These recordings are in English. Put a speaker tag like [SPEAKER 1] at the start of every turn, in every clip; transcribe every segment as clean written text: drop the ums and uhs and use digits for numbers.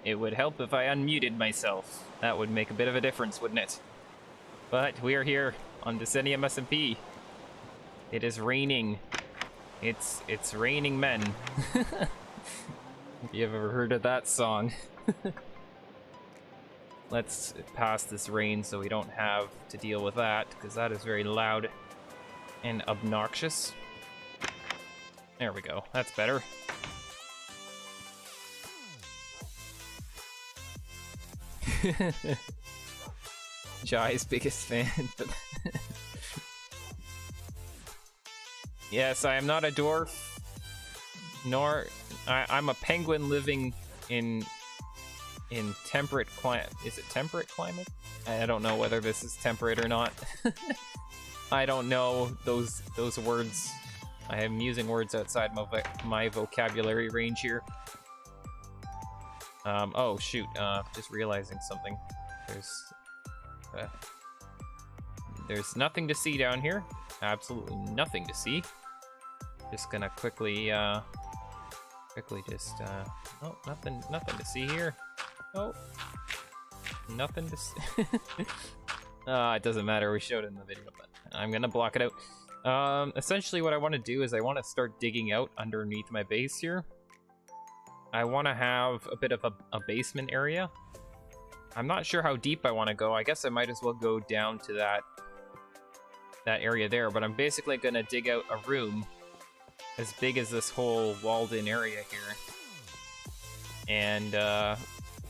[SPEAKER 1] It would help if I unmuted myself. That would make a bit of a difference, wouldn't it? But we are here on Decennium SMP. It is raining. It's raining men. If you've ever heard of that song. Let's pass this rain so we don't have to deal with that, because that is very loud and obnoxious. There we go. That's better. Jai's biggest fan. Yes, I am not a dwarf, nor I'm a penguin living in temperate climate. Is it temperate climate? I don't know whether this is temperate or not. I don't know those words. I am using words outside my vocabulary range here. Oh shoot, just realizing something. There's nothing to see down here. Absolutely nothing to see. Just gonna quickly just, oh, nothing to see here. Oh, nothing to see. It doesn't matter, we showed it in the video, but I'm gonna block it out. Essentially what I want to do is I want to start digging out underneath my base here. I want to have a bit of a basement area. I'm not sure how deep I want to go. I guess I might as well go down to that area there, but I'm basically gonna dig out a room as big as this whole walled-in area here. And,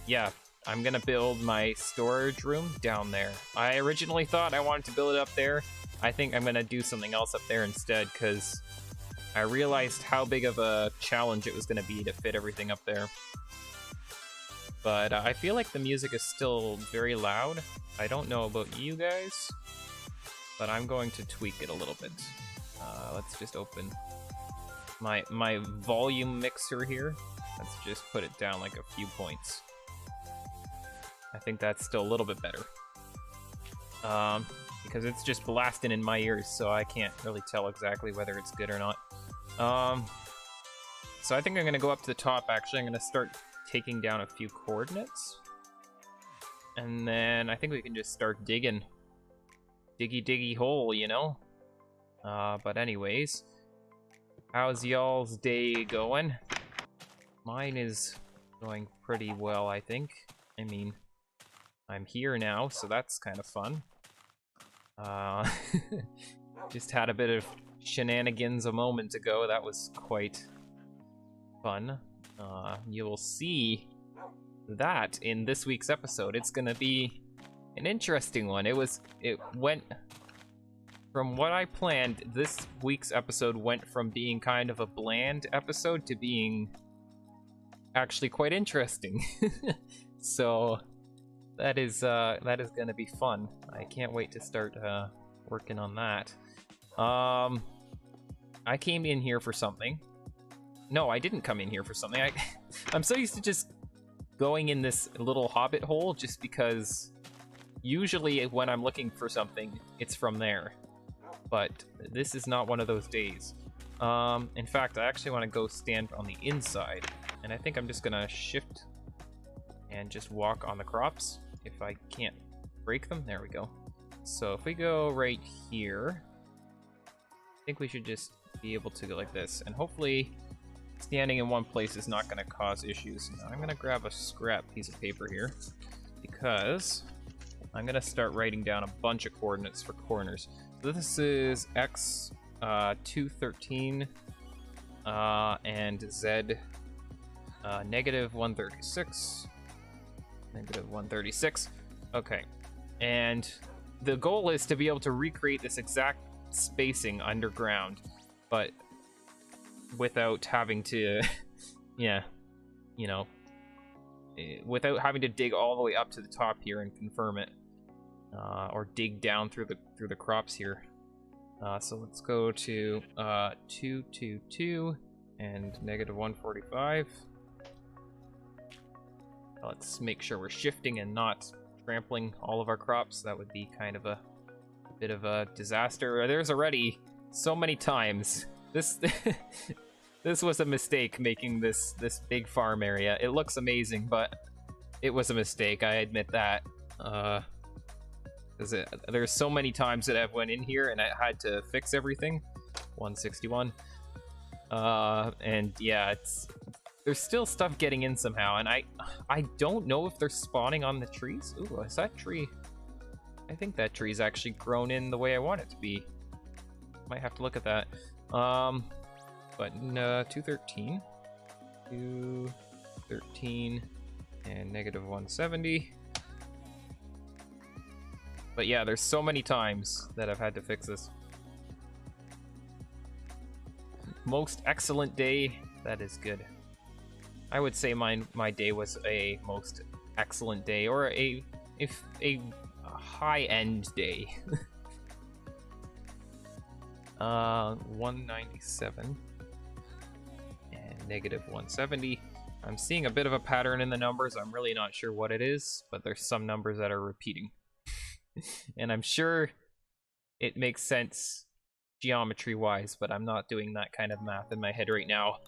[SPEAKER 1] yeah, I'm gonna build my storage room down there. I originally thought I wanted to build it up there. I think I'm gonna do something else up there instead, because I realized how big of a challenge it was gonna be to fit everything up there. But I feel like the music is still very loud. I don't know about you guys, but I'm going to tweak it a little bit. Let's just open my volume mixer here. Let's just put it down like a few points. I think that's still a little bit better. Because it's just blasting in my ears, so I can't really tell exactly whether it's good or not. So I think I'm gonna go up to the top, actually. I'm gonna start taking down a few coordinates. And then I think we can just start digging. Diggy hole, you know? But anyways, how's y'all's day going? Mine is going pretty well, I think. I mean, I'm here now, so that's kind of fun. Just had a bit of shenanigans a moment ago. That was quite fun. You will see that in this week's episode. It's gonna be an interesting one. It went from what I planned. This week's episode went from being kind of a bland episode to being actually quite interesting. So that is gonna be fun. I can't wait to start working on that. I came in here for something. No, I didn't come in here for something. I'm so used to just going in this little hobbit hole just because usually when I'm looking for something, it's from there. But this is not one of those days. In fact, I actually want to go stand on the inside, and I think I'm just gonna shift and just walk on the crops if I can't break them. There we go. So if we go right here, I think we should just be able to go like this, and hopefully standing in one place is not going to cause issues. Now I'm going to grab a scrap piece of paper here, because I'm going to start writing down a bunch of coordinates for corners. So this is x 213 and z negative 136. Negative 136. Okay. And the goal is to be able to recreate this exact spacing underground, but without having to, yeah, you know, without having to dig all the way up to the top here and confirm it, or dig down through the crops here. So let's go to 222 and negative 145. Let's make sure we're shifting and not trampling all of our crops. That would be kind of a bit of a disaster. There's already so many times this This was a mistake making this big farm area. It looks amazing, but it was a mistake. I admit that. There's so many times that I've went in here and I had to fix everything. 161. And yeah, there's still stuff getting in somehow, and I don't know if they're spawning on the trees. Ooh, is that tree? I think that tree's actually grown in the way I want it to be. Might have to look at that. But 213, 213, and negative 170. But yeah, there's so many times that I've had to fix this. Most excellent day. That is good. I would say my day was a most excellent day, or a high-end day. 197 and negative 170. I'm seeing a bit of a pattern in the numbers. I'm really not sure what it is, but there's some numbers that are repeating. And I'm sure it makes sense geometry-wise, but I'm not doing that kind of math in my head right now.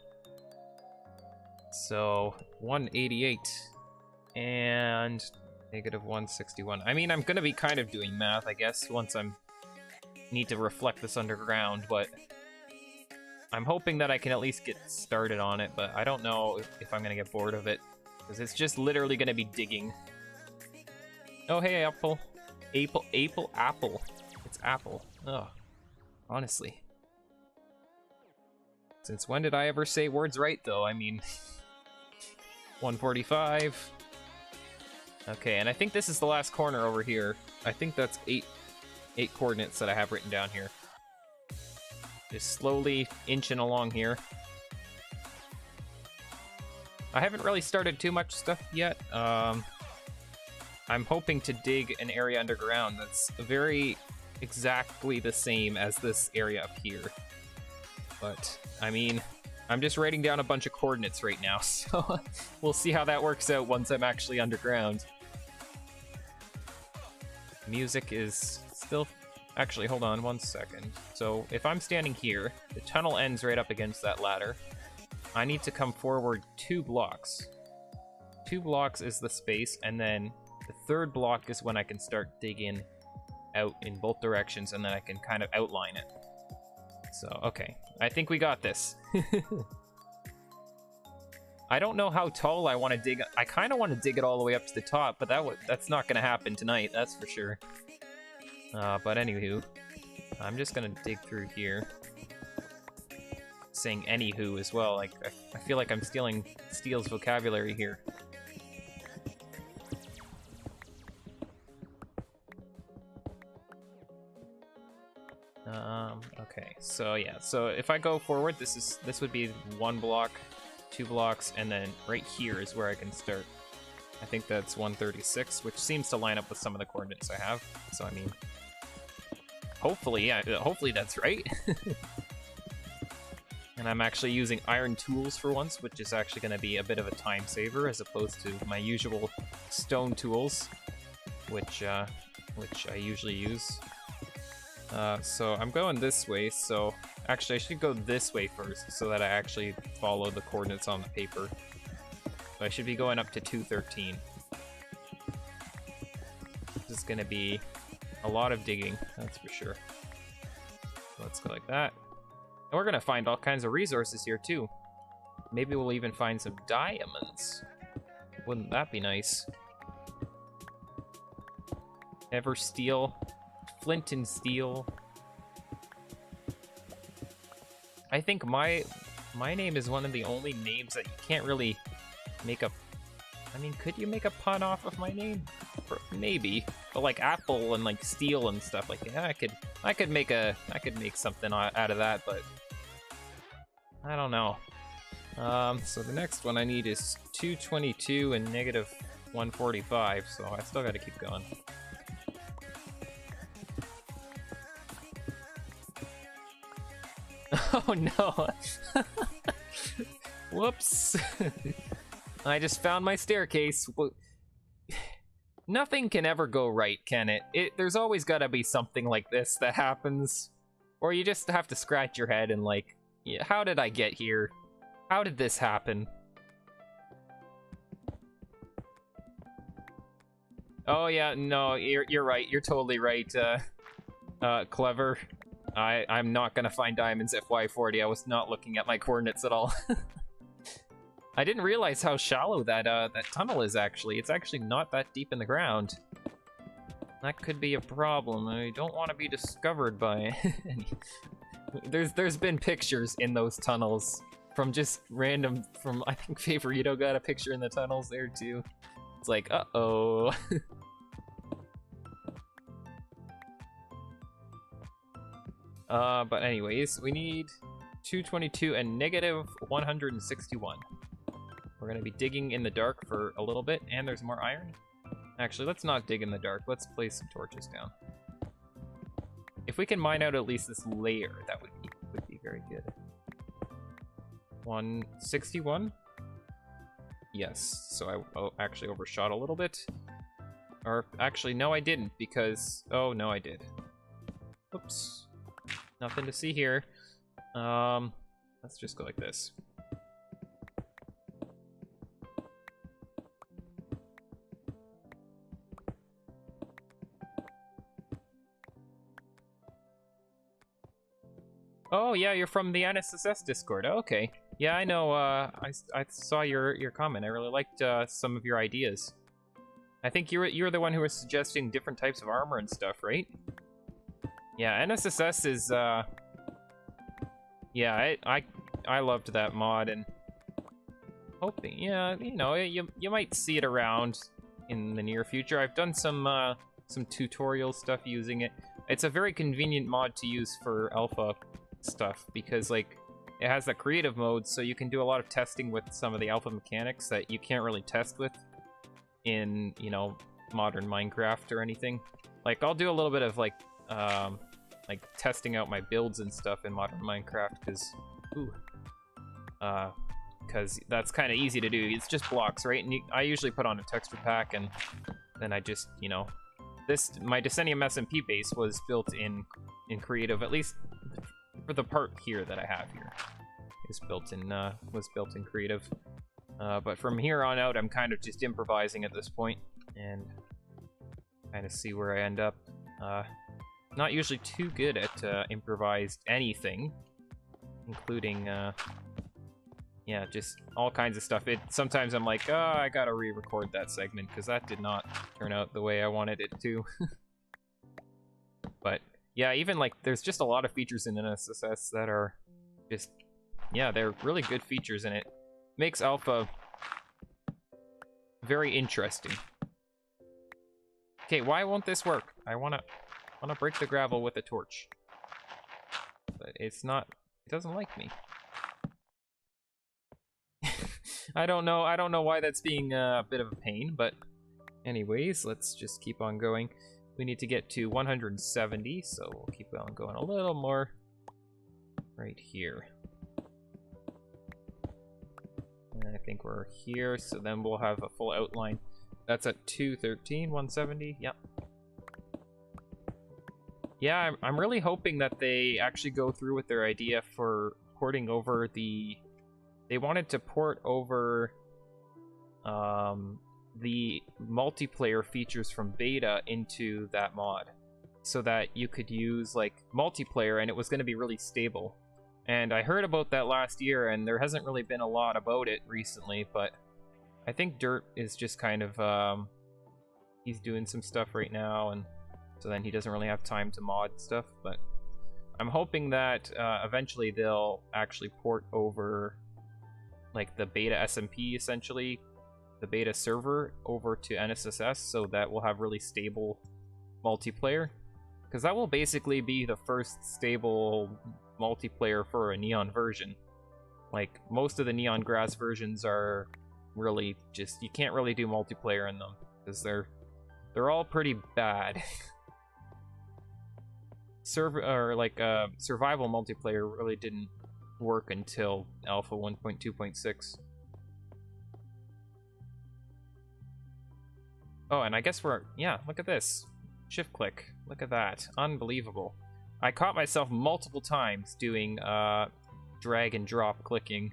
[SPEAKER 1] So 188 and negative 161. I mean, I'm gonna be kind of doing math, I guess, once I'm need to reflect this underground, but I'm hoping that I can at least get started on it, but I don't know if I'm gonna get bored of it, because it's just literally gonna be digging. Oh, hey, apple. Apple. It's apple. Ugh. Honestly. Since when did I ever say words right, though? I mean, 145. Okay, and I think this is the last corner over here. I think that's eight coordinates that I have written down here. Just slowly inching along here. I haven't really started too much stuff yet. I'm hoping to dig an area underground that's very exactly the same as this area up here. But, I mean, I'm just writing down a bunch of coordinates right now, so we'll see how that works out once I'm actually underground. Music is still... Actually, hold on 1 second. So, if I'm standing here, the tunnel ends right up against that ladder. I need to come forward 2 blocks. 2 blocks is the space, and then the 3rd block is when I can start digging out in both directions, and then I can kind of outline it. So, okay. I think we got this. I don't know how tall I want to dig. I kind of want to dig it all the way up to the top, but that's not going to happen tonight, that's for sure. But anywho, I'm just going to dig through here. Saying anywho as well. Like, I feel like I'm stealing Steele's vocabulary here. Okay, so yeah, so if I go forward, this would be 1 block, 2 blocks, and then right here is where I can start. I think that's 136, which seems to line up with some of the coordinates I have. So I mean, hopefully, yeah, hopefully that's right. And I'm actually using iron tools for once, which is actually going to be a bit of a time saver as opposed to my usual stone tools, which I usually use. So I'm going this way, so actually I should go this way first so that I actually follow the coordinates on the paper. So I should be going up to 213. This is going to be a lot of digging, that's for sure. So let's go like that. And we're going to find all kinds of resources here too. Maybe we'll even find some diamonds. Wouldn't that be nice? Ever steel. Flint and steel. I think my name is one of the only names that you can't really make a... I mean, could you make a pun off of my name? Maybe. But like apple and like steel and stuff like that, I could make something out of that, but I don't know. So the next one I need is 222 and negative 145, so I still gotta keep going. Oh no! Whoops! I just found my staircase. Nothing can ever go right, can it? There's always gotta be something like this that happens. Or you just have to scratch your head and like, yeah, how did I get here? How did this happen? Oh yeah, no, you're right. You're totally right. Clever. I'm not gonna find diamonds at FY40. I was not looking at my coordinates at all. I didn't realize how shallow that that tunnel is actually. It's actually not that deep in the ground. That could be a problem. I don't want to be discovered by any... There's been pictures in those tunnels from just random, from I think Favorito got a picture in the tunnels there too. It's like, uh-oh. But anyways, we need 222 and negative 161. We're gonna be digging in the dark for a little bit, and there's more iron. Actually, let's not dig in the dark. Let's place some torches down. If we can mine out at least this layer, that would be very good. 161? Yes, so I actually overshot a little bit. Or actually, no I didn't, because... Oh, no I did. Oops. Nothing to see here. Let's just go like this. Oh yeah, you're from the NSSS Discord. Oh, okay. Yeah, I know. I saw your comment. I really liked some of your ideas. I think you're the one who was suggesting different types of armor and stuff, right? Yeah, NSSS is yeah, I loved that mod, and hoping, yeah, you know, you might see it around in the near future. I've done some tutorial stuff using it. It's a very convenient mod to use for alpha stuff because like it has that creative mode, so you can do a lot of testing with some of the alpha mechanics that you can't really test with in, you know, modern Minecraft or anything. Like I'll do a little bit of like testing out my builds and stuff in modern Minecraft because that's kind of easy to do. It's just blocks, right? And I usually put on a texture pack, and then I just, you know, my Decennium SMP base was built in creative, at least for the part here that I have here. Is built in was built in creative. But from here on out, I'm kind of just improvising at this point and kind of see where I end up. Not usually too good at improvised anything, including yeah, just all kinds of stuff. Sometimes I'm like, oh, I gotta re-record that segment because that did not turn out the way I wanted it to. But yeah, even like there's just a lot of features in NSSS that are just, yeah, they're really good features, and it makes alpha very interesting. Okay, why won't this work? I wanna break the gravel with a torch, but it's not. It doesn't like me. I don't know why that's being a bit of a pain, but anyways, let's just keep on going. We need to get to 170, so we'll keep on going a little more right here. And I think we're here, so then we'll have a full outline. That's at 213, 170, yep. Yeah, I'm really hoping that they actually go through with their idea for porting over the... They wanted to port over the multiplayer features from beta into that mod, so that you could use like multiplayer and it was going to be really stable. And I heard about that last year, and there hasn't really been a lot about it recently, but I think Dirt is just kind of he's doing some stuff right now, and so then he doesn't really have time to mod stuff. But I'm hoping that eventually they'll actually port over like the beta SMP, essentially the beta server, over to NSSS, so that we'll have really stable multiplayer, because that will basically be the first stable multiplayer for a Neon version. Like most of the Neon Grass versions are really just, you can't really do multiplayer in them because they're all pretty bad. Survival multiplayer really didn't work until Alpha 1.2.6. Oh, and I guess yeah, look at this. Shift click. Look at that. Unbelievable. I caught myself multiple times doing drag and drop clicking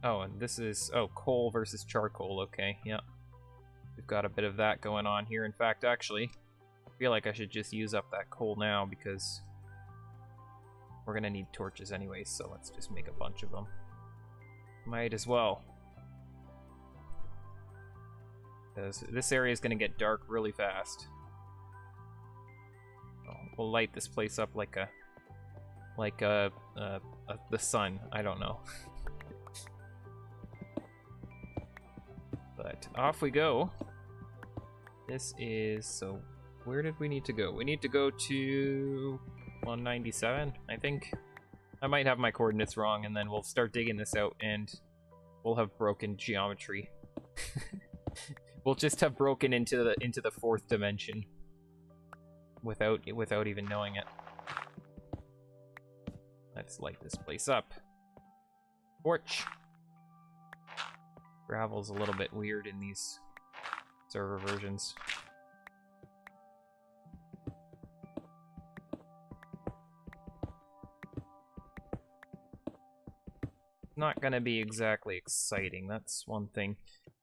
[SPEAKER 1] Oh, and this is, oh, coal versus charcoal. Okay, yeah. We've got a bit of that going on here. In fact, actually, I feel like I should just use up that coal now because we're gonna need torches anyway, so let's just make a bunch of them. Might as well. Because this area is gonna get dark really fast. We'll light this place up like the sun. I don't know. But off we go. This is, so where did we need to go? We need to go to 197, I think. I might have my coordinates wrong, and then we'll start digging this out, and we'll have broken geometry. We'll just have broken into the fourth dimension without even knowing it. Let's light this place up. Torch. Gravel's a little bit weird in these server versions. Not gonna be exactly exciting, that's one thing.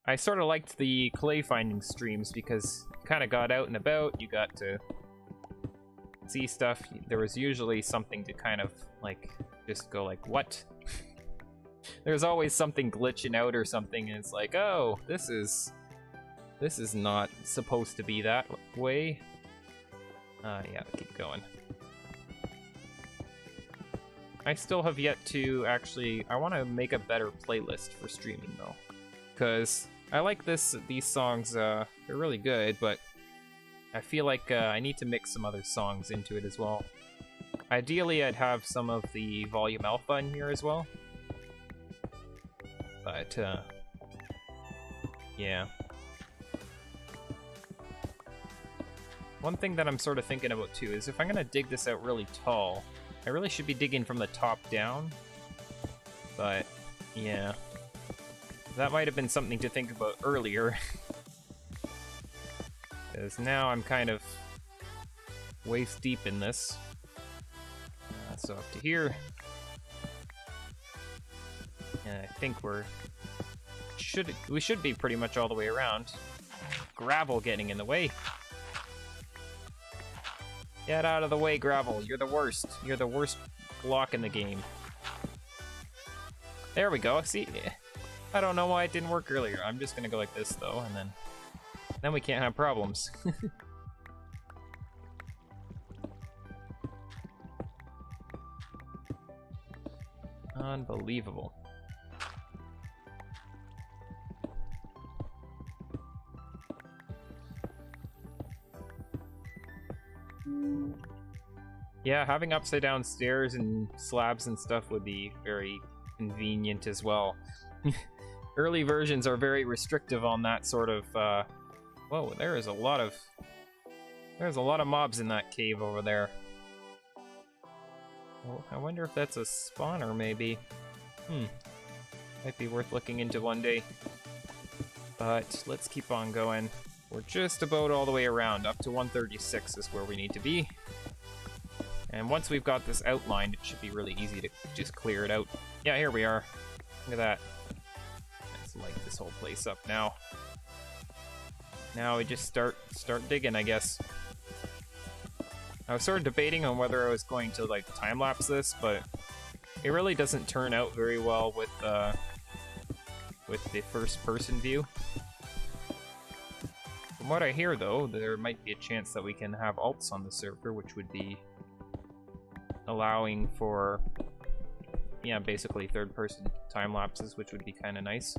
[SPEAKER 1] I sort of liked the clay finding streams because you kind of got out and about, you got to see stuff. There was usually something to kind of like just go like, what? There's always something glitching out or something, and it's like, oh, this is not supposed to be that way. Yeah, keep going. I still have yet to actually, I want to make a better playlist for streaming though, because I like these songs, they're really good, but I feel like I need to mix some other songs into it as well. Ideally, I'd have some of the Volume Alpha in here as well. But, yeah. One thing that I'm sort of thinking about too is if I'm gonna dig this out really tall, I really should be digging from the top down. But, yeah. That might have been something to think about earlier. Because now I'm kind of waist deep in this. So up to here. And I think we should be pretty much all the way around. Gravel getting in the way. Get out of the way, gravel. You're the worst. You're the worst block in the game. There we go. See? I don't know why it didn't work earlier. I'm just gonna go like this though, and then we can't have problems. Unbelievable. Yeah, having upside down stairs and slabs and stuff would be very convenient as well. Early versions are very restrictive on that sort of, whoa, there's a lot of mobs in that cave over there. Well, I wonder if that's a spawner, maybe. Might be worth looking into one day. But let's keep on going. We're just about all the way around. Up to 136 is where we need to be. And once we've got this outlined, it should be really easy to just clear it out. Yeah, here we are. Look at that. Let's light this whole place up now. Now we just start digging, I guess. I was sort of debating on whether I was going to like time-lapse this, but it really doesn't turn out very well with the first-person view. From what I hear, though, there might be a chance that we can have alts on the server, which would be allowing for, yeah, basically third-person time-lapses, which would be kind of nice.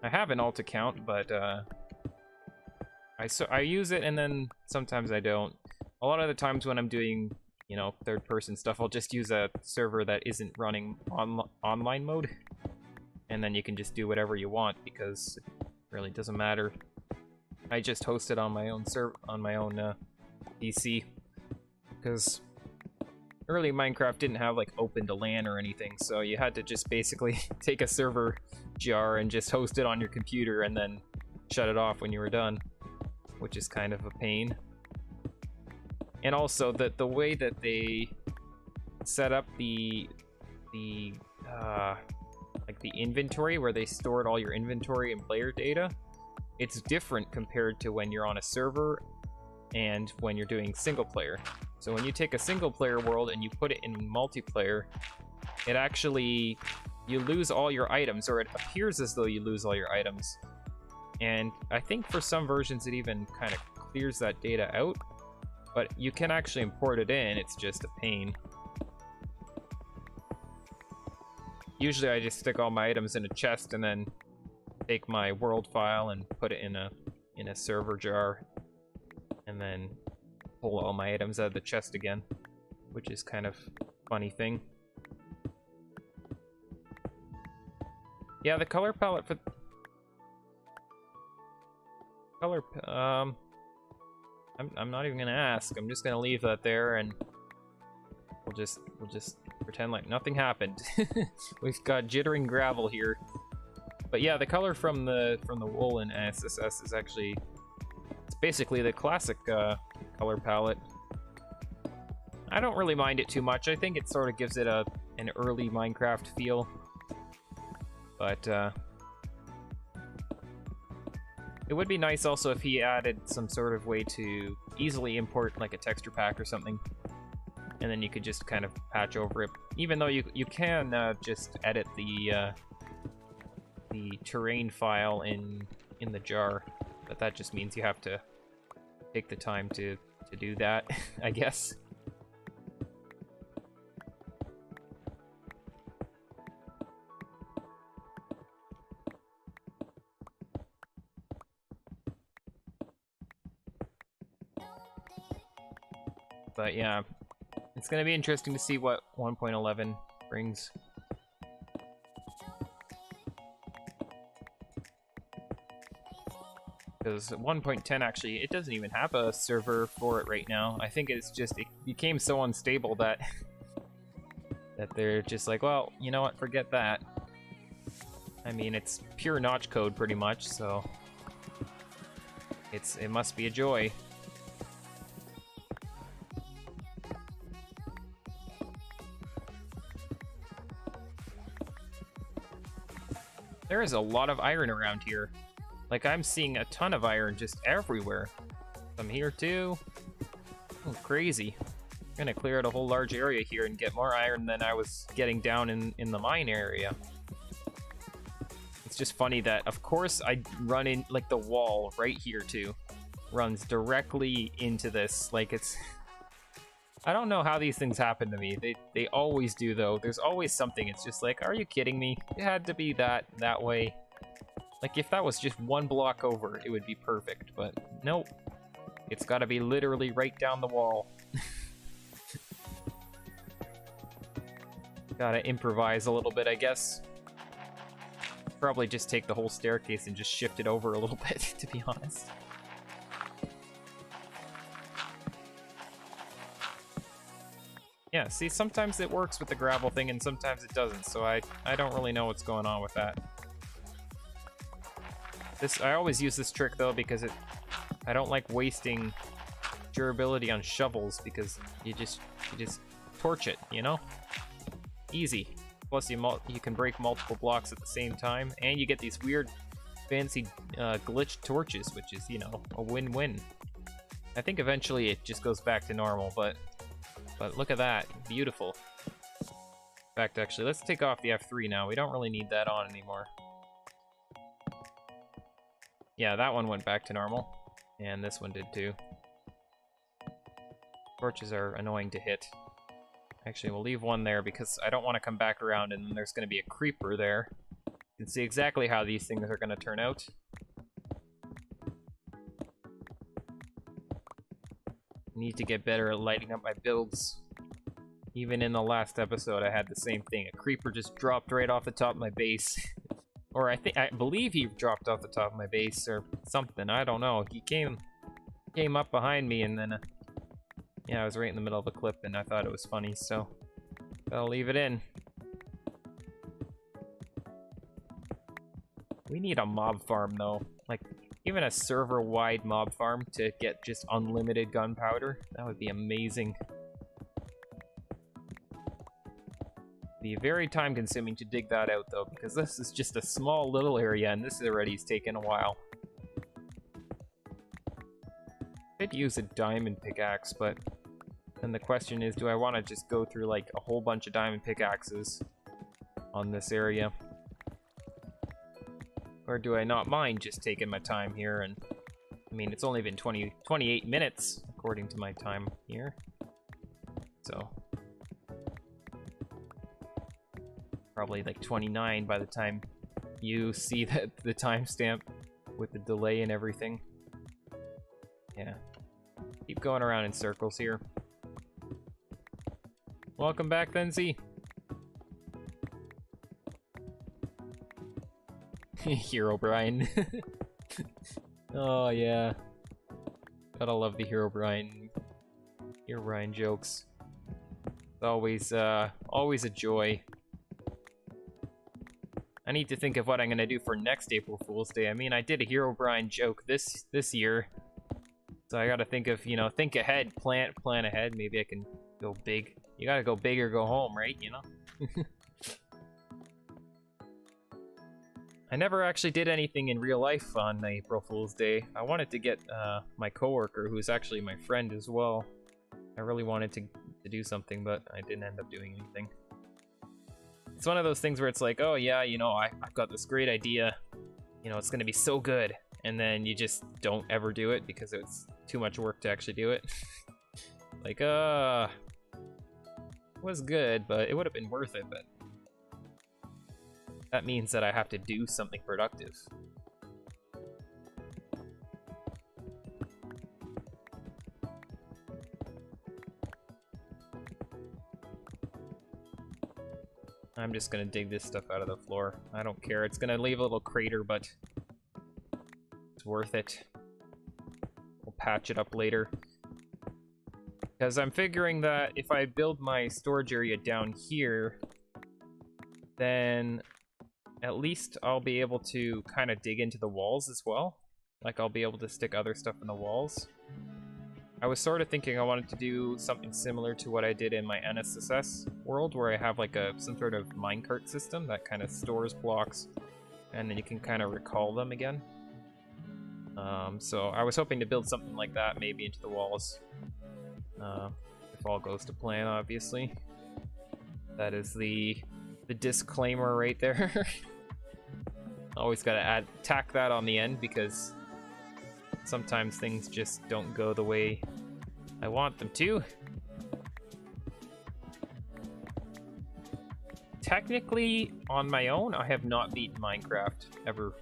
[SPEAKER 1] I have an alt account, but I use it and then sometimes I don't. A lot of the times when I'm doing, you know, third-person stuff, I'll just use a server that isn't running online mode, and then you can just do whatever you want because it really doesn't matter. I just host it on my own PC because early Minecraft didn't have like open to LAN or anything, so you had to just basically take a server jar and just host it on your computer and then shut it off when you were done, which is kind of a pain. And also the way that they set up the the inventory, where they stored all your inventory and player data, it's different compared to when you're on a server and when you're doing single player. So when you take a single player world and you put it in multiplayer, it actually, you lose all your items, or it appears as though you lose all your items. And I think for some versions it even kind of clears that data out, but you can actually import it in, it's just a pain. Usually I just stick all my items in a chest and then take my world file and put it in a server jar, and then pull all my items out of the chest again, which is kind of a funny thing. Yeah, the color palette for color, I'm not even gonna ask. I'm just gonna leave that there, and we'll just pretend like nothing happened. We've got jittering gravel here. But yeah, the color from the wool in SSS is actually, it's basically the classic color palette. I don't really mind it too much. I think it sort of gives it an early Minecraft feel. But it would be nice also if he added some sort of way to easily import like a texture pack or something, and then you could just kind of patch over it. Even though you can just edit the terrain file in the jar, but that just means you have to take the time to do that, I guess. But yeah, it's gonna be interesting to see what 1.11 brings. Because 1.10 actually, it doesn't even have a server for it right now. I think it's just, it became so unstable that that they're just like, well, you know what, forget that. I mean, it's pure notch code pretty much, so it must be a joy. There is a lot of iron around here. Like, I'm seeing a ton of iron just everywhere. Some here too. Oh, crazy. I'm gonna clear out a whole large area here and get more iron than I was getting down in the mine area. It's just funny that, of course, I run in, like, the wall right here too runs directly into this. Like, it's... I don't know how these things happen to me. They always do, though. There's always something. It's just like, are you kidding me? It had to be that way. Like, if that was just one block over, it would be perfect, but nope. It's gotta be literally right down the wall. Gotta improvise a little bit, I guess. Probably just take the whole staircase and just shift it over a little bit, to be honest. Yeah, see, sometimes it works with the gravel thing and sometimes it doesn't, so I don't really know what's going on with that. I always use this trick though because I don't like wasting durability on shovels because you just torch it, you know? Easy. Plus you can break multiple blocks at the same time, and you get these weird fancy glitched torches, which is, you know, a win-win. I think eventually it just goes back to normal, but look at that, beautiful. In fact, actually, let's take off the F3 now. We don't really need that on anymore. Yeah, that one went back to normal, and this one did too. Torches are annoying to hit. Actually, we'll leave one there because I don't want to come back around and then there's going to be a creeper there. You can see exactly how these things are going to turn out. Need to get better at lighting up my builds. Even in the last episode, I had the same thing. A creeper just dropped right off the top of my base. Or I believe he dropped off the top of my base or something. I don't know. He came up behind me and then, yeah, I was right in the middle of a clip and I thought it was funny, so I'll leave it in. We need a mob farm though. Like, even a server-wide mob farm to get just unlimited gunpowder. That would be amazing. Be very time consuming to dig that out though, because this is just a small little area and this already has taken a while. Could use a diamond pickaxe, but then the question is, do I want to just go through like a whole bunch of diamond pickaxes on this area? Or do I not mind just taking my time here? And I mean, it's only been 28 minutes according to my time here. So probably like 29 by the time you see the timestamp with the delay and everything. Yeah. Keep going around in circles here. Welcome back, then, Z. Hero Brian. Oh, yeah. Gotta love the Hero Brian jokes. It's always a joy. I need to think of what I'm gonna do for next April Fool's Day. I mean, I did a Hero Brian joke this year, so I gotta think of, you know, think ahead, plan ahead. Maybe I can go big. You gotta go big or go home, right? You know. I never actually did anything in real life on April Fool's Day. I wanted to get my coworker, who's actually my friend as well. I really wanted to do something, but I didn't end up doing anything. It's one of those things where it's like, oh yeah, you know, I've got this great idea, you know, it's gonna be so good, and then you just don't ever do it because it's too much work to actually do it. Like, it was good, but it would have been worth it, but that means that I have to do something productive. I'm just gonna dig this stuff out of the floor. I don't care. It's gonna leave a little crater, but it's worth it. We'll patch it up later. Because I'm figuring that if I build my storage area down here, then at least I'll be able to kind of dig into the walls as well. Like, I'll be able to stick other stuff in the walls. I was sort of thinking I wanted to do something similar to what I did in my NSSS world, where I have like some sort of minecart system that kind of stores blocks, and then you can kind of recall them again. So I was hoping to build something like that, maybe into the walls. If all goes to plan, obviously. That is the disclaimer right there. Always gotta tack that on the end, because sometimes things just don't go the way I want them to. Technically, on my own, I have not beaten Minecraft, ever.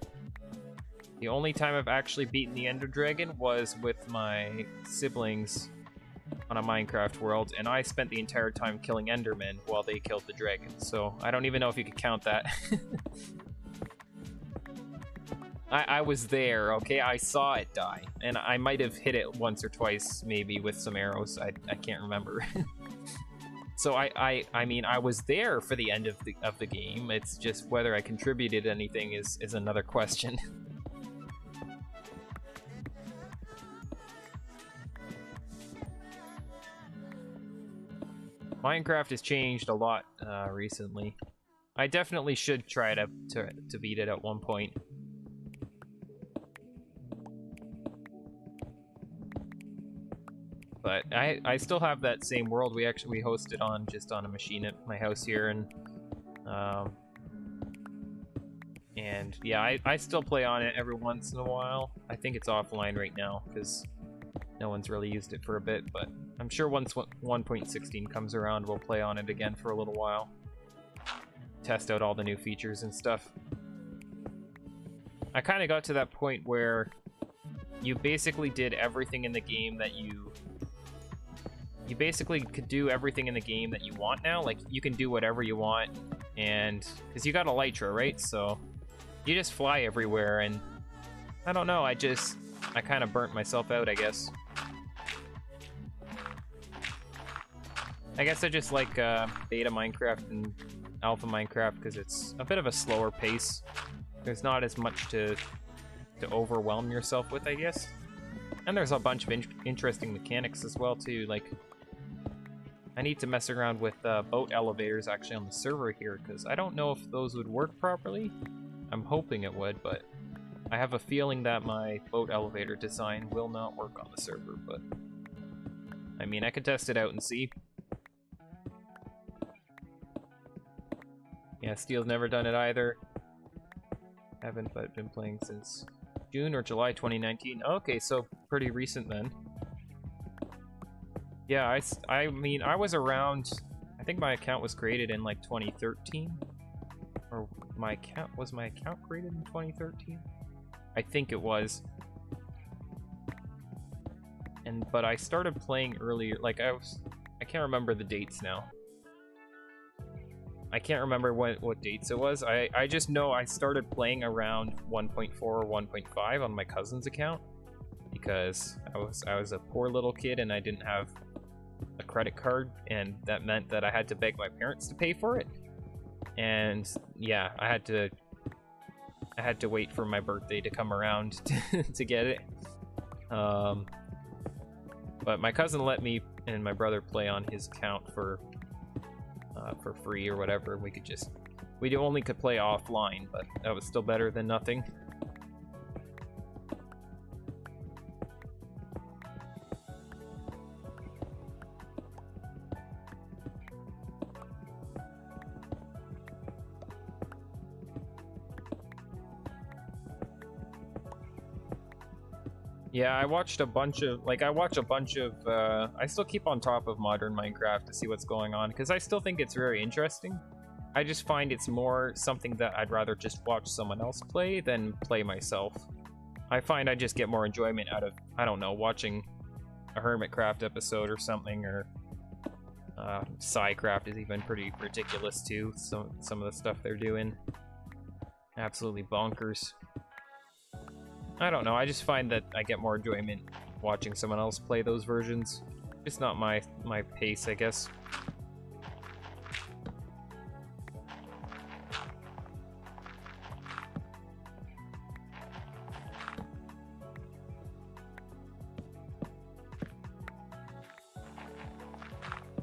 [SPEAKER 1] The only time I've actually beaten the Ender Dragon was with my siblings on a Minecraft world, and I spent the entire time killing Endermen while they killed the dragon, so I don't even know if you could count that. I was there, okay? I saw it die, and I might have hit it once or twice, maybe, with some arrows. I can't remember. So I mean, I was there for the end of the game. It's just whether I contributed anything is another question. Minecraft has changed a lot recently. I definitely should try to beat it at one point. But I still have that same world we hosted on, just on a machine at my house here, and yeah, I still play on it every once in a while. I think it's offline right now because no one's really used it for a bit, but I'm sure once 1.16 comes around, we'll play on it again for a little while. Test out all the new features and stuff. I kind of got to that point where you basically did everything in the game that you basically could do everything in the game that you want now. Like, you can do whatever you want, and because you got Elytra, right? So you just fly everywhere, and I don't know, I kind of burnt myself out, I guess. I guess I just like beta Minecraft and alpha Minecraft because it's a bit of a slower pace. There's not as much to overwhelm yourself with, I guess. And there's a bunch of interesting mechanics as well too. Like, I need to mess around with boat elevators actually on the server here, because I don't know if those would work properly. I'm hoping it would, but I have a feeling that my boat elevator design will not work on the server, but I mean, I could test it out and see. Yeah, Steel's never done it either. Haven't been playing since June or July 2019. Okay, so pretty recent then. Yeah, I mean, I was around, I think my account was created in like 2013. Or was my account created in 2013? I think it was. But I started playing earlier, like I can't remember the dates now. I can't remember what dates it was. I just know I started playing around 1.4 or 1.5 on my cousin's account because I was a poor little kid and I didn't have a credit card, and that meant that I had to beg my parents to pay for it. And yeah, I had to wait for my birthday to come around to get it. But my cousin let me and my brother play on his account for free or whatever. We only could play offline, but that was still better than nothing. Yeah, I watched a bunch of, I still keep on top of modern Minecraft to see what's going on, because I still think it's very interesting. I just find it's more something that I'd rather just watch someone else play than play myself. I find I just get more enjoyment out of, I don't know, watching a Hermitcraft episode or something, or Psycraft is even pretty ridiculous too, some of the stuff they're doing. Absolutely bonkers. I don't know, I just find that I get more enjoyment watching someone else play those versions. It's not my pace, I guess.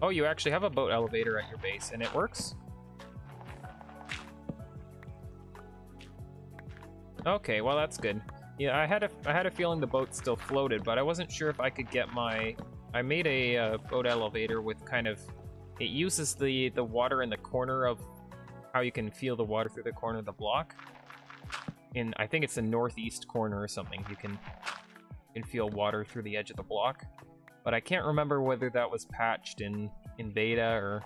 [SPEAKER 1] Oh, you actually have a boat elevator at your base, and it works? Okay, well that's good. Yeah, I had a feeling the boat still floated, but I wasn't sure if I could get my... I made a boat elevator with kind of... It uses the water in the corner of... How you can feel the water through the corner of the block. I think it's the northeast corner or something. You can feel water through the edge of the block. But I can't remember whether that was patched in beta or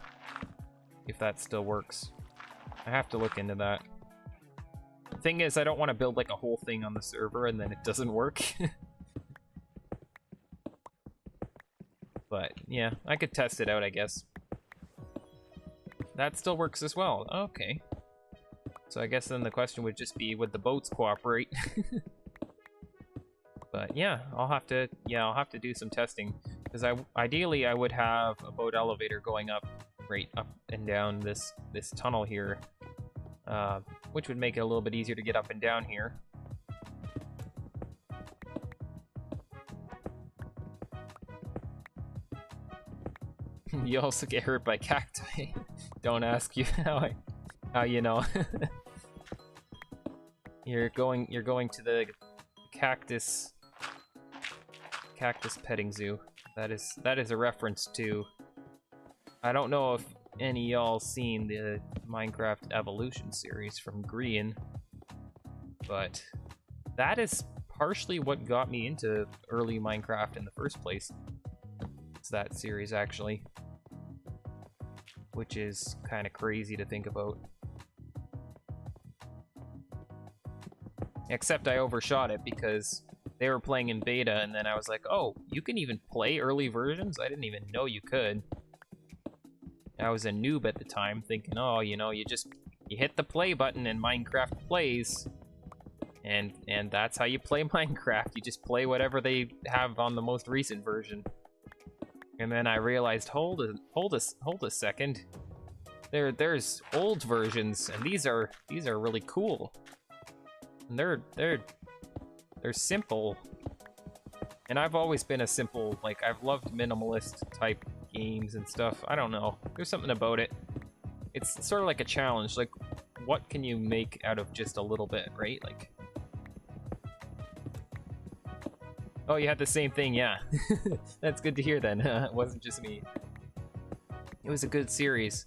[SPEAKER 1] if that still works. I have to look into that. The thing is, I don't want to build like a whole thing on the server and then it doesn't work. But yeah, I could test it out, I guess. That still works as well. Okay. So I guess then the question would just be, would the boats cooperate? But yeah, I'll have to do some testing, because ideally I would have a boat elevator going up right up and down this tunnel here, which would make it a little bit easier to get up and down here. You also get hurt by cacti. Don't ask you how you know. You're going to the cactus petting zoo. That is a reference to, I don't know if any y'all seen the Minecraft Evolution series from Grian, but that is partially what got me into early Minecraft in the first place. It's that series, actually, which is kind of crazy to think about. Except I overshot it because they were playing in beta, and then I was like, oh, you can even play early versions? I didn't even know you could. I was a noob at the time, thinking, oh, you know, you hit the play button and Minecraft plays. And that's how you play Minecraft. You just play whatever they have on the most recent version. And then I realized, hold a second. There's old versions, and these are really cool. And they're simple. And I've always been a simple, like, I've loved minimalist type games and stuff. I don't know. There's something about it. It's sort of like a challenge. Like, what can you make out of just a little bit, right? Like, oh, you had the same thing, yeah. That's good to hear then. It wasn't just me. It was a good series.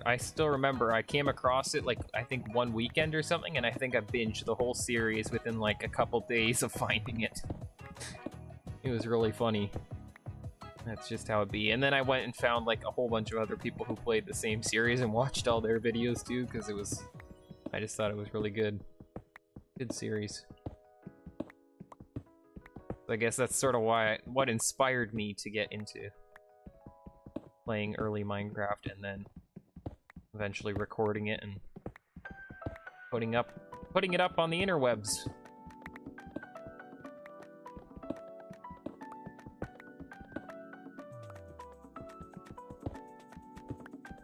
[SPEAKER 1] I still remember I came across it like I think one weekend or something, and I think I binged the whole series within like a couple days of finding it. It was really funny. That's just how it be. And then I went and found like a whole bunch of other people who played the same series and watched all their videos too, because I just thought it was really good. Good series. So I guess that's sort of what inspired me to get into playing early Minecraft, and then eventually recording it and putting it up on the interwebs.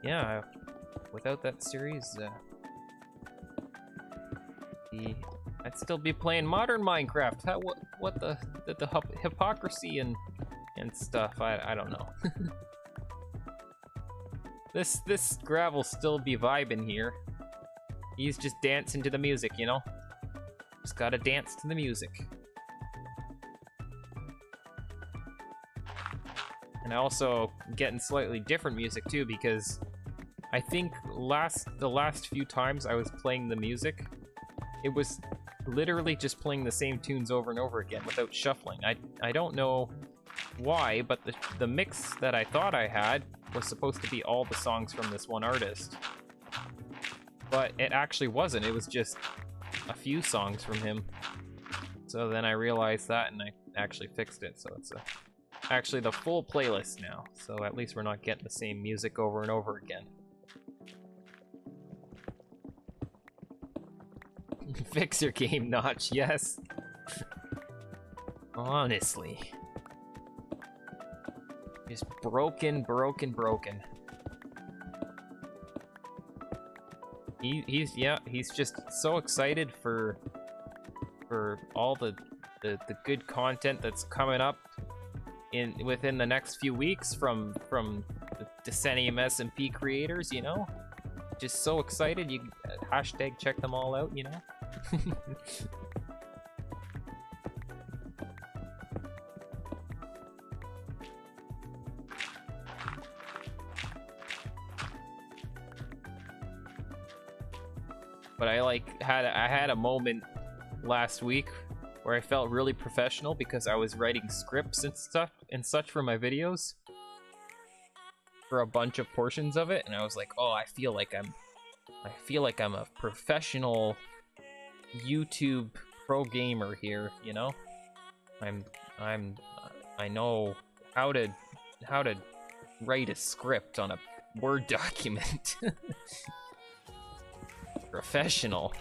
[SPEAKER 1] Yeah, without that series, I'd still be playing modern Minecraft. What the hypocrisy and stuff? I don't know. This Gravel still be vibing here. He's just dancing to the music, you know? Just gotta dance to the music. And I also getting slightly different music too, because I think the last few times I was playing the music, it was literally just playing the same tunes over and over again without shuffling. I don't know why, but the mix that I thought I had was supposed to be all the songs from this one artist. But it actually wasn't. It was just a few songs from him. So then I realized that, and I actually fixed it, so it's actually the full playlist now. So at least we're not getting the same music over and over again. Fix your game, Notch, yes. Honestly. Just broken. He's just so excited for all the good content that's coming up within the next few weeks from the Decennium SMP creators, you know? Just so excited. You hashtag check them all out, you know? But I had a moment last week where I felt really professional because I was writing scripts and stuff and such for my videos for a bunch of portions of it, and I was like, oh, I feel like I'm a professional YouTube pro gamer here, you know? I know how to write a script on a Word document. Professional.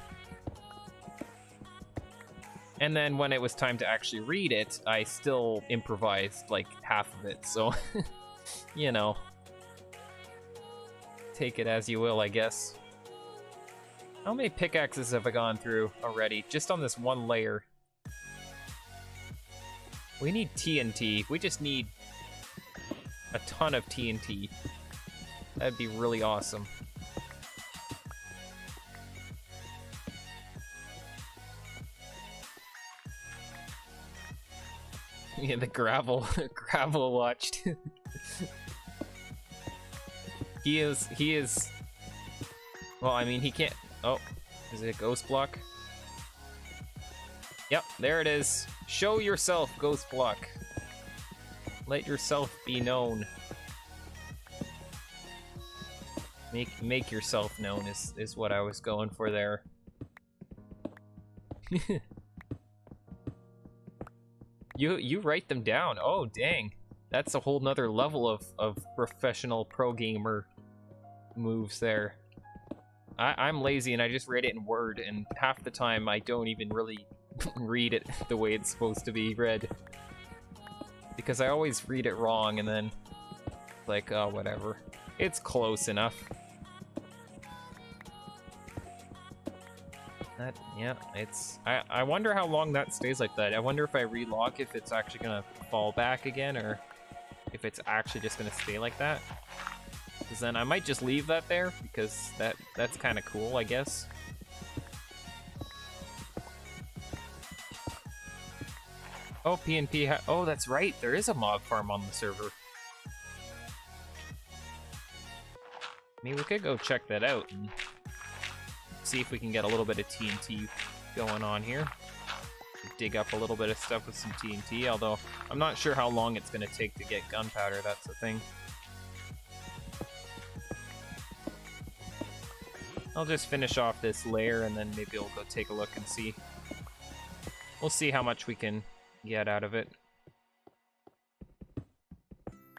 [SPEAKER 1] And then when it was time to actually read it, I still improvised like half of it, so you know, take it as you will, I guess. How many pickaxes have I gone through already? Just on this one layer. We need TNT. We just need a ton of TNT. That'd be really awesome. Yeah, the gravel watched. He is. Well, I mean, he can't. Oh, is it a ghost block? Yep, there it is. Show yourself, ghost block. Let yourself be known. Make yourself known is what I was going for there. You write them down. Oh, dang. That's a whole nother level of professional pro gamer moves there. I'm lazy and I just read it in Word, and half the time I don't even really read it the way it's supposed to be read. Because I always read it wrong and then like, oh, whatever. It's close enough. Yeah, it's... I wonder how long that stays like that. I wonder if I relock if it's actually gonna fall back again, or if it's actually just gonna stay like that. Because then I might just leave that there, because that's kind of cool, I guess. Oh, PNP oh, that's right, there is a mob farm on the server. I mean, we could go check that out and see if we can get a little bit of TNT going on here. Dig up a little bit of stuff with some TNT, although I'm not sure how long it's going to take to get gunpowder, that's the thing. I'll just finish off this layer and then maybe we'll go take a look and see. We'll see how much we can get out of it.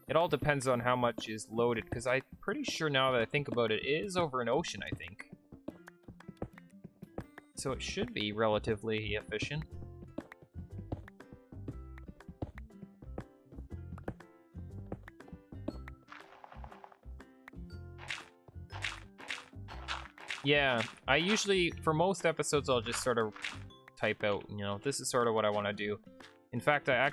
[SPEAKER 1] It all depends on how much is loaded, because I'm pretty sure now that I think about it, it is over an ocean, I think. So it should be relatively efficient. Yeah, I usually, for most episodes, I'll just sort of type out, you know, this is sort of what I want to do. In fact, I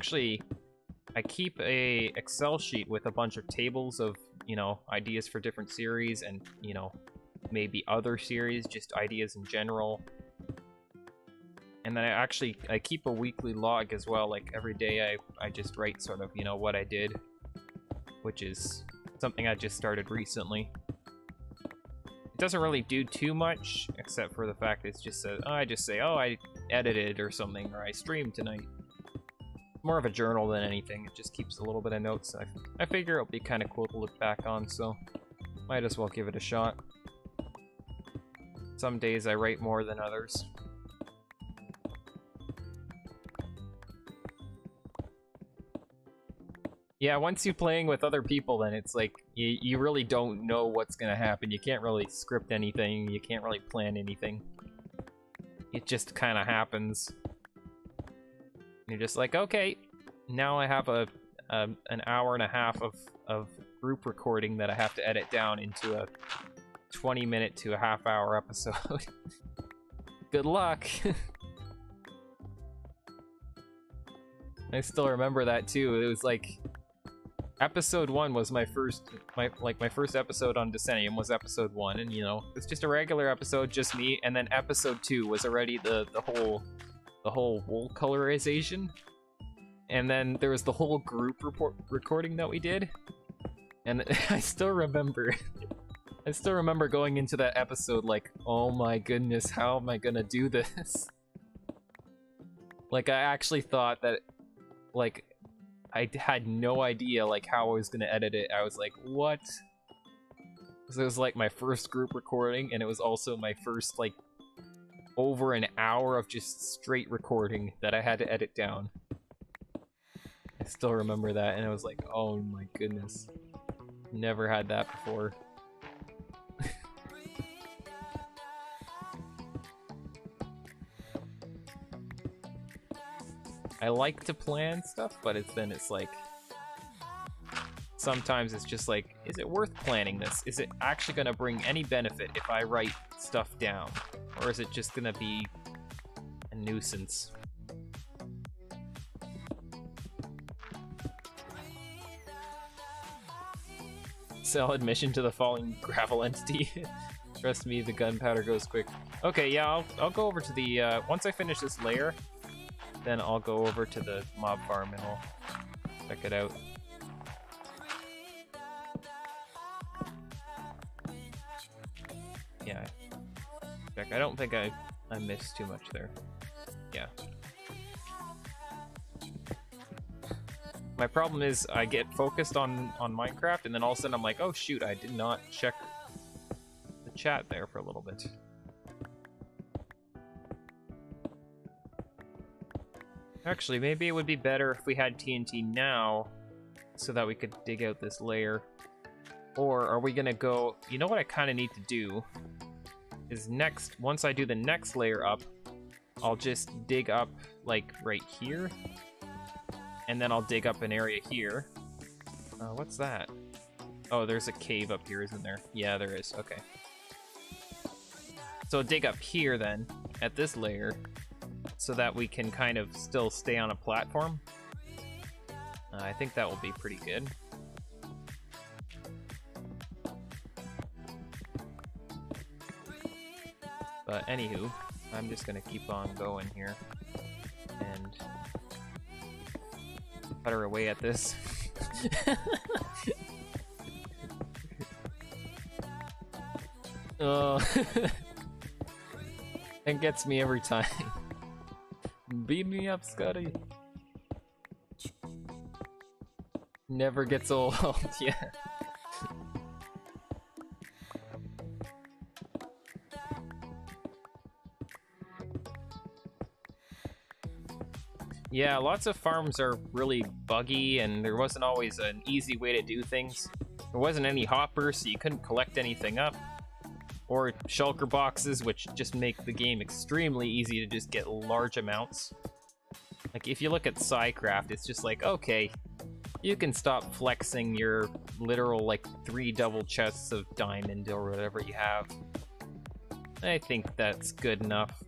[SPEAKER 1] keep a Excel sheet with a bunch of tables of, you know, ideas for different series and, you know, maybe other series, just ideas in general. And then I keep a weekly log as well, like every day I just write sort of, you know, what I did, which is something I just started recently. It doesn't really do too much, except for the fact it's just I just say, oh, I edited or something, or I streamed tonight. More of a journal than anything. It just keeps a little bit of notes. I figure it'll be kind of cool to look back on, so might as well give it a shot. Some days I write more than others. Yeah, once you're playing with other people, then it's like, you really don't know what's gonna happen. You can't really script anything, you can't really plan anything. It just kind of happens. You're just like, okay, now I have an hour and a half of group recording that I have to edit down into a 20-minute to a half-hour episode. Good luck! I still remember that too. It was like, episode 1 was my first episode on Decennium was episode 1, and you know, it's just a regular episode, just me, and then episode 2 was already the whole wool colorization, and then there was the whole group recording that we did, and I still remember going into that episode like, oh my goodness, how am I gonna do this? Like, I actually thought that, like, I had no idea like how I was gonna edit it. I was like, what? So it was like my first group recording, and it was also my first like over an hour of just straight recording that I had to edit down. I still remember that, and I was like, oh my goodness. Never had that before. I like to plan stuff, but it's like, sometimes it's just like, is it worth planning this? Is it actually gonna bring any benefit if I write stuff down? Or is it just gonna be a nuisance? Sell admission to the falling gravel entity. Trust me, the gunpowder goes quick. Okay, yeah, I'll go over to the, once I finish this layer, then I'll go over to the mob farm and I'll check it out. Yeah. Check. I don't think I missed too much there. Yeah. My problem is I get focused on Minecraft, and then all of a sudden I'm like, oh shoot, I did not check the chat there for a little bit. Actually, maybe it would be better if we had TNT now, so that we could dig out this layer. Or are we gonna go... You know what I kind of need to do? Is next, once I do the next layer up, I'll just dig up, like, right here. And then I'll dig up an area here. What's that? Oh, there's a cave up here, isn't there? Yeah, there is. Okay. So dig up here then, at this layer so that we can kind of still stay on a platform. I think that will be pretty good. But anywho, I'm just gonna keep on going here and putter away at this. Oh, it gets me every time. Beat me up, Scotty. Never gets old. Yeah. Yeah, lots of farms are really buggy, and there wasn't always an easy way to do things. There wasn't any hoppers, so you couldn't collect anything up. Or shulker boxes, which just make the game extremely easy to just get large amounts. Like, if you look at Psycraft, it's just like, okay, you can stop flexing your literal, like, 3 double chests of diamond or whatever you have. I think that's good enough.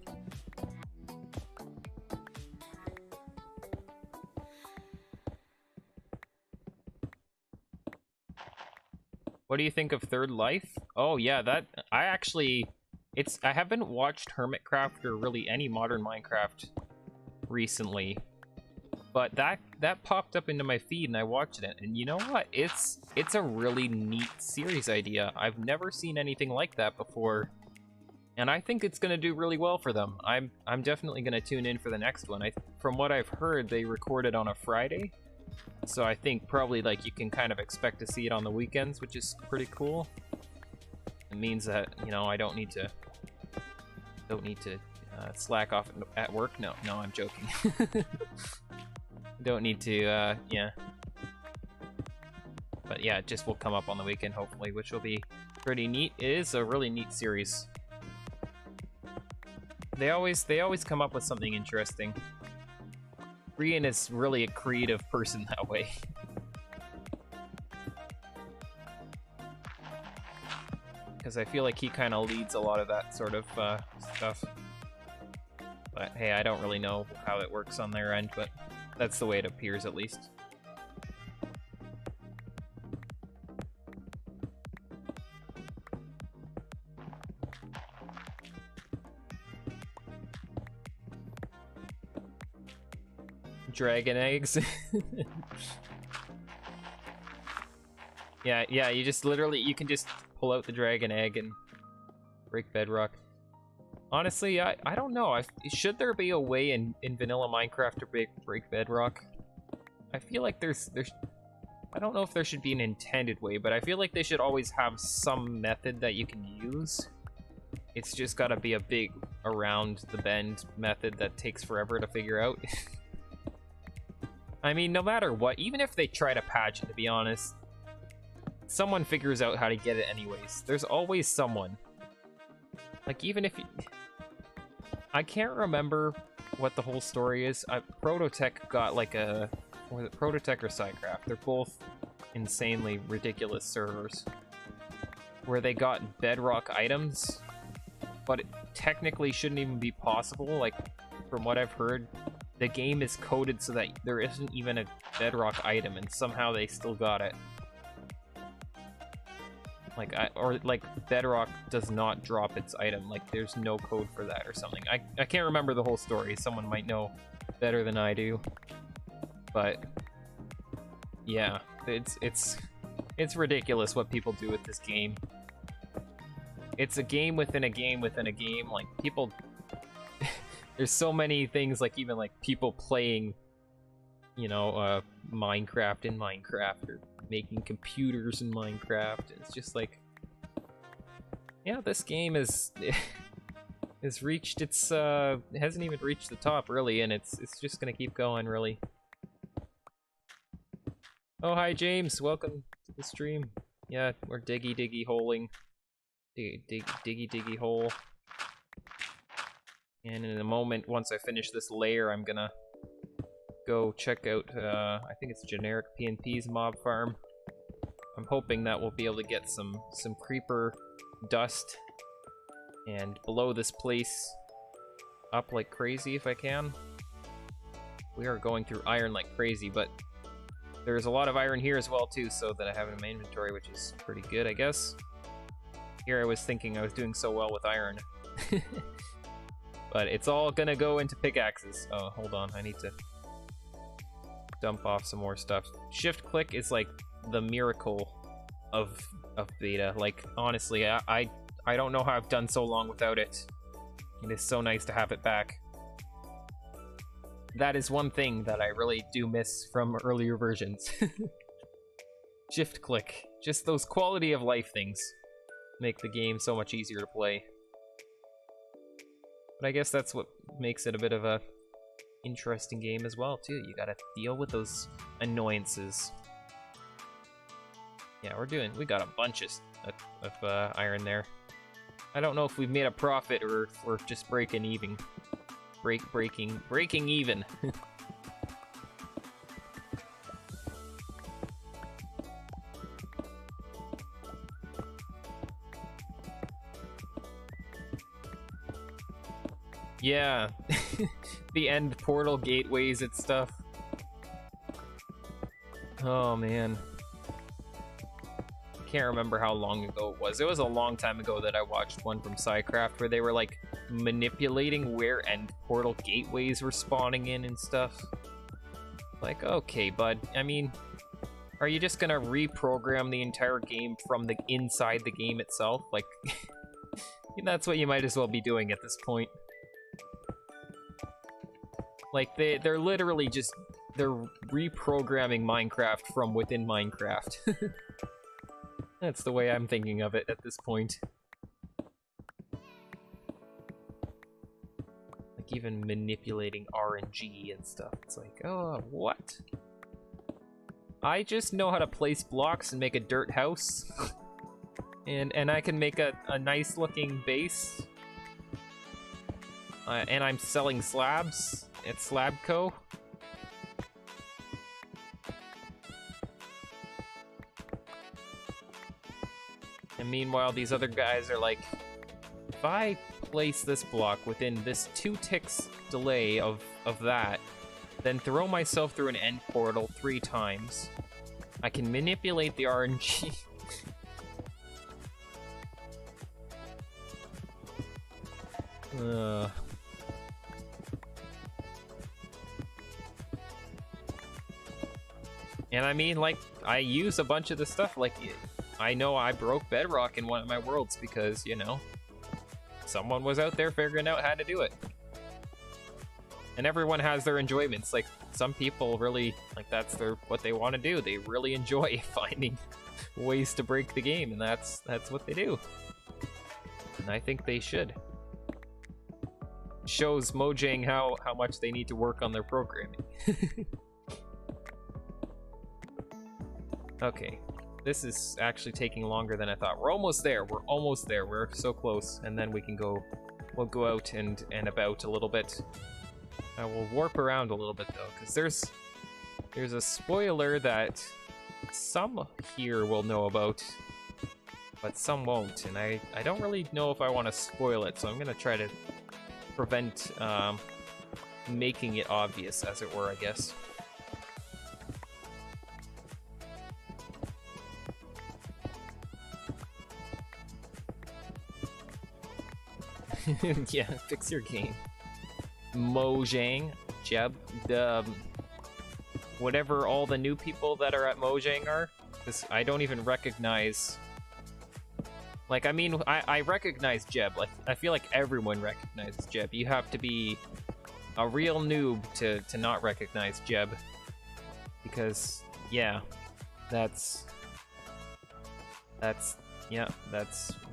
[SPEAKER 1] What do you think of Third Life? Oh yeah, that I haven't watched Hermitcraft or really any modern Minecraft recently, but that popped up into my feed and I watched it, and you know what? It's a really neat series idea. I've never seen anything like that before, and I think it's gonna do really well for them. I'm definitely gonna tune in for the next one. From what I've heard, they recorded on a Friday. So I think probably like you can kind of expect to see it on the weekends, which is pretty cool. It means that, you know, I don't need to slack off at work. No, I'm joking. Don't need to, yeah. But yeah, it just will come up on the weekend hopefully, which will be pretty neat. It is a really neat series. They always come up with something interesting. Rian is really a creative person that way. Because I feel like he kind of leads a lot of that sort of stuff. But hey, I don't really know how it works on their end, but that's the way it appears at least. Dragon eggs. Yeah, you just literally, you can just pull out the dragon egg and break bedrock. Honestly, I don't know. Should there be a way in vanilla Minecraft to break bedrock? I feel like there's I don't know if there should be an intended way, but I feel like they should always have some method that you can use. It's just gotta be a big around the bend method that takes forever to figure out. I mean, no matter what, even if they try to patch it, to be honest, someone figures out how to get it anyways. There's always someone. Like, even if you... I can't remember what the whole story is. Prototech got like a... Was it Prototech or Psycraft? They're both insanely ridiculous servers. Where they got bedrock items, but it technically shouldn't even be possible. Like, from what I've heard, the game is coded so that there isn't even a bedrock item, and somehow they still got it. Like, or like bedrock does not drop its item. Like, there's no code for that or something. I can't remember the whole story. Someone might know better than I do. But yeah, it's ridiculous what people do with this game. It's a game within a game within a game. Like, people... There's so many things, like even like people playing, you know, Minecraft in Minecraft, or making computers in Minecraft. It's just like, yeah, this game is has reached its it hasn't even reached the top really, and it's just gonna keep going really. Oh, hi James, welcome to the stream. Yeah, we're diggy holing, diggy hole. And in a moment, once I finish this layer, I'm gonna go check out, I think it's Generic PNP's mob farm. I'm hoping that we'll be able to get some creeper dust and blow this place up like crazy if I can. We are going through iron like crazy, but there's a lot of iron here as well too, so that I have in my inventory, which is pretty good, I guess. Here I was thinking I was doing so well with iron. But it's all gonna go into pickaxes. Oh, hold on, I need to dump off some more stuff. Shift click is like the miracle of beta. Like, honestly, I don't know how I've done so long without it. It is so nice to have it back. That is one thing that I really do miss from earlier versions. Shift click. Just those quality of life things make the game so much easier to play. But I guess that's what makes it a bit of a interesting game as well, too. You gotta deal with those annoyances. Yeah, we got a bunch of iron there. I don't know if we've made a profit or if we're just breaking even. Breaking even. Yeah, the end portal gateways and stuff. Oh man. I can't remember how long ago it was. It was a long time ago that I watched one from Psycraft where they were like manipulating where end portal gateways were spawning in and stuff. Like, okay, bud. I mean, are you just gonna reprogram the entire game from the inside the game itself? Like, that's what you might as well be doing at this point. Like, they're literally just, they're reprogramming Minecraft from within Minecraft. That's the way I'm thinking of it at this point. Like, even manipulating RNG and stuff. It's like, oh, what? I just know how to place blocks and make a dirt house. and I can make a nice looking base. And I'm selling slabs at Slabco. And meanwhile, these other guys are like, if I place this block within this 2 ticks delay of that, then throw myself through an end portal 3 times, I can manipulate the RNG. And I mean, like, I use a bunch of the stuff, like, I know I broke bedrock in one of my worlds because, you know, someone was out there figuring out how to do it. And everyone has their enjoyments. Like, some people really, like, that's what they want to do. They really enjoy finding ways to break the game, and that's what they do. And I think they should. Shows Mojang how much they need to work on their programming. Okay, this is actually taking longer than I thought. We're almost there. We're almost there. We're so close, and then we'll go out and about a little bit. I will warp around a little bit though, because there's a spoiler that some here will know about, but some won't, and I don't really know if I want to spoil it, so I'm gonna try to prevent making it obvious, as it were, I guess. Yeah, fix your game. Mojang, Jeb, whatever all the new people that are at Mojang are, because I don't even recognize. Like, I mean, I recognize Jeb. Like, I feel like everyone recognizes Jeb. You have to be a real noob to not recognize Jeb, because yeah, that's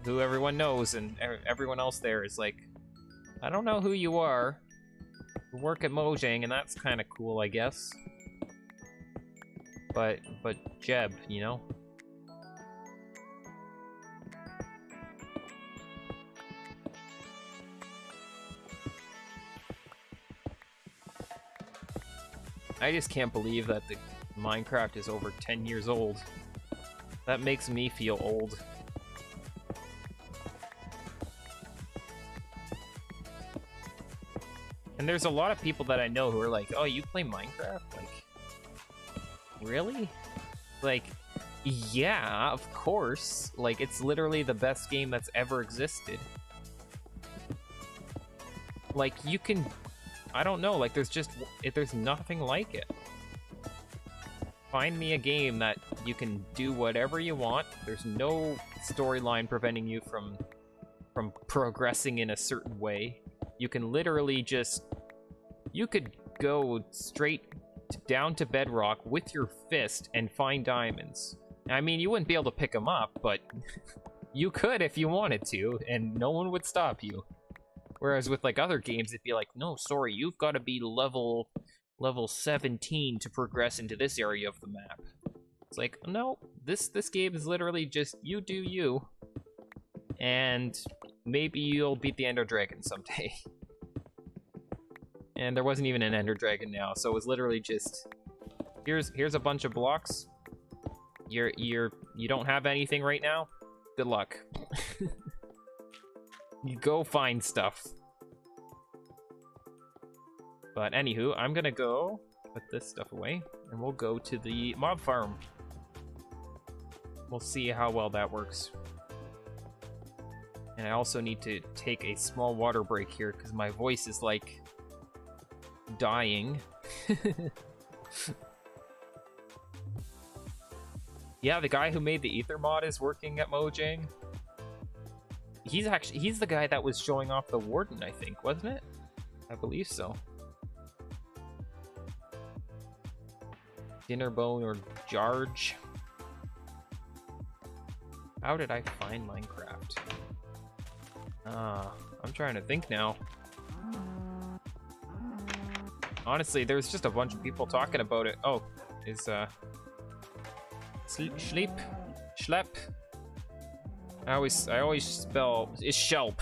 [SPEAKER 1] who everyone knows, and everyone else there is like, I don't know who you are. You work at Mojang, and that's kind of cool, I guess. But Jeb, you know? I just can't believe that the Minecraft is over 10 years old. That makes me feel old. And there's a lot of people that I know who are like, oh, you play Minecraft? Like, really? Like, yeah, of course. Like, it's literally the best game that's ever existed. Like, you can... I don't know, like, there's nothing like it. Find me a game that you can do whatever you want. There's no storyline preventing you from progressing in a certain way. You can literally just... You could go straight down to bedrock with your fist and find diamonds. I mean, you wouldn't be able to pick them up, but you could if you wanted to, and no one would stop you. Whereas with like other games, it'd be like, no, sorry, you've got to be level 17 to progress into this area of the map. It's like, no, this game is literally just you do you, and maybe you'll beat the Ender Dragon someday. And there wasn't even an Ender Dragon now, so it was literally just here's a bunch of blocks. You don't have anything right now. Good luck. You go find stuff. But anywho, I'm gonna go put this stuff away, and we'll go to the mob farm. We'll see how well that works. And I also need to take a small water break here, because my voice is like dying. Yeah, the guy who made the Ether mod is working at Mojang. He's the guy that was showing off the Warden, I think, wasn't it? I believe so. Dinnerbone or Jarge. How did I find Minecraft? I'm trying to think now. Honestly, there's just a bunch of people talking about it. Oh, is Schleep? I always spell is Shelp.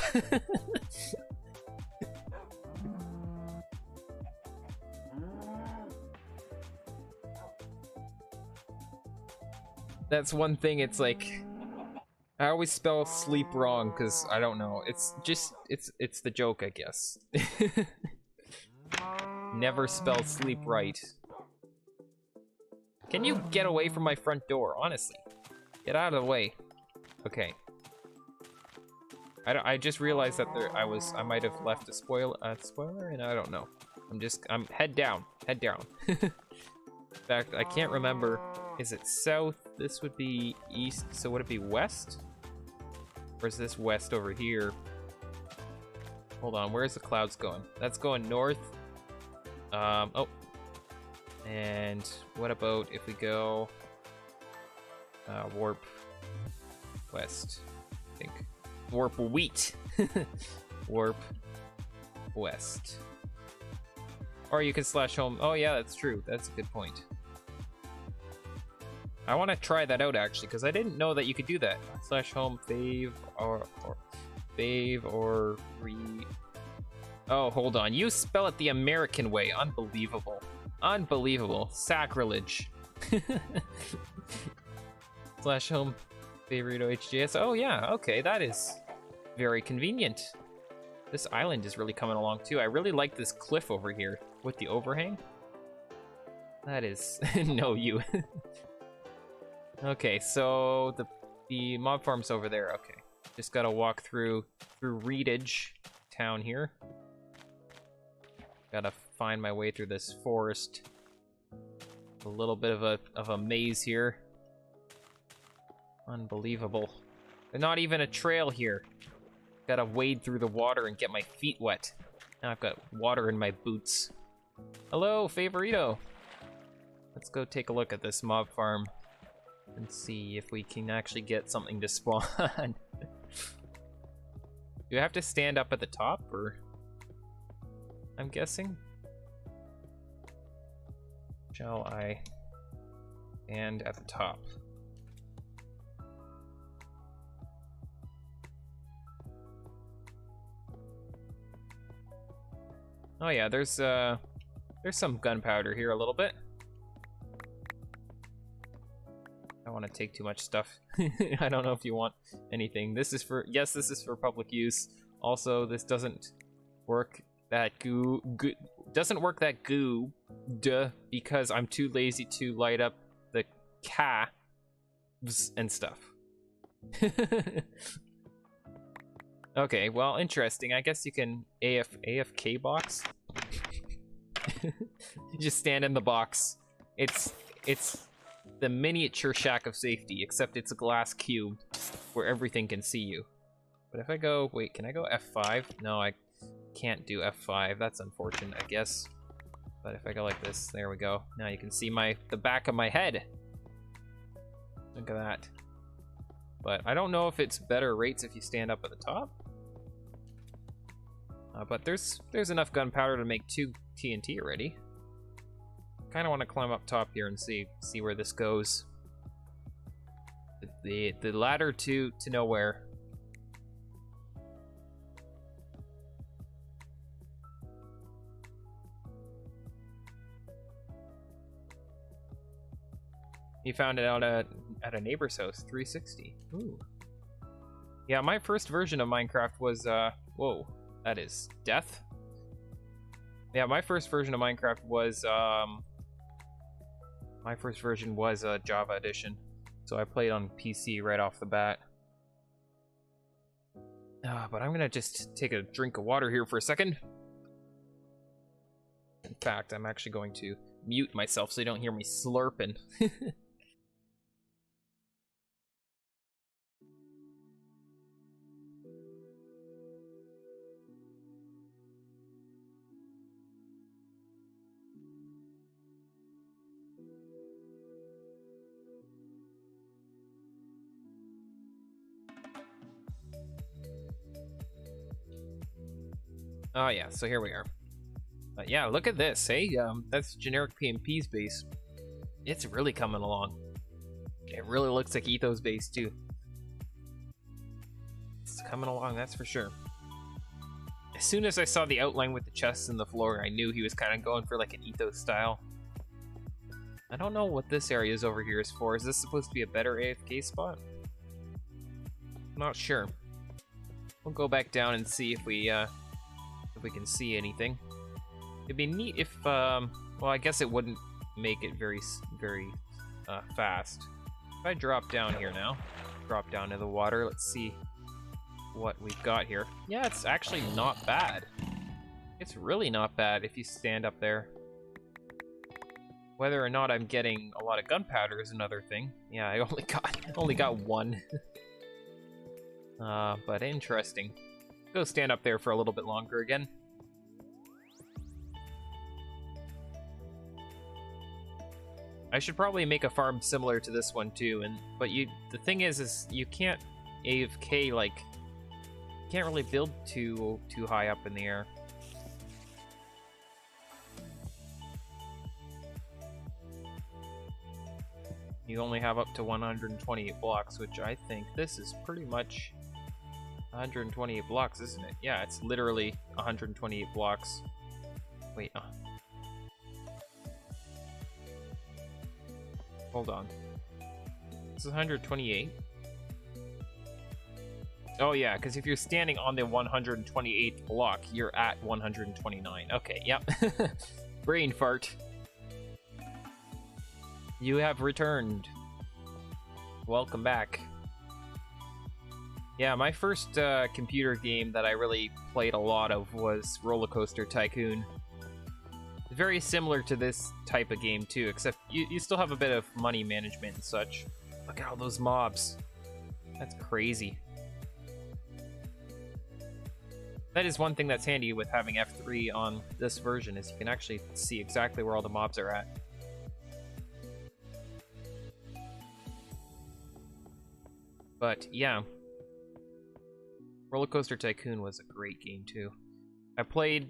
[SPEAKER 1] That's one thing, it's like I always spell sleep wrong because I don't know. It's just it's the joke, I guess. Never spell sleep right. Can you get away from my front door? Honestly, get out of the way. Okay. I just realized that I might have left a spoiler, and I don't know. I'm head down. In fact, I can't remember. Is it south? This would be east. So would it be west? Or is this west over here? Hold on. Where's the clouds going? That's going north. Oh. And what about if we go warp west? I think warp wheat. Warp west. Or you can slash home. Oh yeah, that's true. That's a good point. I want to try that out actually, because I didn't know that you could do that. Slash home fave or fave or re. Oh, hold on. You spell it the American way. Unbelievable. Unbelievable. Sacrilege. Slash home favorito HGS. Oh yeah, okay, that is very convenient. This island is really coming along too. I really like this cliff over here with the overhang. That is no you. Okay, so the mob farm's over there. Okay, just gotta walk through Reedage town here. Gotta find my way through this forest. A little bit of a maze here. Unbelievable. There's not even a trail here. Gotta wade through the water and get my feet wet. Now I've got water in my boots. Hello, Favorito. Let's go take a look at this mob farm and see if we can actually get something to spawn. Do I have to stand up at the top, or? I'm guessing. Shall I stand at the top? Oh yeah, there's some gunpowder here a little bit. I don't want to take too much stuff. I don't know if you want anything. This is for, yes, this is for public use. Also, this doesn't work that goo doesn't work that goo because I'm too lazy to light up the calves and stuff. Okay, well, interesting. I guess you can AFK box. You just stand in the box. It's the miniature shack of safety, except it's a glass cube where everything can see you. But if I go, wait, can I go F5? No, I can't do F5. That's unfortunate, I guess. But if I go like this, there we go. Now you can see the back of my head. Look at that. But I don't know if it's better rates if you stand up at the top. But there's enough gunpowder to make 2 TNT already. Kind of want to climb up top here and see where this goes. The ladder to nowhere. You found it out at a neighbor's house, 360. Ooh. Yeah, my first version of Minecraft was whoa, that is death. Yeah, my first version of Minecraft was a Java edition, so I played on PC right off the bat. But I'm gonna just take a drink of water here for a second. In fact, I'm actually going to mute myself so you don't hear me slurping. Oh yeah, so here we are. Yeah, look at this, hey? That's generic PMP's base. It's really coming along. It really looks like Etho's base too. It's coming along, that's for sure. As soon as I saw the outline with the chests in the floor, I knew he was kind of going for like an Etho style. I don't know what this area is over here is for. Is this supposed to be a better AFK spot? Not sure. We'll go back down and see if we can see anything. It'd be neat if, well, I guess it wouldn't make it very fast. If I drop down here now, drop down to the water, let's see what we've got here. Yeah, it's actually not bad. It's really not bad if you stand up there. Whether or not I'm getting a lot of gunpowder is another thing. Yeah, I only got one. But interesting. Go stand up there for a little bit longer again. I should probably make a farm similar to this one too, but the thing is you can't AFK, like, you can't really build too high up in the air. You only have up to 128 blocks, which I think this is pretty much 128 blocks, isn't it? Yeah, it's literally 128 blocks. Wait, hold on. This is 128. Oh yeah, because if you're standing on the 128th block, you're at 129. Okay, yep. Brain fart. You have returned. Welcome back. Yeah, my first computer game that I really played a lot of was Roller Coaster Tycoon. Very similar to this type of game too, except you still have a bit of money management and such. Look at all those mobs. That's crazy. That is one thing that's handy with having F3 on this version, is you can actually see exactly where all the mobs are at. But yeah, Roller Coaster Tycoon was a great game too. I played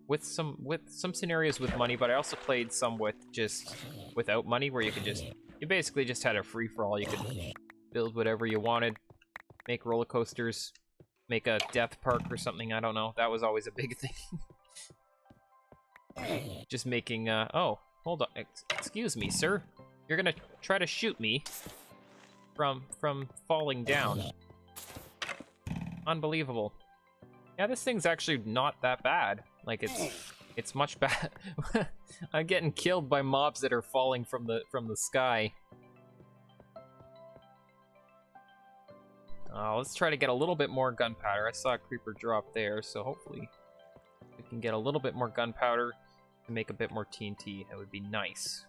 [SPEAKER 1] with some scenarios with money, but I also played some with just without money, where you basically just had a free-for-all. You could build whatever you wanted, make roller coasters, make a death park or something, I don't know. That was always a big thing. Just making, oh, hold on, excuse me, sir. You're gonna try to shoot me from falling down. Unbelievable. Yeah, this thing's actually not that bad. Like, it's much bad. I'm getting killed by mobs that are falling from the sky. Let's try to get a little bit more gunpowder. I saw a creeper drop there, so hopefully we can get a little bit more gunpowder to make a bit more TNT. That would be nice.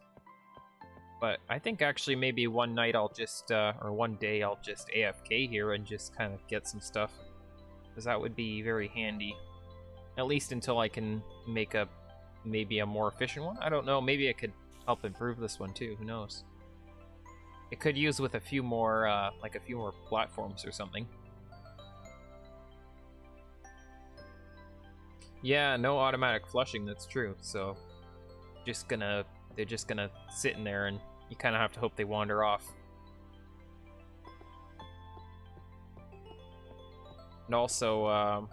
[SPEAKER 1] But I think actually maybe one night I'll just, or one day I'll just AFK here and just kind of get some stuff. Because that would be very handy. At least until I can make maybe a more efficient one. I don't know, maybe I could help improve this one too, who knows. It could use with a few more, like a few more platforms or something. Yeah, no automatic flushing, that's true, so... they're just gonna sit in there and you kind of have to hope they wander off. And also,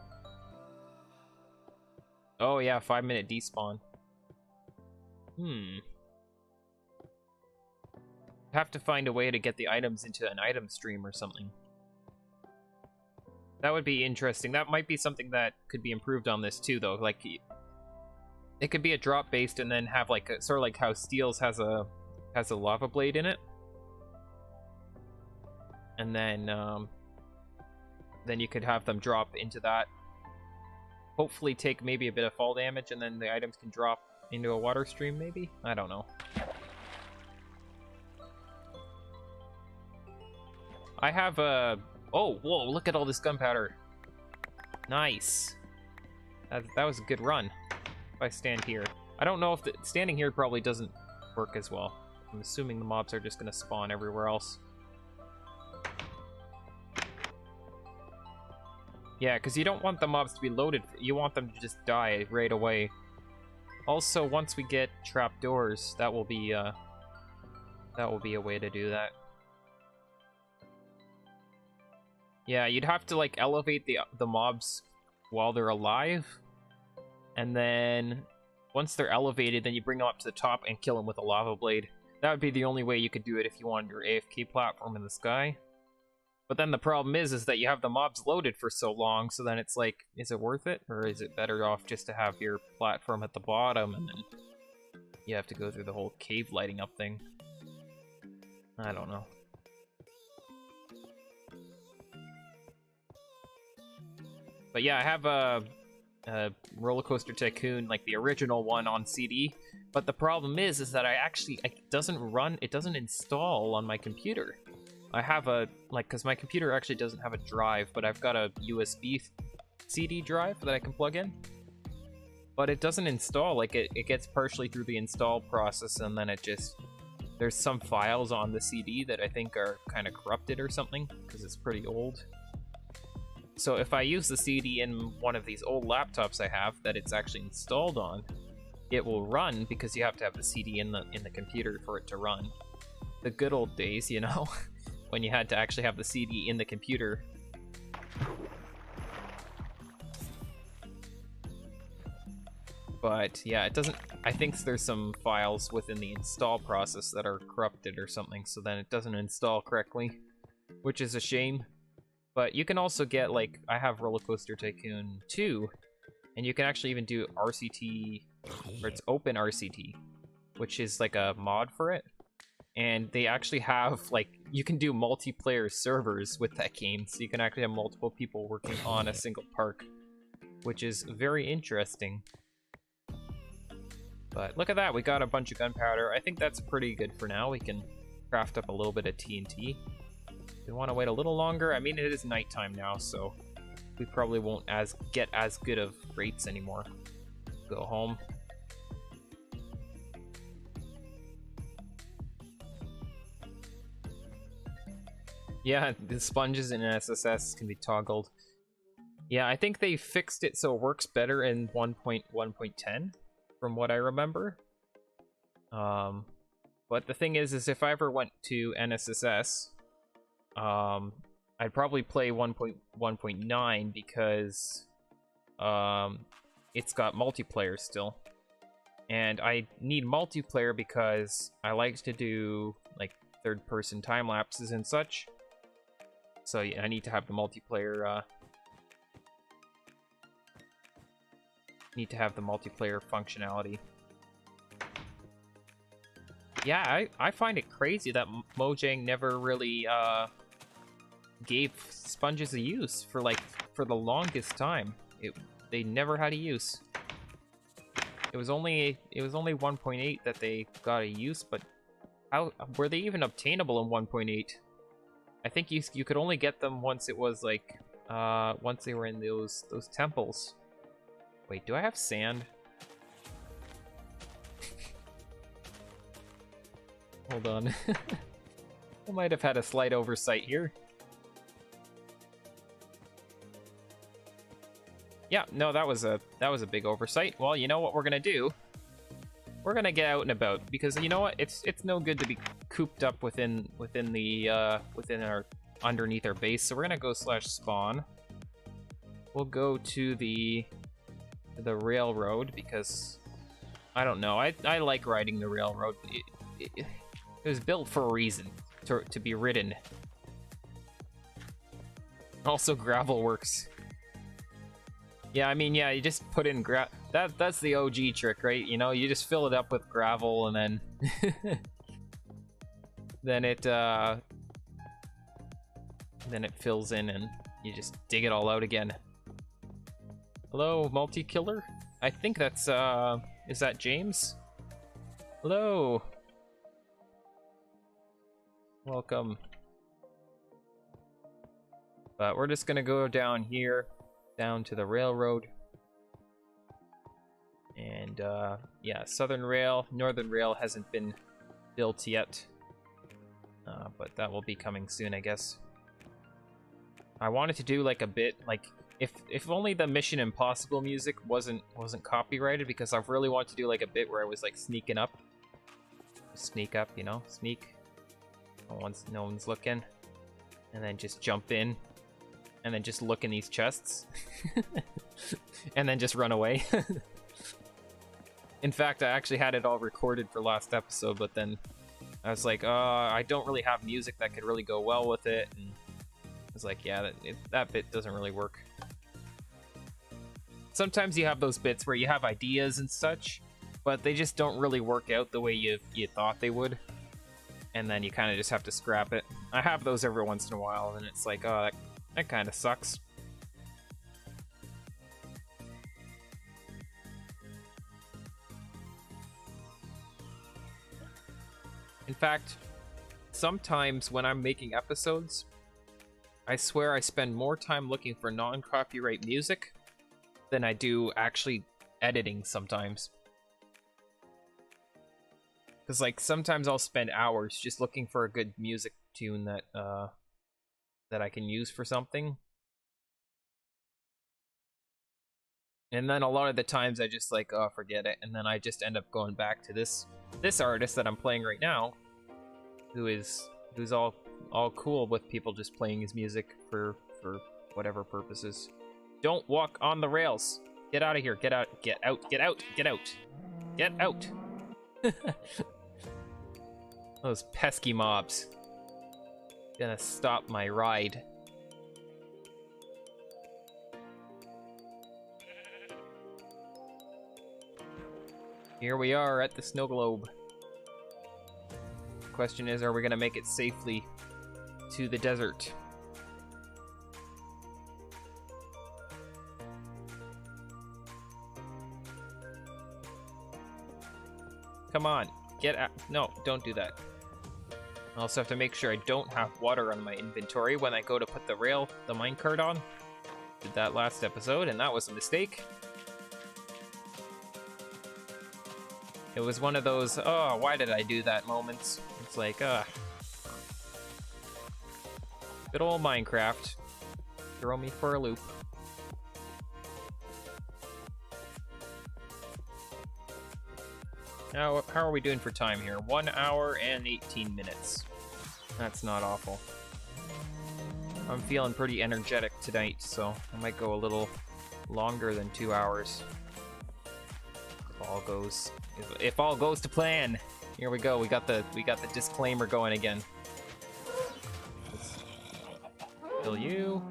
[SPEAKER 1] oh yeah, 5-minute despawn. Have to find a way to get the items into an item stream or something. That would be interesting. That might be something that could be improved on this too, though. Like, it could be a drop based and then have like a, sort of like how Steel's has a lava blade in it, and then you could have them drop into that. Hopefully, take maybe a bit of fall damage, and then the items can drop into a water stream. Maybe, I don't know. I have a... Oh, whoa, look at all this gunpowder. Nice. That was a good run. If I stand here. I don't know if standing here probably doesn't work as well. I'm assuming the mobs are just going to spawn everywhere else. Yeah, because you don't want the mobs to be loaded. You want them to just die right away. Also, once we get trapdoors, that will be a way to do that. Yeah, you'd have to like elevate the mobs while they're alive, and then once they're elevated, then you bring them up to the top and kill them with a lava blade. That would be the only way you could do it if you wanted your AFK platform in the sky. But then the problem is that you have the mobs loaded for so long, so then it's like, is it worth it? Or is it better off just to have your platform at the bottom and then you have to go through the whole cave lighting up thing? I don't know. But yeah, I have a Roller Coaster Tycoon, like the original one, on CD. But the problem is that it doesn't install on my computer. I have because my computer actually doesn't have a drive, but I've got a USB CD drive that I can plug in. But it doesn't install, like it gets partially through the install process, and then there's some files on the CD that I think are kind of corrupted or something, because it's pretty old. So if I use the CD in one of these old laptops I have that it's actually installed on, it will run, because you have to have the CD in the computer for it to run. The good old days, you know, when you had to actually have the CD in the computer. But yeah, it doesn't... I think there's some files within the install process that are corrupted or something, so then it doesn't install correctly, which is a shame. But you can also get, like, I have Roller Coaster Tycoon 2, and you can actually even do RCT, or it's Open RCT, which is like a mod for it. And they actually have, like, you can do multiplayer servers with that game, so you can actually have multiple people working on a single park, which is very interesting. But look at that, we got a bunch of gunpowder. I think that's pretty good for now. We can craft up a little bit of TNT. We want to wait a little longer. I mean, it is nighttime now, so we probably won't get as good of rates anymore. Go home. Yeah, the sponges in SSS can be toggled. Yeah, I think they fixed it so it works better in 1.1.10, from what I remember. But the thing is if I ever went to NSSS, I'd probably play 1.1.9 because it's got multiplayer still. And I need multiplayer because I like to do like third-person time lapses and such. So yeah, I need to have the multiplayer need to have the multiplayer functionality. Yeah, I find it crazy that Mojang never really gave sponges a use for the longest time. They never had a use. It was only 1.8 that they got a use, but how were they even obtainable in 1.8? I think you could only get them once it was like once they were in those temples. Wait, do I have sand? Hold on. I might have had a slight oversight here. Yeah, no, that was a big oversight. Well, you know what we're gonna do? We're gonna get out and about, because you know what? It's no good to be cooped up within our underneath our base. So we're gonna go /spawn. We'll go to the railroad, because I don't know. I like riding the railroad. It was built for a reason, to be ridden. Also, gravel works. Yeah, I mean, yeah, you just put in that's the OG trick, right? You know, you just fill it up with gravel, and then then it fills in, and you just dig it all out again. Hello, multi-killer? I think that's is that James? Hello. Welcome. But we're just gonna go down here, down to the railroad. And yeah, Southern Rail, Northern Rail hasn't been built yet. But that will be coming soon, I guess. I wanted to do like a bit, like if only the Mission Impossible music wasn't copyrighted, because I really want to do like a bit where I was like sneaking up. Sneak up, you know, sneak. No one's looking. And then just jump in. And then just look in these chests. And then just run away. In fact, I actually had it all recorded for last episode, but then I was like, I don't really have music that could really go well with it. And I was like, yeah, that bit doesn't really work. Sometimes you have those bits where you have ideas and such, but they just don't really work out the way you thought they would. And then you kind of just have to scrap it. I have those every once in a while, and it's like, oh, that kind of sucks. In fact, sometimes when I'm making episodes, I swear I spend more time looking for non-copyright music than I do actually editing sometimes. Because like sometimes I'll spend hours just looking for a good music tune that I can use for something. And then a lot of the times I just like, oh, forget it. And then I just end up going back to this artist that I'm playing right now, who's all cool with people just playing his music for whatever purposes. Don't walk on the rails. Get out of here. Get out. Get out. Get out. Get out. Get out. Those pesky mobs. Gonna stop my ride. Here we are at the snow globe. The question is, are we gonna make it safely to the desert? Come on, get out. No, don't do that. I also have to make sure I don't have water on my inventory when I go to put the minecart on. Did that last episode, and that was a mistake. It was one of those, oh, why did I do that moments. It's like, good old Minecraft. Throw me for a loop. Now, how are we doing for time here? 1 hour and 18 minutes. That's not awful. I'm feeling pretty energetic tonight, so I might go a little longer than 2 hours. If all goes to plan. Here we go. We got the disclaimer going again. Let's kill you.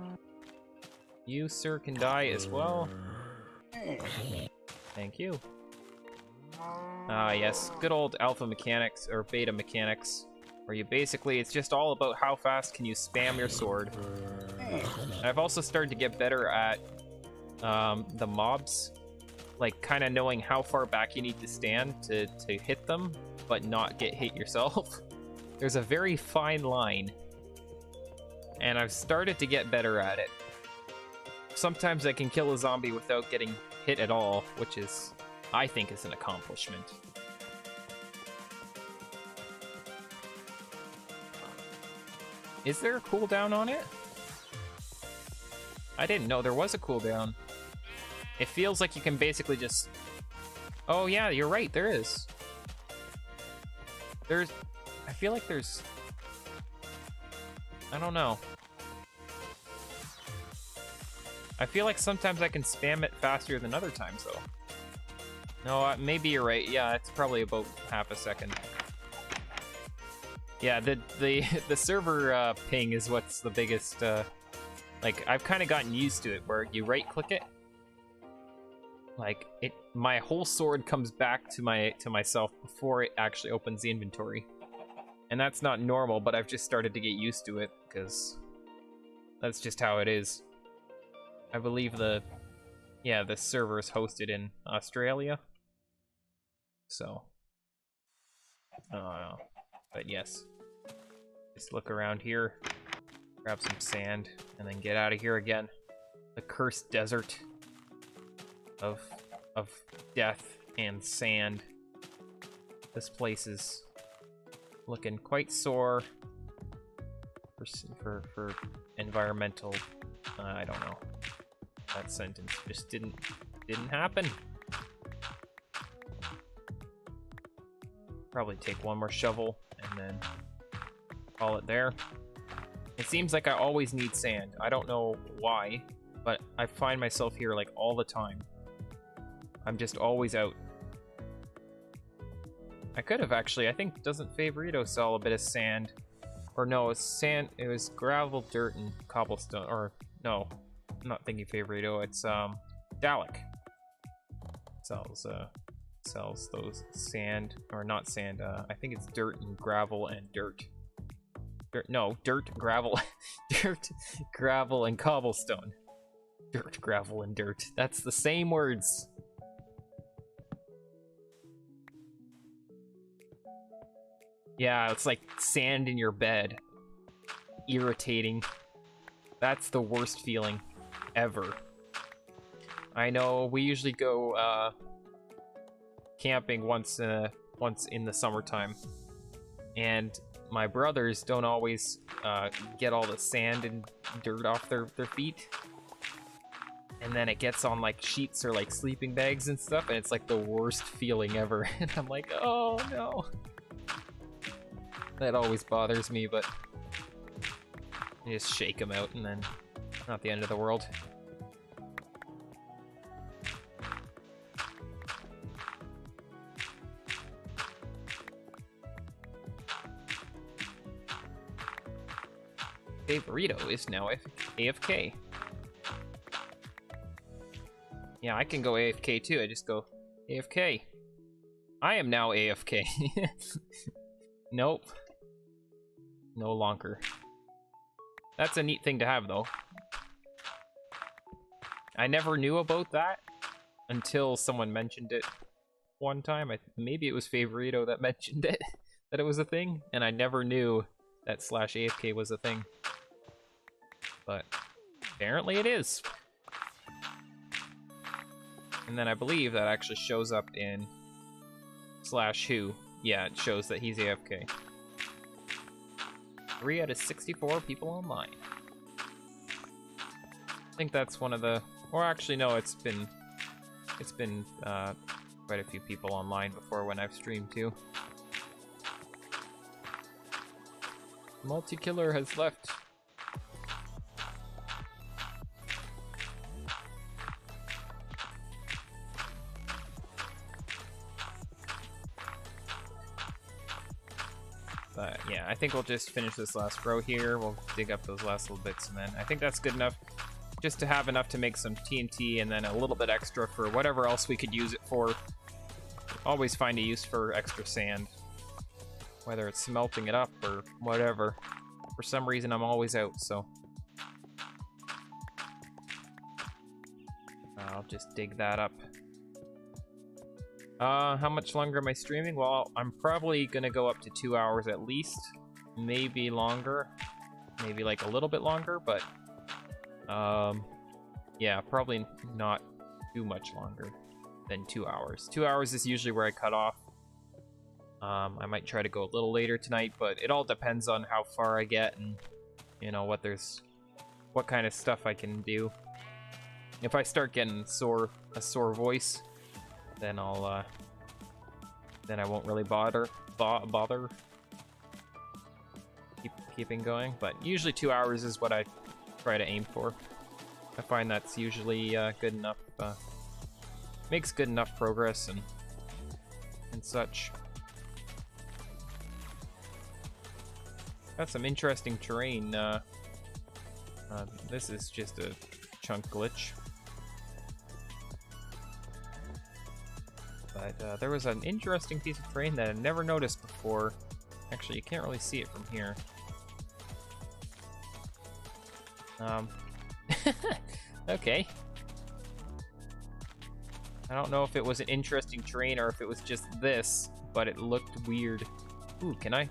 [SPEAKER 1] You, sir, can die as well. Thank you. Ah, yes. Good old alpha mechanics, or beta mechanics, where you basically, it's just all about how fast can you spam your sword. I've also started to get better at the mobs, like kind of knowing how far back you need to stand to hit them, but not get hit yourself. There's a very fine line, and I've started to get better at it. Sometimes I can kill a zombie without getting hit at all, which is, I think, is an accomplishment. Is there a cooldown on it? I didn't know there was a cooldown. It feels like you can basically just... Oh yeah, you're right, there is. I feel like there's... I don't know. I feel like sometimes I can spam it faster than other times, though. No, maybe you're right. Yeah, it's probably about half a second. Yeah, the server ping is what's the biggest. Like, I've kind of gotten used to it, where you right-click it. Like, my whole sword comes back to myself before it actually opens the inventory, and that's not normal. But I've just started to get used to it because that's just how it is. I believe the server is hosted in Australia. So, I don't know. But yes, just look around here, grab some sand, and then get out of here again. The cursed desert of death and sand. This place is looking quite sore for environmental. I don't know. That sentence just didn't happen. Probably take one more shovel and then call it there. It seems like I always need sand. I don't know why, but I find myself here like all the time. I'm just always out. I could have actually, I think, doesn't Favorito sell a bit of sand? Or no, it's sand, it was gravel, dirt, and cobblestone, or no. I'm not thinking Favorito, it's Dalek sells those sand, or not sand, I think it's dirt and gravel and dirt. Dirt, gravel, dirt, gravel, and cobblestone. Dirt, gravel, and dirt. That's the same words. Yeah, it's like sand in your bed. Irritating. That's the worst feeling ever. I know we usually go camping once in the summertime, and my brothers don't always get all the sand and dirt off their feet, and then it gets on like sheets or like sleeping bags and stuff, and it's like the worst feeling ever. And I'm like, oh no. That always bothers me, but you just shake them out and then not the end of the world. Favorito is now AFK. Yeah, I can go AFK too. I just go AFK. I am now AFK. Nope. No longer. That's a neat thing to have, though. I never knew about that until someone mentioned it one time. Maybe it was Favorito that mentioned it, that it was a thing, and I never knew that /AFK was a thing. But apparently it is. And then I believe that actually shows up in /who. Yeah, it shows that he's AFK. 3 out of 64 people online. I think that's one of the, or actually no, it's been quite a few people online before when I've streamed too. Multi-killer has left. But yeah, I think we'll just finish this last row here. We'll dig up those last little bits, and then I think that's good enough. just to have enough to make some TNT and then a little bit extra for whatever else we could use it for. Always find a use for extra sand, whether it's smelting it up or whatever. For some reason, I'm always out, so I'll just dig that up. How much longer am I streaming? Well, I'm probably gonna go up to 2 hours at least, maybe longer, maybe like a little bit longer, but yeah, probably not too much longer than 2 hours. 2 hours is usually where I cut off. I might try to go a little later tonight, but it all depends on how far I get and, you know, what kind of stuff I can do. If I start getting a sore voice, then then I won't really bother keeping going. But usually 2 hours is what I try to aim for. I find that's usually good enough. Makes good enough progress and such. Got some interesting terrain. This is just a chunk glitch. But there was an interesting piece of terrain that I never noticed before. Actually, you can't really see it from here. Okay. I don't know if it was an interesting terrain or if it was just this, but it looked weird. Ooh, can I?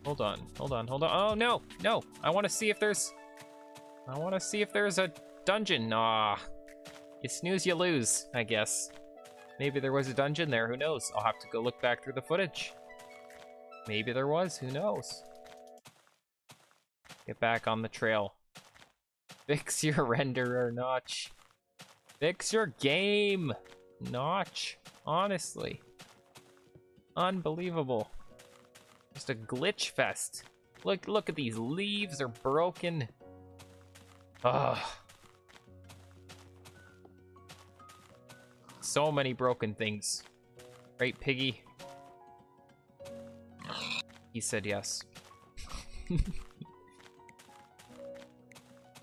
[SPEAKER 1] Hold on. Oh, no. I want to see if there's a dungeon. Nah. You snooze, you lose, I guess. Maybe there was a dungeon there, who knows? I'll have to go look back through the footage. Maybe there was, who knows? Get back on the trail. Fix your renderer, Notch. Fix your game, Notch. Honestly. Unbelievable. Just a glitch fest. Look at these leaves, they're broken. Ugh. So many broken things. Right, Piggy? He said yes.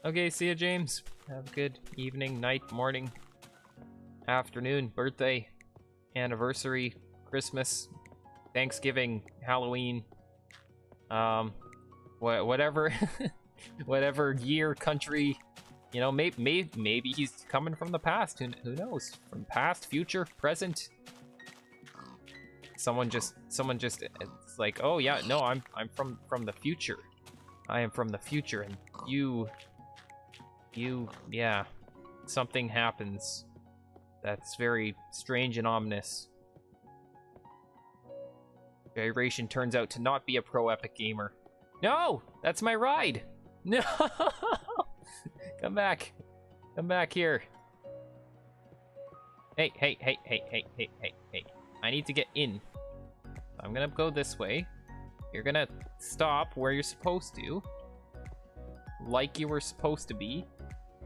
[SPEAKER 1] Okay, see ya, James. Have a good evening, night, morning, afternoon, birthday, anniversary, Christmas, Thanksgiving, Halloween, whatever, whatever year, country, you know, maybe he's coming from the past. Who knows? From past, future, present. Someone just, it's like, oh yeah, no, I'm from the future. I am from the future, and you, yeah, something happens that's very strange and ominous. Gyration turns out to not be a pro epic gamer. No, that's my ride. No, come back here. Hey, I need to get in. I'm gonna go this way. You're gonna stop where you're supposed to, like you were supposed to be,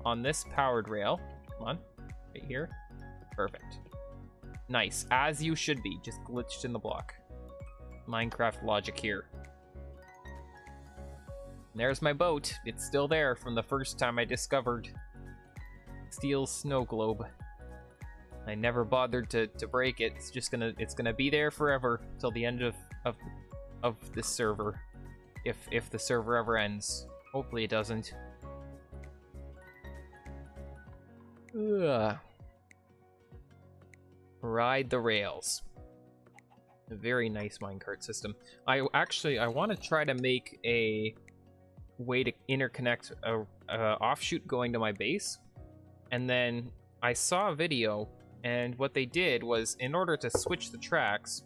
[SPEAKER 1] on this powered rail. Come on, right here. Perfect. Nice, as you should be, just glitched in the block. Minecraft logic here. And there's my boat. It's still there from the first time I discovered Steel Snow Globe. I never bothered to break it. It's gonna be there forever till the end of this server, if the server ever ends. Hopefully it doesn't. Ugh. Ride the rails. A very nice minecart system. I want to try to make a way to interconnect a offshoot going to my base, and then I saw a video, and what they did was, in order to switch the tracks,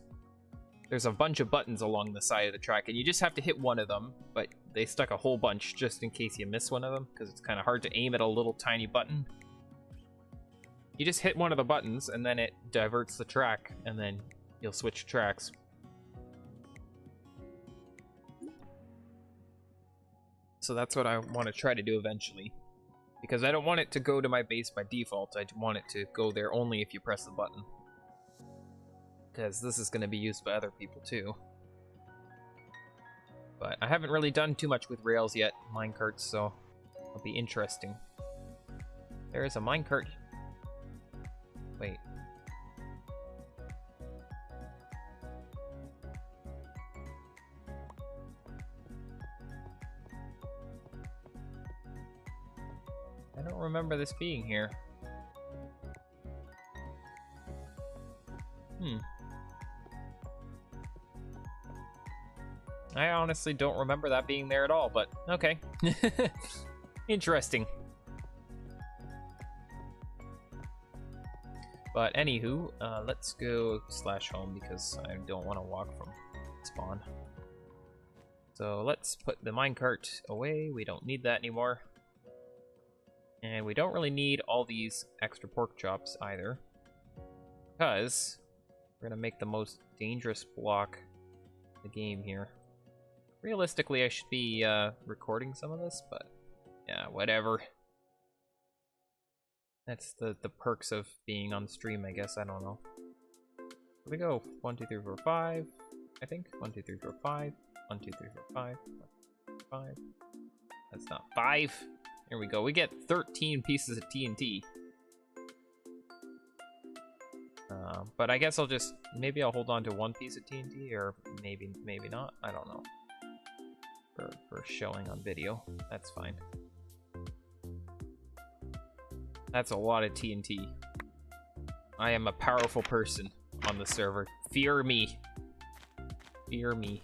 [SPEAKER 1] there's a bunch of buttons along the side of the track, and you just have to hit one of them, but they stuck a whole bunch just in case you miss one of them, because it's kind of hard to aim at a little tiny button. You just hit one of the buttons, and then it diverts the track, and then you'll switch tracks. So that's what I want to try to do eventually, because I don't want it to go to my base by default. I want it to go there only if you press the button, because this is going to be used by other people too. But I haven't really done too much with rails yet, minecarts, so it'll be interesting. There is a minecart. Wait. I don't remember this being here. I honestly don't remember that being there at all, but okay. Interesting. But anywho, let's go /home because I don't want to walk from spawn. So let's put the minecart away. We don't need that anymore. And we don't really need all these extra pork chops either, because we're gonna make the most dangerous block in the game here. Realistically, I should be recording some of this, but yeah, whatever. That's the perks of being on stream, I guess. I don't know. Here we go. 1, 2, 3, 4, 5. I think 1, 2, 3, 4, 5. 1, 2, 3, 4, 5. 5. That's not 5. Here we go. We get 13 pieces of TNT. But I guess maybe I'll hold on to 1 piece of TNT, or maybe not. I don't know. For showing on video, that's fine. That's a lot of TNT. I am a powerful person on the server. Fear me. Fear me.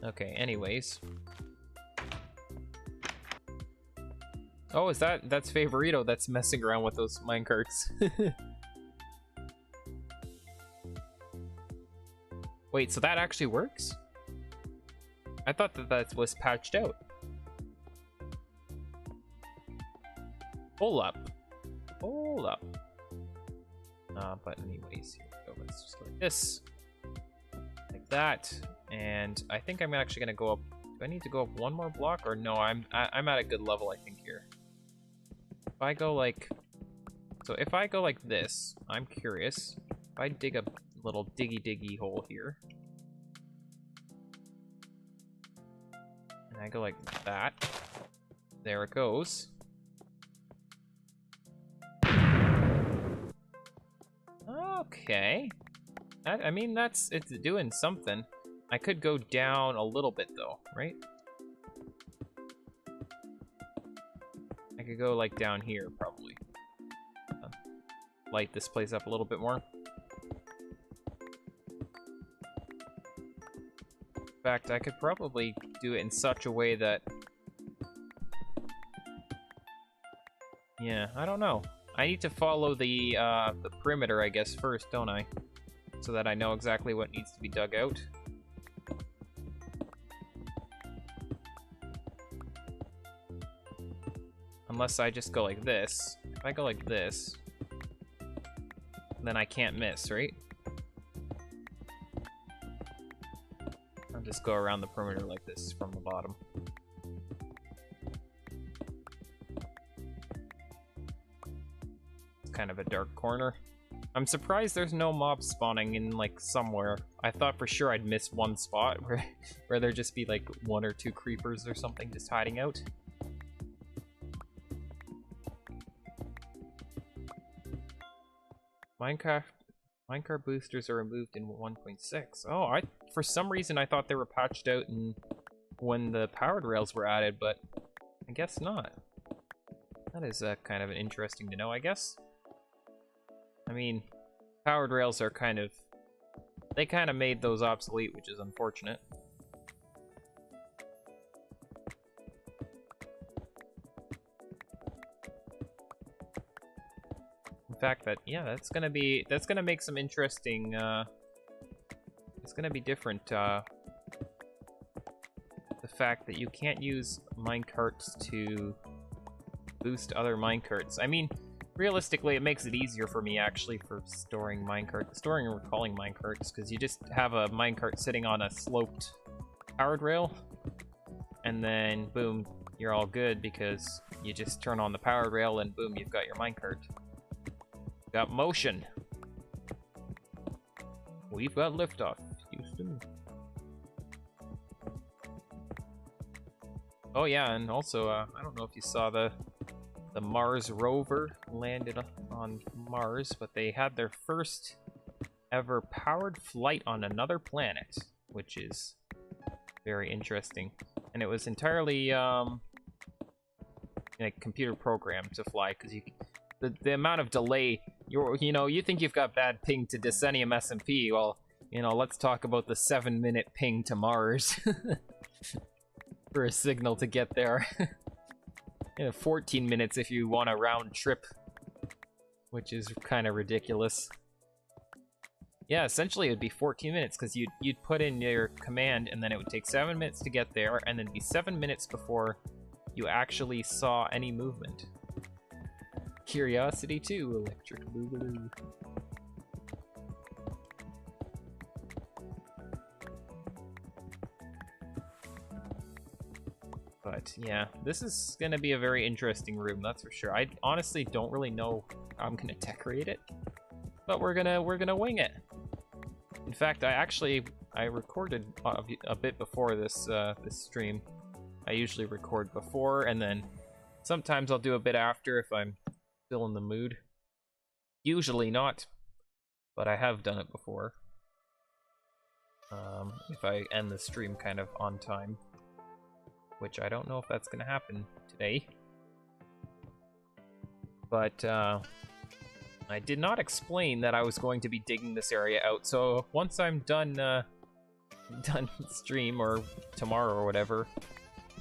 [SPEAKER 1] Okay, anyways. Oh, that's Favorito that's messing around with those minecarts. Wait, so that actually works? I thought that was patched out. Hold up. Hold up. But anyways, here we go. Let's just go like this. Like that. And I think I'm actually gonna go up. Do I need to go up one more block, or no? I'm at a good level, I think, here. If I go like, so if I go like this, I'm curious. If I dig a little diggy hole here, and I go like that, there it goes. Okay. I mean, it's doing something. I could go down a little bit though, right? I could go like down here probably. Light this place up a little bit more. In fact, I could probably do it in such a way that... Yeah, I don't know. I need to follow the perimeter, I guess, first, don't I? So that I know exactly what needs to be dug out. Unless I just go like this. If I go like this, then I can't miss, right? I'll just go around the perimeter like this from the bottom. It's kind of a dark corner. I'm surprised there's no mobs spawning in, like, somewhere. I thought for sure I'd miss one spot where there'd just be, like, 1 or 2 creepers or something just hiding out. Minecart boosters are removed in 1.6. Oh, for some reason I thought they were patched out when the powered rails were added, but I guess not. That is kind of interesting to know, I guess. I mean, powered rails are they kind of made those obsolete, which is unfortunate. In fact, that's gonna make some interesting, it's gonna be different, the fact that you can't use minecarts to boost other minecarts. I mean, realistically, it makes it easier for me, actually, for storing and recalling minecarts, because you just have a minecart sitting on a sloped powered rail, and then, boom, you're all good, because you just turn on the powered rail, and boom, you've got your minecart. Got motion. We've got liftoff, Houston. Oh yeah, and also, I don't know if you saw the Mars rover landed on Mars, but they had their first ever powered flight on another planet, which is very interesting. And it was entirely like computer programmed to fly, because the amount of delay, you think you've got bad ping to Decennium SMP. Well, let's talk about the 7-minute ping to Mars for a signal to get there. 14 minutes if you want a round trip, which is kind of ridiculous. Yeah, essentially it would be 14 minutes, because you'd put in your command, and then it would take 7 minutes to get there, and then it'd be 7 minutes before you actually saw any movement. Curiosity 2, electric boogaloo. But yeah, this is gonna be a very interesting room, that's for sure. I honestly don't really know how I'm gonna decorate it, but we're gonna wing it. In fact, I recorded a bit before this stream. I usually record before, and then sometimes I'll do a bit after if I'm still in the mood. Usually not, but I have done it before. If I end the stream kind of on time, which I don't know if that's gonna happen today. But I did not explain that I was going to be digging this area out, so once I'm done stream, or tomorrow or whatever,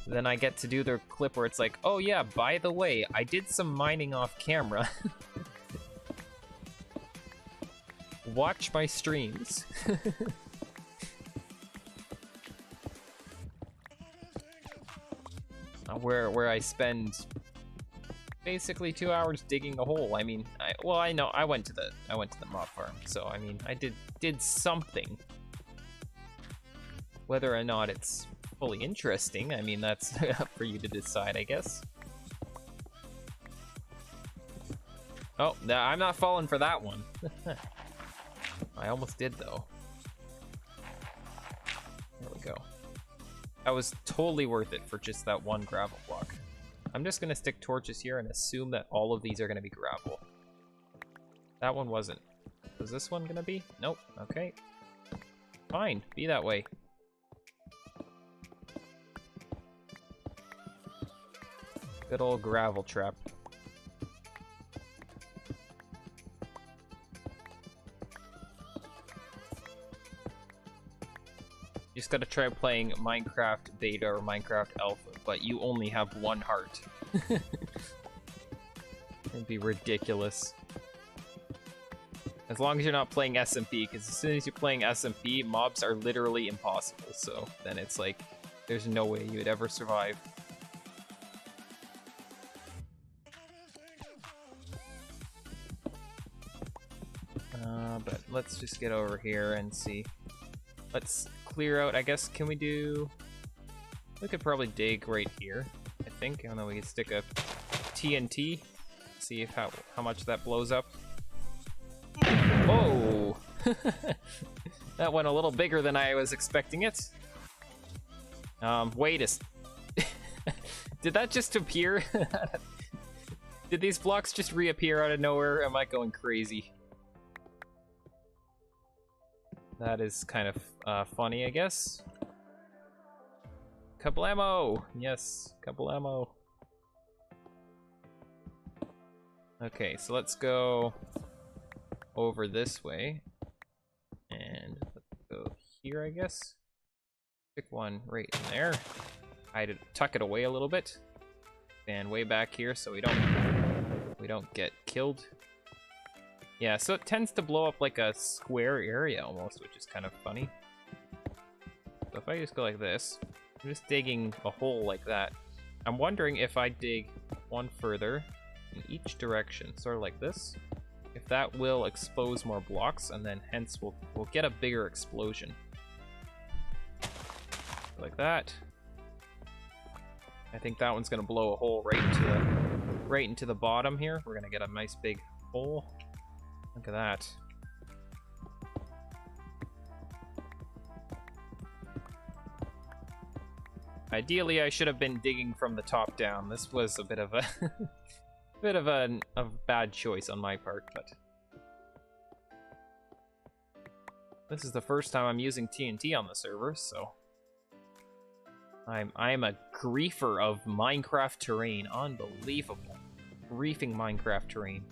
[SPEAKER 1] then I get to do the clip where it's like, oh yeah, by the way, I did some mining off camera. Watch my streams. Where I spend basically 2 hours digging a hole. I mean, I know I went to the mob farm, so I mean, I did something. Whether or not it's fully interesting, I mean, that's up for you to decide, I guess. Oh, I'm not falling for that one. I almost did, though. There we go. That was totally worth it for just that one gravel block. I'm just gonna stick torches here and assume that all of these are gonna be gravel. That one wasn't. Was this one gonna be? Nope. Okay. Fine. Be that way. Good old gravel trap. You just gotta try playing Minecraft Beta or Minecraft Alpha, but you only have one heart. It'd be ridiculous. As long as you're not playing SMP, because as soon as you're playing SMP, mobs are literally impossible, so then it's like, there's no way you would ever survive. But let's just get over here and see. Let's clear out, I guess, can we do... We could probably dig right here, I think, and then we can stick a TNT, see if how much that blows up. Oh! That went a little bigger than I was expecting it. Wait a... Did that just appear? Did these blocks just reappear out of nowhere? Am I going crazy? That is kind of funny, I guess. Kablamo! Yes, kablamo. Okay, so let's go over this way. And let's go here, I guess. Pick one right in there. I had to tuck it away a little bit. And way back here so we don't get killed. Yeah, so it tends to blow up like a square area almost, which is kind of funny. So if I just go like this, I'm just digging a hole like that. I'm wondering if I dig one further in each direction, sort of like this, if that will expose more blocks, and then hence we'll get a bigger explosion. Like that. I think that one's gonna blow a hole right into the bottom here. We're gonna get a nice big hole. Look at that. Ideally, I should have been digging from the top down. This was a bit of a Bit of a bad choice on my part, but this is the first time I'm using TNT on the server, so I'm a griefer of Minecraft terrain. Unbelievable. Griefing Minecraft terrain.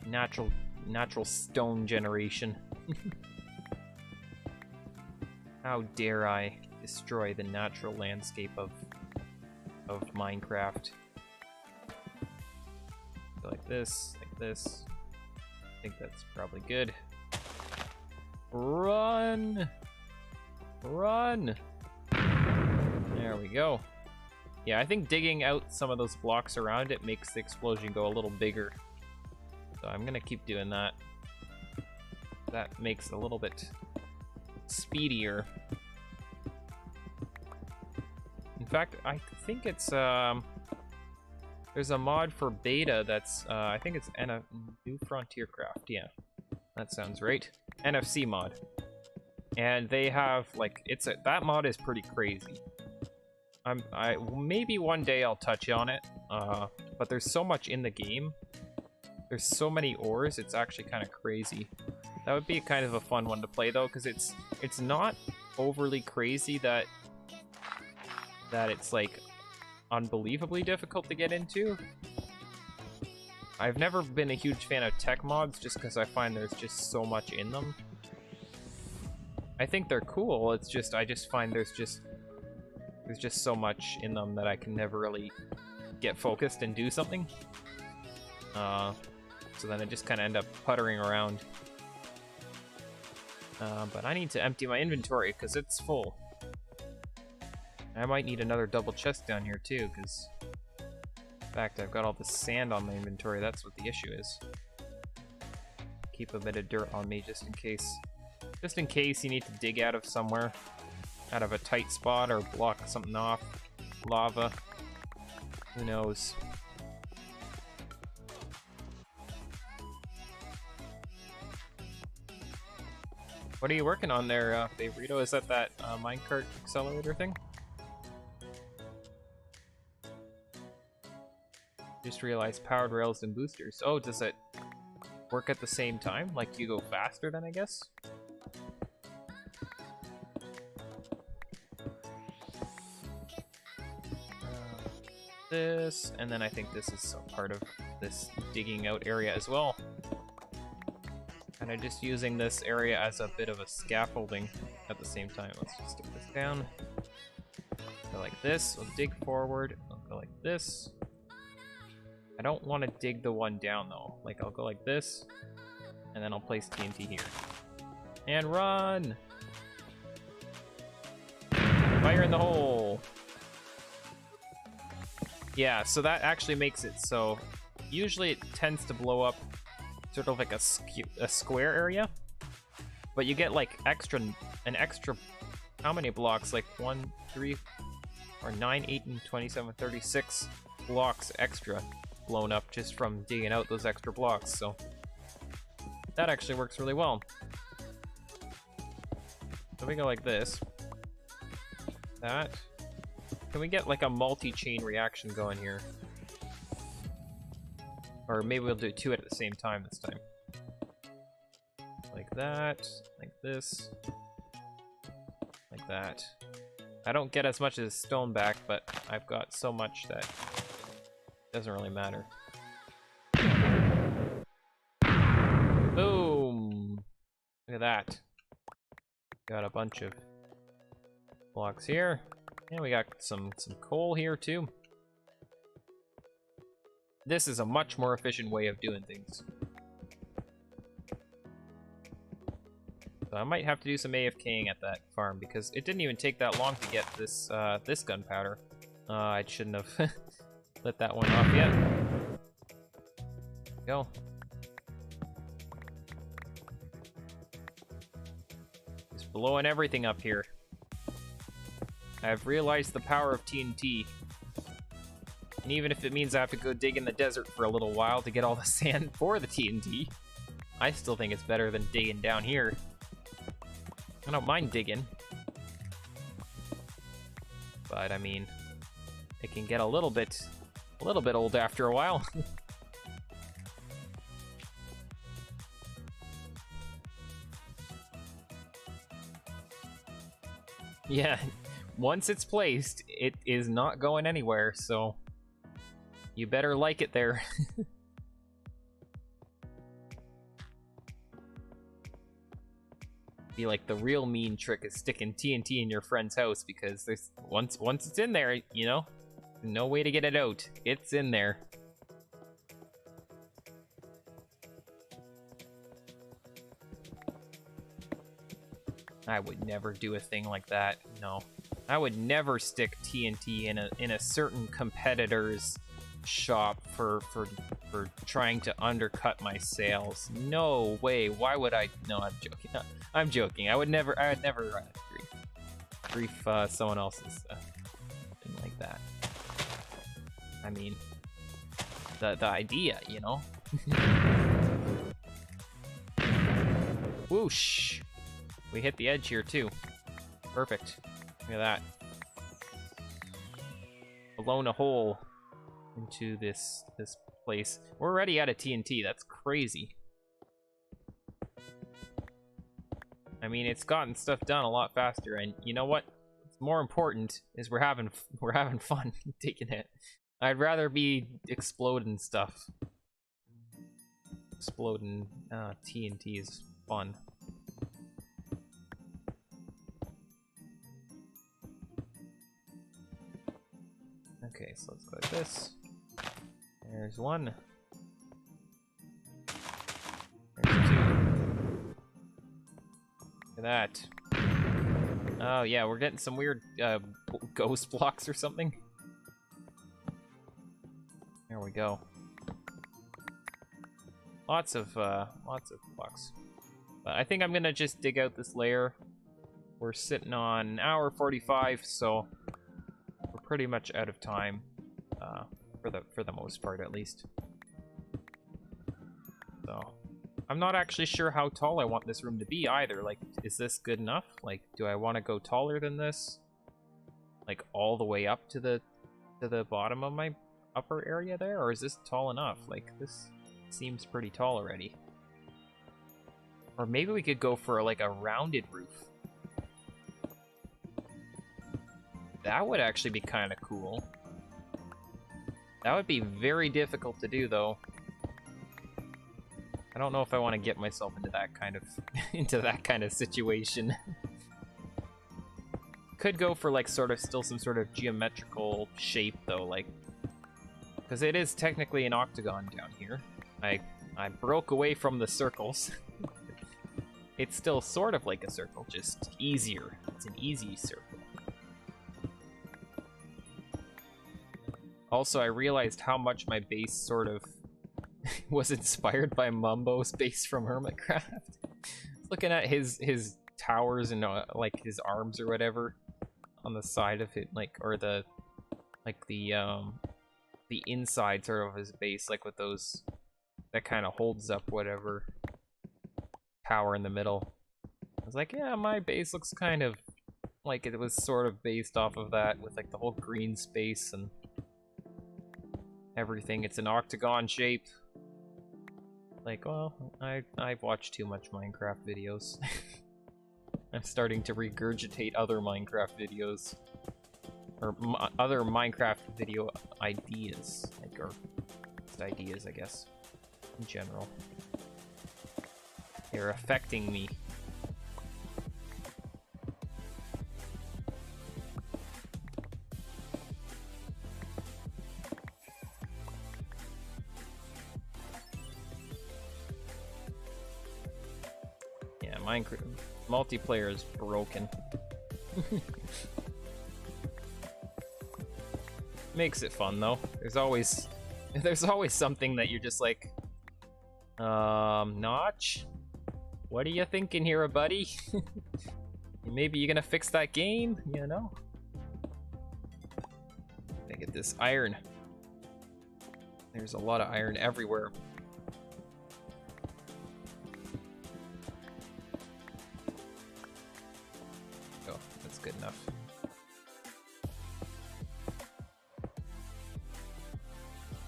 [SPEAKER 1] Natural stone generation. How dare I destroy the natural landscape of Minecraft. Go like this, like this. I think that's probably good. Run! Run! There we go. Yeah, I think digging out some of those blocks around it makes the explosion go a little bigger. So I'm gonna keep doing that. That makes it a little bit speedier. In fact, I think it's there's a mod for beta that's I think it's New Frontier Craft. Yeah, that sounds right. NFC mod, and they have like that mod is pretty crazy. Maybe one day I'll touch on it, but there's so much in the game. There's so many ores, it's actually kind of crazy. That would be kind of a fun one to play though, because it's not overly crazy that it's like unbelievably difficult to get into. I've never been a huge fan of tech mods just because I find there's just so much in them. I think they're cool, it's just I just find there's just so much in them that I can never really get focused and do something. So then I just kind of end up puttering around. But I need to empty my inventory because it's full. I might need another double chest down here too, because in fact I've got all this sand on my inventory. That's what the issue is. Keep a bit of dirt on me just in case. Just in case you need to dig out of somewhere. Out of a tight spot or block something off. Lava. Who knows? What are you working on there, Favorito? Is that minecart accelerator thing? Just realized powered rails and boosters. Oh, does it work at the same time? Like you go faster then, I guess? This, and then I think this is a part of this digging out area as well. Kind of just using this area as a bit of a scaffolding at the same time. Let's just stick this down. Go like this. We'll dig forward. I'll go like this. I don't want to dig the one down though. Like I'll go like this, and then I'll place TNT here. And run! Fire in the hole! Yeah, so that actually makes it so usually it tends to blow up sort of like a square area, but you get like an extra how many blocks? Like 1, 3, or 9, 8, and 27, 36 blocks extra blown up just from digging out those extra blocks, so that actually works really well. So we go like this. That. Can we get like a multi-chain reaction going here? Or maybe we'll do two at the same time this time. Like that, like this, like that. I don't get as much as stone back, but I've got so much that it doesn't really matter. Boom! Look at that. Got a bunch of blocks here. And we got some coal here too. This is a much more efficient way of doing things. So I might have to do some AFKing at that farm because it didn't even take that long to get this this gunpowder. I shouldn't have lit that one off yet. Go. Just blowing everything up here. I've realized the power of TNT. And even if it means I have to go dig in the desert for a little while to get all the sand for the TNT, I still think it's better than digging down here. I don't mind digging. But I mean, it can get a little bit old after a while. Yeah, once it's placed, it is not going anywhere, so you better like it there. Be like the real mean trick is sticking TNT in your friend's house, because there's once it's in there, you know, no way to get it out. It's in there. I would never do a thing like that. No, I would never stick TNT in a certain competitor's shop for trying to undercut my sales. No way. Why would I? No, I'm joking. I'm joking. I would never grief someone else's thing like that. I mean, the idea, you know. Whoosh. We hit the edge here too. Perfect. Look at that. Blown a hole into this place. We're already out of TNT. That's crazy. I mean, it's gotten stuff done a lot faster, and you know what? What's more important is we're having fun taking it. I'd rather be exploding stuff. Exploding TNT is fun. Okay, so let's go like this. There's one. There's two. Look at that. Oh yeah, we're getting some weird ghost blocks or something. There we go. Lots of blocks. But I think I'm gonna just dig out this layer. We're sitting on an hour 45, so we're pretty much out of time, for the most part, at least. So, I'm not actually sure how tall I want this room to be either. Like, is this good enough? Like, do I want to go taller than this? Like, all the way up to the bottom of my upper area there? Or is this tall enough? Like, this seems pretty tall already. Or maybe we could go for, like, a rounded roof. That would actually be kind of cool. That would be very difficult to do, though. I don't know if I want to get myself into that kind of situation. Could go for like still some sort of geometrical shape though, like, because it is technically an octagon down here. I broke away from the circles. It's still sort of like a circle, just easier. It's an easy circle. Also, I realized how much my base sort of was inspired by Mumbo's base from Hermitcraft. Looking at his towers and like his arms or whatever on the side of it, like, or the inside sort of his base, like with those that kind of holds up whatever tower in the middle. I was like, yeah, my base looks kind of like it was sort of based off of that, with like the whole green space and everything. It's an octagon shape. Like, well, I've watched too much Minecraft videos. I'm starting to regurgitate other Minecraft videos. Or other Minecraft video ideas. Like, or just ideas, I guess. In general. They're affecting me. Minecraft multiplayer is broken. Makes it fun though. There's always something that you're just like, Notch, what are you thinking here, buddy? Maybe you're gonna fix that game, you know? I get this iron. There's a lot of iron everywhere. Good enough.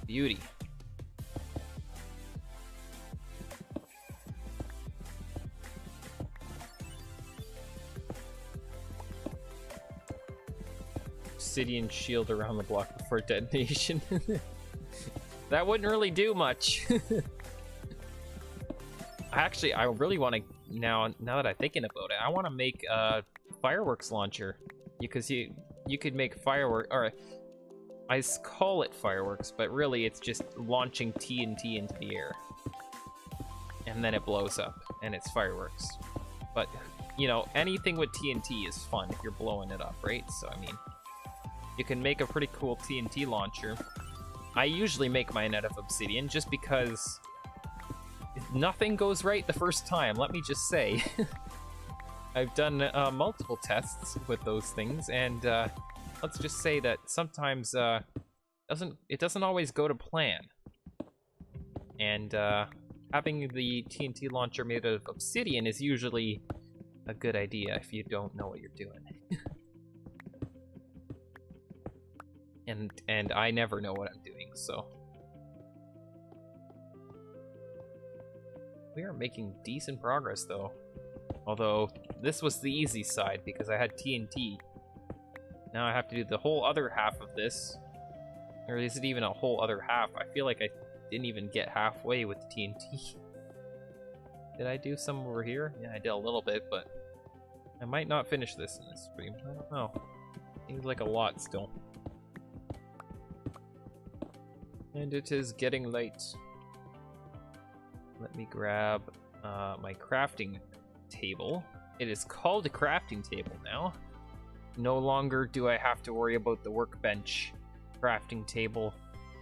[SPEAKER 1] Beauty. obsidian shield around the block before detonation. That wouldn't really do much. Actually, I really want to, now that I'm thinking about it, I want to make a fireworks launcher. Because you could make fireworks, or I call it fireworks, but really it's just launching TNT into the air. And then it blows up, and it's fireworks. But, you know, anything with TNT is fun if you're blowing it up, right? So, I mean, you can make a pretty cool TNT launcher. I usually make mine out of obsidian just because nothing goes right the first time, let me just say. I've done multiple tests with those things, and let's just say that sometimes it doesn't always go to plan. And having the TNT launcher made of obsidian is usually a good idea if you don't know what you're doing. and I never know what I'm doing, so. We are making decent progress, though. Although, this was the easy side, because I had TNT. Now I have to do the whole other half of this. Or is it even a whole other half? I feel like I didn't even get halfway with the TNT. Did I do some over here? Yeah, I did a little bit, but I might not finish this in this stream. I don't know. Seems like a lot still. And it is getting late. Let me grab my crafting table. It is called a crafting table now. No longer do I have to worry about the workbench. Crafting table,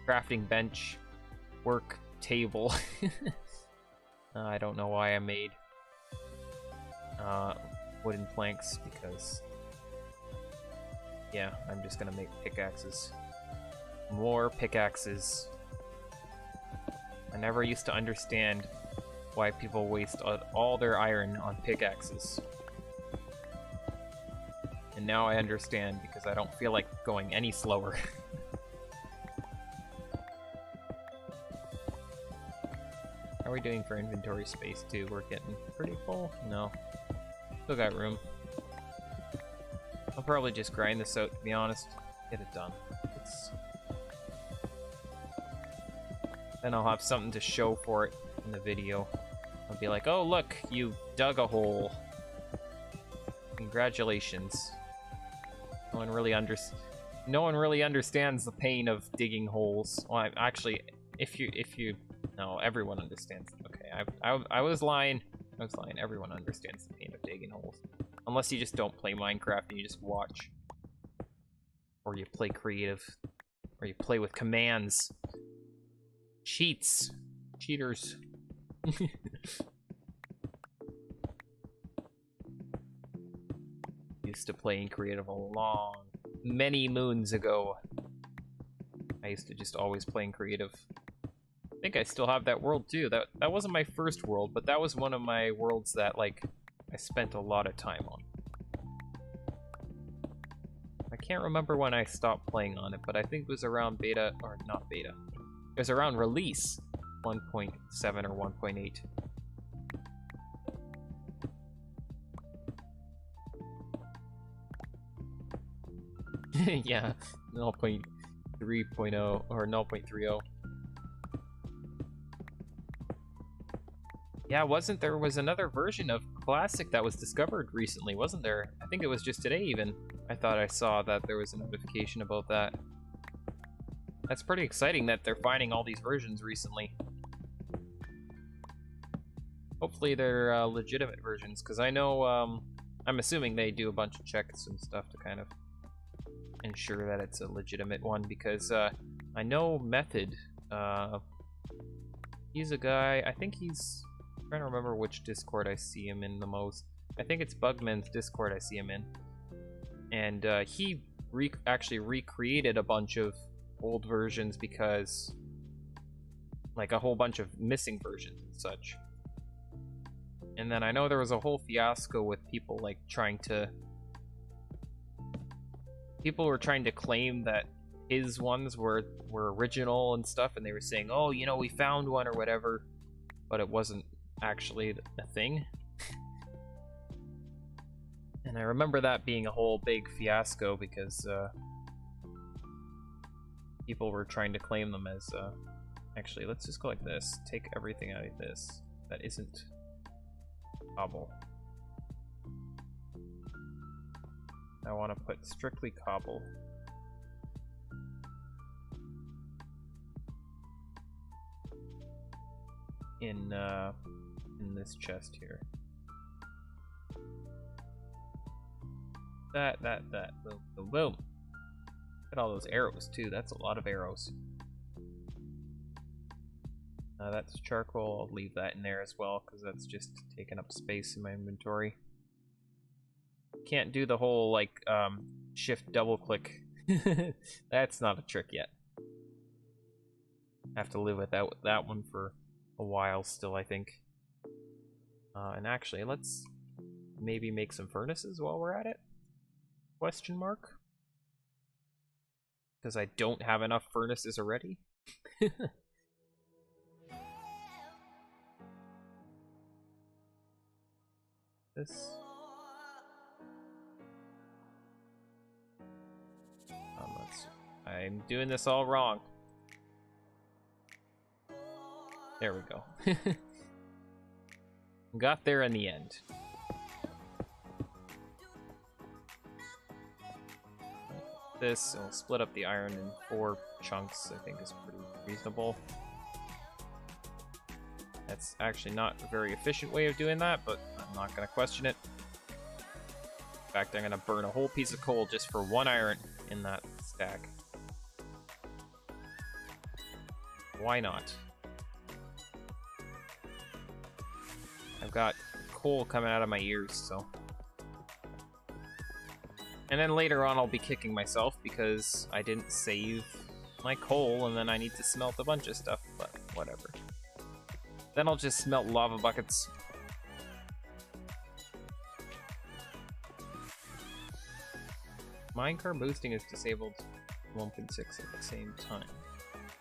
[SPEAKER 1] crafting bench, work table. I don't know why I made wooden planks, because yeah, I'm just gonna make pickaxes. More pickaxes. I never used to understand why people waste all their iron on pickaxes. And now I understand, because I don't feel like going any slower. How are we doing for inventory space too? We're getting pretty full? No. Still got room. I'll probably just grind this out, to be honest. Get it done. Then I'll have something to show for it in the video. I'll be like, oh look, you dug a hole. Congratulations. No one really understands the pain of digging holes. Well, actually, if you, no, everyone understands. Okay, I was lying. I was lying. Everyone understands the pain of digging holes, unless you just don't play Minecraft and you just watch, or you play creative, or you play with commands. Cheats. Cheaters. Used to playing creative many moons ago. I used to just always playing creative. I think I still have that world too. That wasn't my first world, but that was one of my worlds that, like, I spent a lot of time on. I can't remember when I stopped playing on it, but I think it was around beta, or not beta. It was around release 1.7 or 1.8. Yeah, 0.3.0 or 0.30. Yeah, there was another version of Classic that was discovered recently, wasn't there? I think it was just today even. I thought I saw that there was a notification about that. That's pretty exciting that they're finding all these versions recently. Hopefully they're legitimate versions, because I know, I'm assuming they do a bunch of checks and stuff to kind of ensure that it's a legitimate one, because I know Method, he's a guy, I think he's, I'm trying to remember which Discord I see him in the most. I think it's Bugman's Discord I see him in. And he actually recreated a bunch of old versions, because like a whole bunch of missing versions and such. And then I know there was a whole fiasco with people like people were trying to claim that his ones were original and stuff, and they were saying, oh, you know, we found one or whatever, but it wasn't actually a thing. And I remember that being a whole big fiasco, because people were trying to claim them as, actually, let's just go like this. Take everything out of this that isn't cobble. I want to put strictly cobble. In this chest here. That. Boom, boom, boom. Look at all those arrows, too. That's a lot of arrows. That's charcoal. I'll leave that in there as well, because that's just taking up space in my inventory. Can't do the whole, like, shift double click. That's not a trick yet. Have to live with that one for a while still, I think. And actually, let's maybe make some furnaces while we're at it? Question mark? Because I don't have enough furnaces already. This. I'm doing this all wrong. There we go. Got there in the end. This, and we'll split up the iron in 4 chunks, I think is pretty reasonable. That's actually not a very efficient way of doing that, but I'm not going to question it. In fact, I'm going to burn a whole piece of coal just for 1 iron in that stack. Why not? I've got coal coming out of my ears, so. And then later on I'll be kicking myself because I didn't save my coal and then I need to smelt a bunch of stuff, but whatever. Then I'll just smelt lava buckets. Minecart boosting is disabled 1.6 at the same time.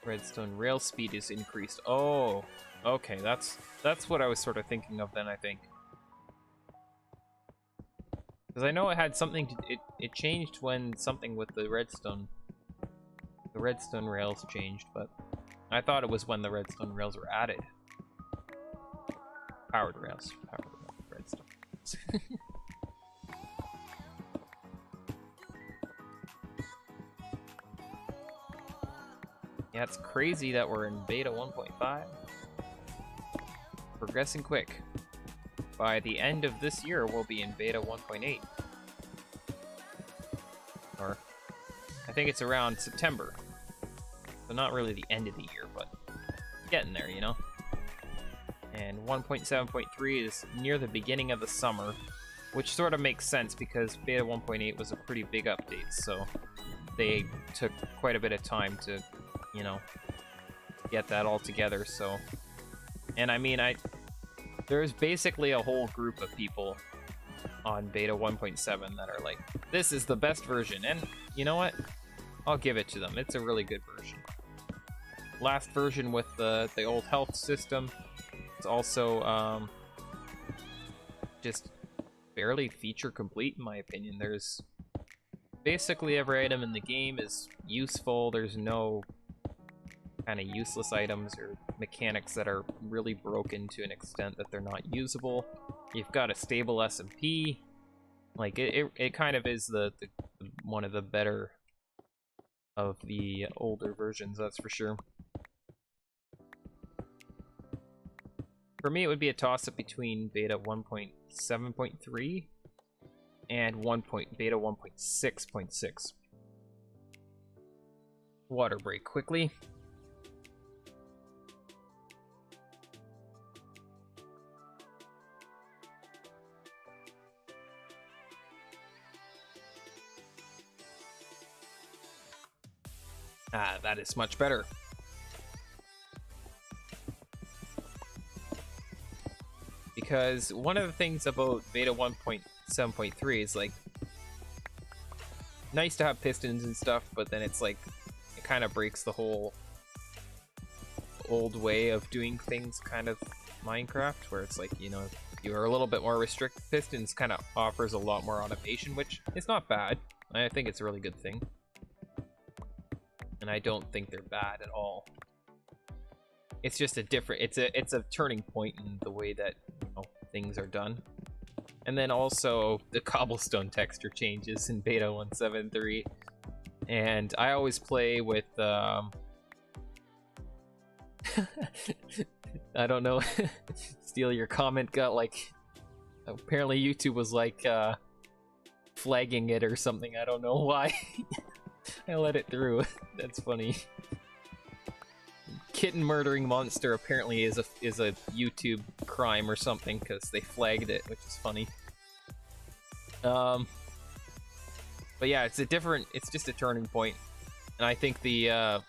[SPEAKER 1] Redstone rail speed is increased. Oh, okay, that's what I was sort of thinking of then, I think. Because I know it had something to, it changed when something with the redstone rails changed, but I thought it was when the redstone rails were added. Powered rails, redstone. Yeah, it's crazy that we're in beta 1.5. Progressing quick. By the end of this year, we'll be in beta 1.8. Or, I think it's around September. So not really the end of the year, but getting there, you know? And 1.7.3 is near the beginning of the summer, which sort of makes sense because beta 1.8 was a pretty big update, so they took quite a bit of time to, you know, get that all together, so. And I mean, there's basically a whole group of people on beta 1.7 that are like, this is the best version, and you know what? I'll give it to them. It's a really good version. Last version with the old health system, it's also just barely feature complete in my opinion. There's basically every item in the game is useful. There's no kind of useless items or mechanics that are really broken to an extent that they're not usable. You've got a stable SMP. Like it kind of is the one of the better of the older versions, that's for sure. For me, it would be a toss-up between beta 1.7.3 and beta 1.6.6. Water break quickly. Ah, that is much better. Because one of the things about beta 1.7.3 is like nice to have pistons and stuff, but then it's like it kind of breaks the whole old way of doing things kind of Minecraft, where it's like, you know, you are a little bit more restricted. Pistons kind of offers a lot more automation, which is not bad. I think it's a really good thing. and I don't think they're bad at all. It's just a different, it's a turning point in the way that, you know, things are done. And then also the cobblestone texture changes in beta 1.7.3, and I always play with I don't know. Steal, your comment got like, apparently YouTube was like flagging it or something. I don't know why. I let it through. That's funny. Kitten murdering monster apparently is a YouTube crime or something because they flagged it, which is funny. But yeah, it's just a turning point, and I think the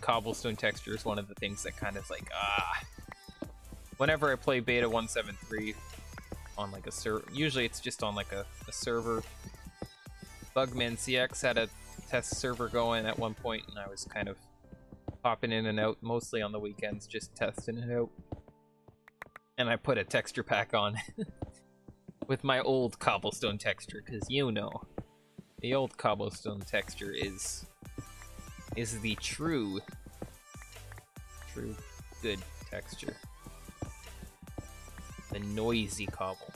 [SPEAKER 1] cobblestone texture is one of the things that kind of like whenever I play beta 1.7.3 on like a server, usually it's just on like a server. Bugman CX had a test server going at one point, and I was kind of popping in and out, mostly on the weekends, just testing it out. And I put a texture pack on with my old cobblestone texture, because you know, the old cobblestone texture is the true good texture. The noisy cobble.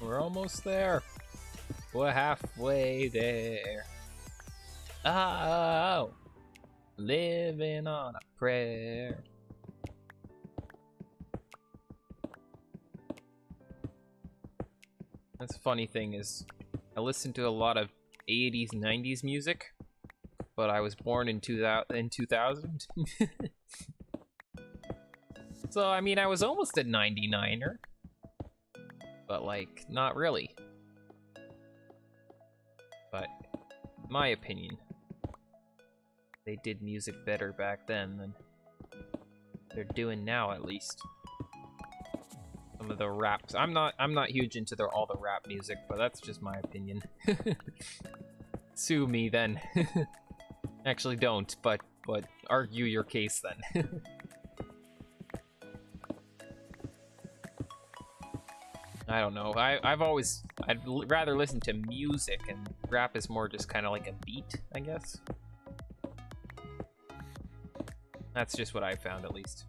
[SPEAKER 1] We're almost there. We're halfway there. Oh, living on a prayer. That's the funny thing is, I listen to a lot of 80s, 90s music, but I was born in 2000. So, I mean, I was almost a 99er. But, like, not really. But, my opinion, they did music better back then than they're doing now, at least. Some of the raps. I'm not huge into all the rap music, but that's just my opinion. Sue me then. Actually, don't, but argue your case then. I don't know. I'd rather listen to music, and rap is more just kind of like a beat, I guess. That's just what I found, at least.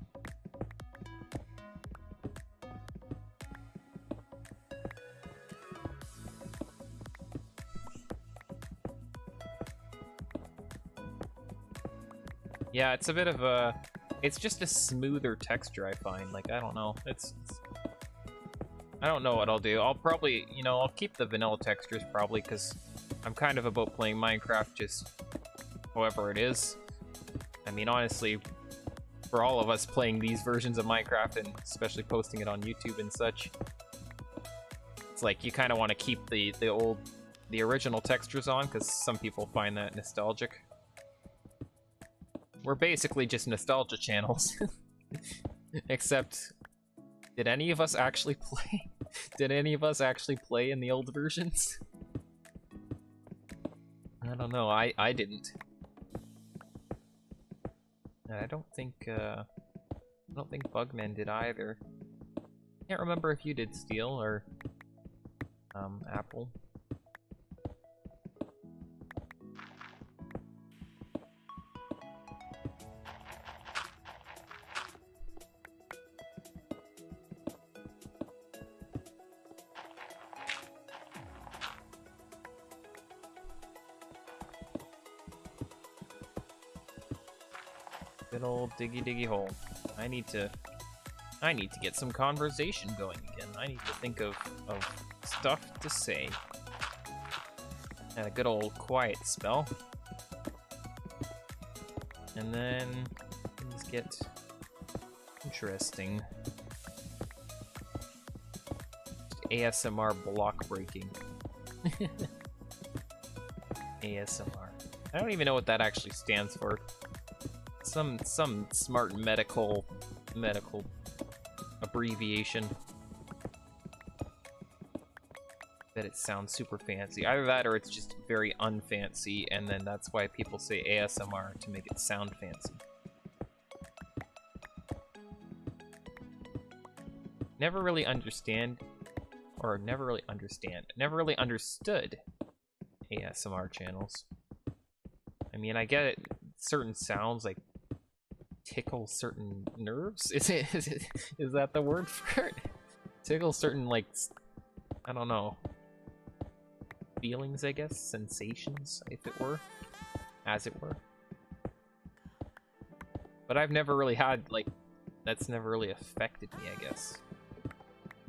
[SPEAKER 1] Yeah, it's a bit of a... It's just a smoother texture, I find. Like, I don't know. I don't know what I'll do. I'll probably, you know, I'll keep the vanilla textures probably, because I'm kind of about playing Minecraft just however it is. I mean, honestly, for all of us playing these versions of Minecraft, and especially posting it on YouTube and such, it's like you kind of want to keep the original textures on, because some people find that nostalgic. We're basically just nostalgia channels. Except, did any of us actually play? Did any of us actually play in the old versions? I don't know. I didn't. And I don't think Bugman did either. Can't remember if you did, Steel, or Apple. Good old diggy hole. I need to get some conversation going again. I need to think of stuff to say. And a good old quiet spell. And then things get interesting. ASMR block breaking. ASMR. I don't even know what that actually stands for. Some smart medical abbreviation. That it sounds super fancy. Either that or it's just very unfancy, and then that's why people say ASMR, to make it sound fancy. never really understood ASMR channels. I mean, I get it, certain sounds like tickle certain nerves. Is that the word for it? Tickle certain, like, I don't know, feelings, I guess, sensations, if it were, as it were. But I've never really had, like, that's never really affected me, I guess.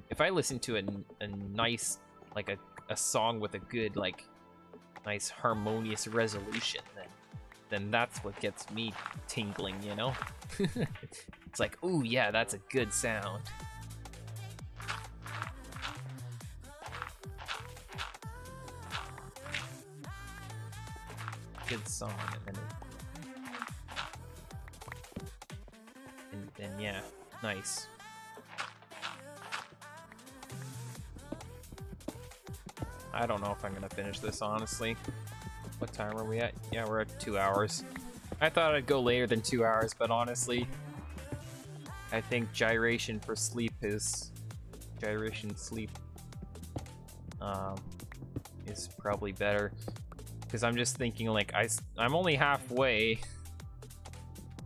[SPEAKER 1] If I listen to a nice, like a song with a good, like, nice harmonious resolution, then that's what gets me tingling, you know? It's like, ooh, yeah, that's a good sound. Good song, and then yeah, nice. I don't know if I'm gonna finish this, honestly. What time are we at? Yeah, we're at 2 hours. I thought I'd go later than 2 hours, but honestly, I think gyration sleep is probably better. Because I'm just thinking, like, I'm only halfway,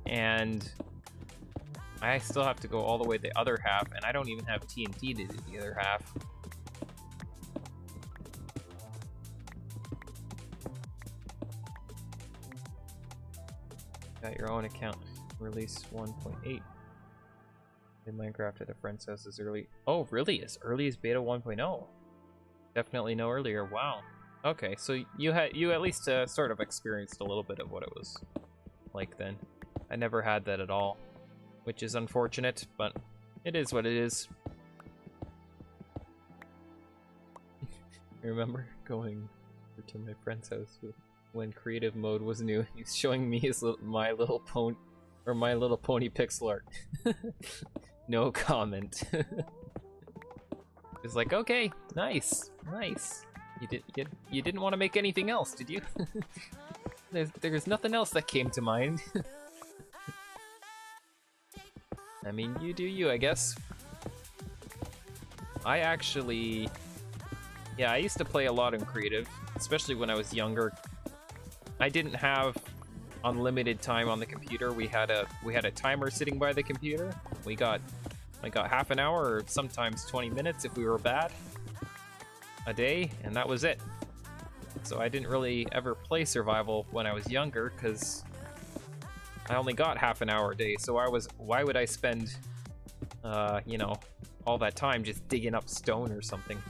[SPEAKER 1] and I still have to go all the way the other half, and I don't even have TNT to do the other half. Got your own account. Release 1.8. In Minecraft at a friend's house as early. Oh, really? As early as beta 1.0? Definitely no earlier. Wow. Okay, so you at least sort of experienced a little bit of what it was like then. I never had that at all, which is unfortunate, but it is what it is. I remember going to my friend's house when creative mode was new. He's showing me his My Little Pony pixel art. No comment. It's like, okay, nice. You didn't want to make anything else, did you? There's nothing else that came to mind. I mean, you do you, I guess. I actually, yeah, I used to play a lot in creative, especially when I was younger. I didn't have unlimited time on the computer. We had a timer sitting by the computer. I got half an hour or sometimes 20 minutes if we were bad a day, and that was it. So I didn't really ever play survival when I was younger because I only got half an hour a day. So why would I spend you know, all that time just digging up stone or something?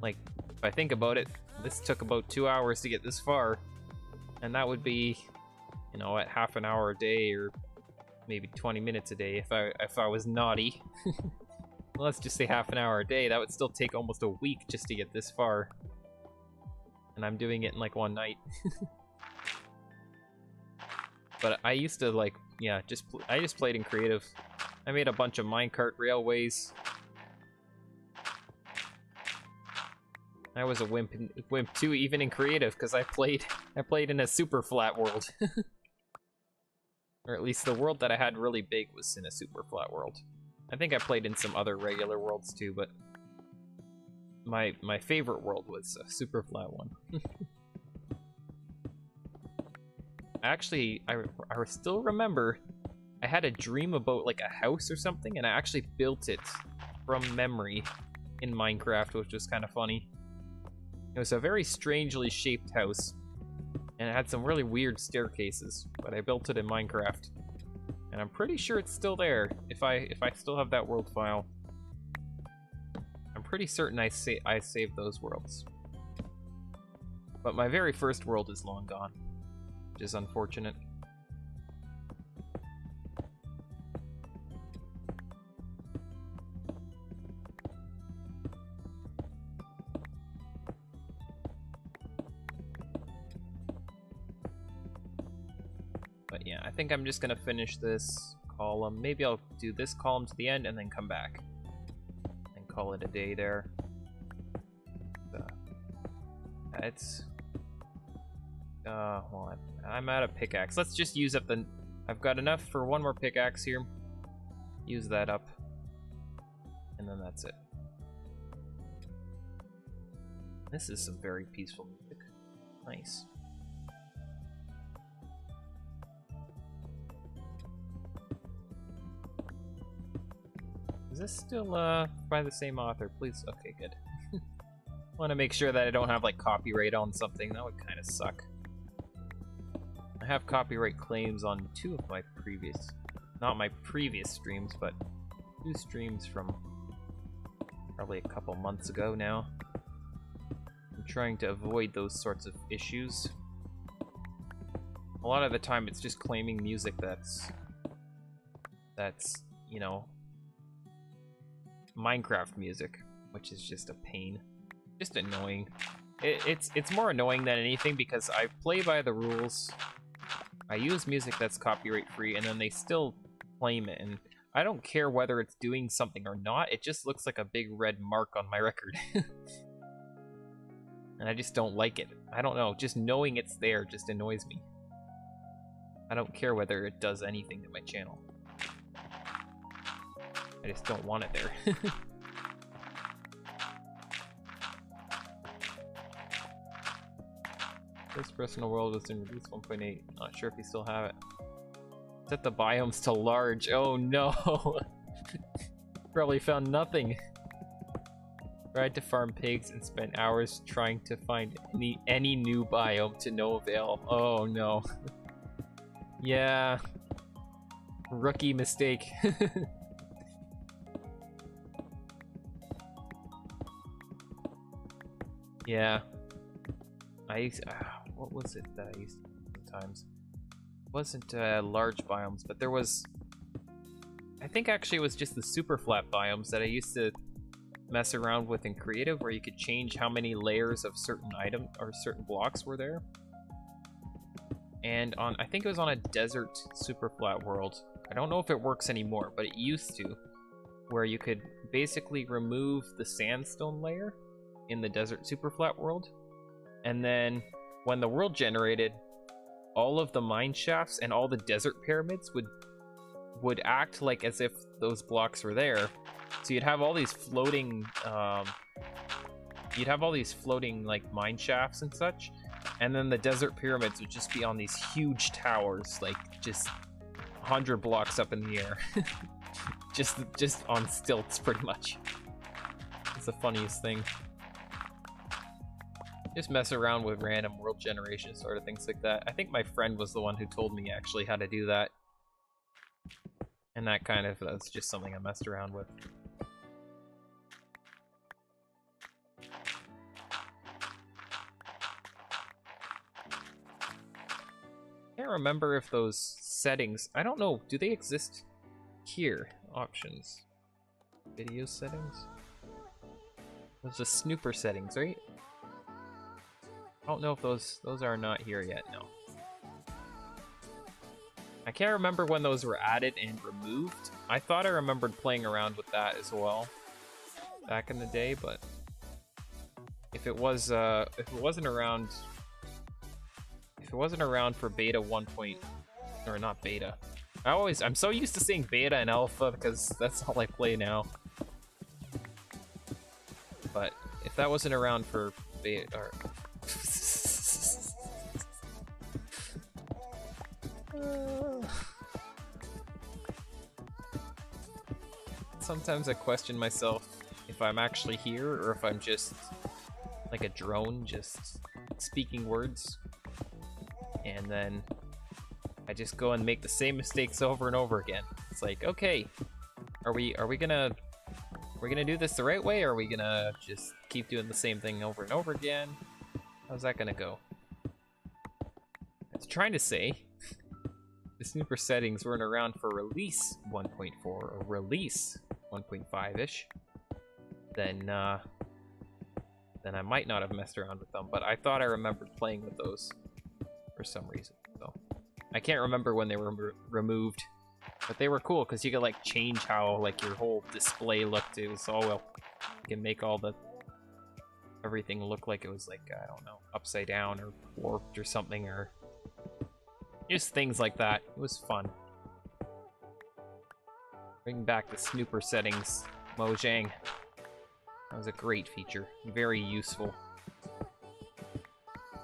[SPEAKER 1] Like, if I think about it, this took about 2 hours to get this far, and that would be, you know, at half an hour a day or maybe 20 minutes a day if I was naughty. Well, let's just say half an hour a day. That would still take almost a week just to get this far, and I'm doing it in like one night. But I used to, like, yeah, I just played in creative. I made a bunch of minecart railways. I was a wimp too, even in creative, because I played in a super flat world. Or at least the world that I had really big was in a super flat world. I think I played in some other regular worlds too, but my favorite world was a super flat one. Actually, I still remember I had a dream about like a house or something, and I actually built it from memory in Minecraft, which was kind of funny. It was a very strangely shaped house, and it had some really weird staircases, but I built it in Minecraft. And I'm pretty sure it's still there, if I still have that world file. I'm pretty certain I saved those worlds. But my very first world is long gone, which is unfortunate. But yeah, I think I'm just gonna finish this column. Maybe I'll do this column to the end and then come back and call it a day there. Well, I'm out of pickaxe. Let's just use up I've got enough for one more pickaxe here. Use that up. And then that's it. This is some very peaceful music. Nice. Is this still by the same author? Please. Okay, good. Want to make sure that I don't have like copyright on something. That would kind of suck. I have copyright claims on 2 of my previous, not my previous streams, but 2 streams from probably a couple months ago now. I'm trying to avoid those sorts of issues. A lot of the time it's just claiming music that's you know, Minecraft music, which is just a pain. Just annoying. It's more annoying than anything because I play by the rules. I use music that's copyright free and then they still claim it, and I don't care whether it's doing something or not, it just looks like a big red mark on my record. And I just don't like it. I don't know, just knowing it's there just annoys me. I don't care whether it does anything to my channel. I just don't want it there. This personal world was in release 1.8. Not sure if you still have it. Set the biomes to large. Oh no! Probably found nothing. Tried to farm pigs and spent hours trying to find any new biome to no avail. Oh no. Yeah. Rookie mistake. Yeah. I used, what was it that I used to do sometimes? It wasn't large biomes, but there was, I think actually it was just the super flat biomes that I used to mess around with in creative, where you could change how many layers of certain item or certain blocks were there. And on, I think it was on a desert super flat world. I don't know if it works anymore, but it used to, where you could basically remove the sandstone layer in the desert super flat world, and then when the world generated, all of the mine shafts and all the desert pyramids would act like as if those blocks were there. So you'd have all these floating like mine shafts and such, and then the desert pyramids would just be on these huge towers, like just 100 blocks up in the air. just on stilts pretty much. It's the funniest thing. Just mess around with random world generation sort of things like that. I think my friend was the one who told me actually how to do that. And that's just something I messed around with. Can't remember if those settings, I don't know, do they exist here? Options. Video settings? Those are snooper settings, right? I don't know if those are not here yet, no. I can't remember when those were added and removed. I thought I remembered playing around with that as well back in the day, but if it wasn't around for beta 1. Or not beta. I'm so used to saying beta and alpha because that's all I play now. But if that wasn't around for beta or sometimes I question myself if I'm actually here or if I'm just like a drone just speaking words, and then I just go and make the same mistakes over and over again. It's like, okay, are we gonna do this the right way, or are we gonna just keep doing the same thing over and over again? How's that gonna go? I was trying to say the snooper settings weren't around for release 1.4 or release 1.5-ish, then I might not have messed around with them, but I thought I remembered playing with those for some reason. So I can't remember when they were removed, but they were cool because you could like change how like your whole display looked. It was all, well, you can make all the everything look like it was like, I don't know, upside down or warped or something, or just things like that. It was fun. Bring back the snooper settings Mojang. That was a great feature. Very useful.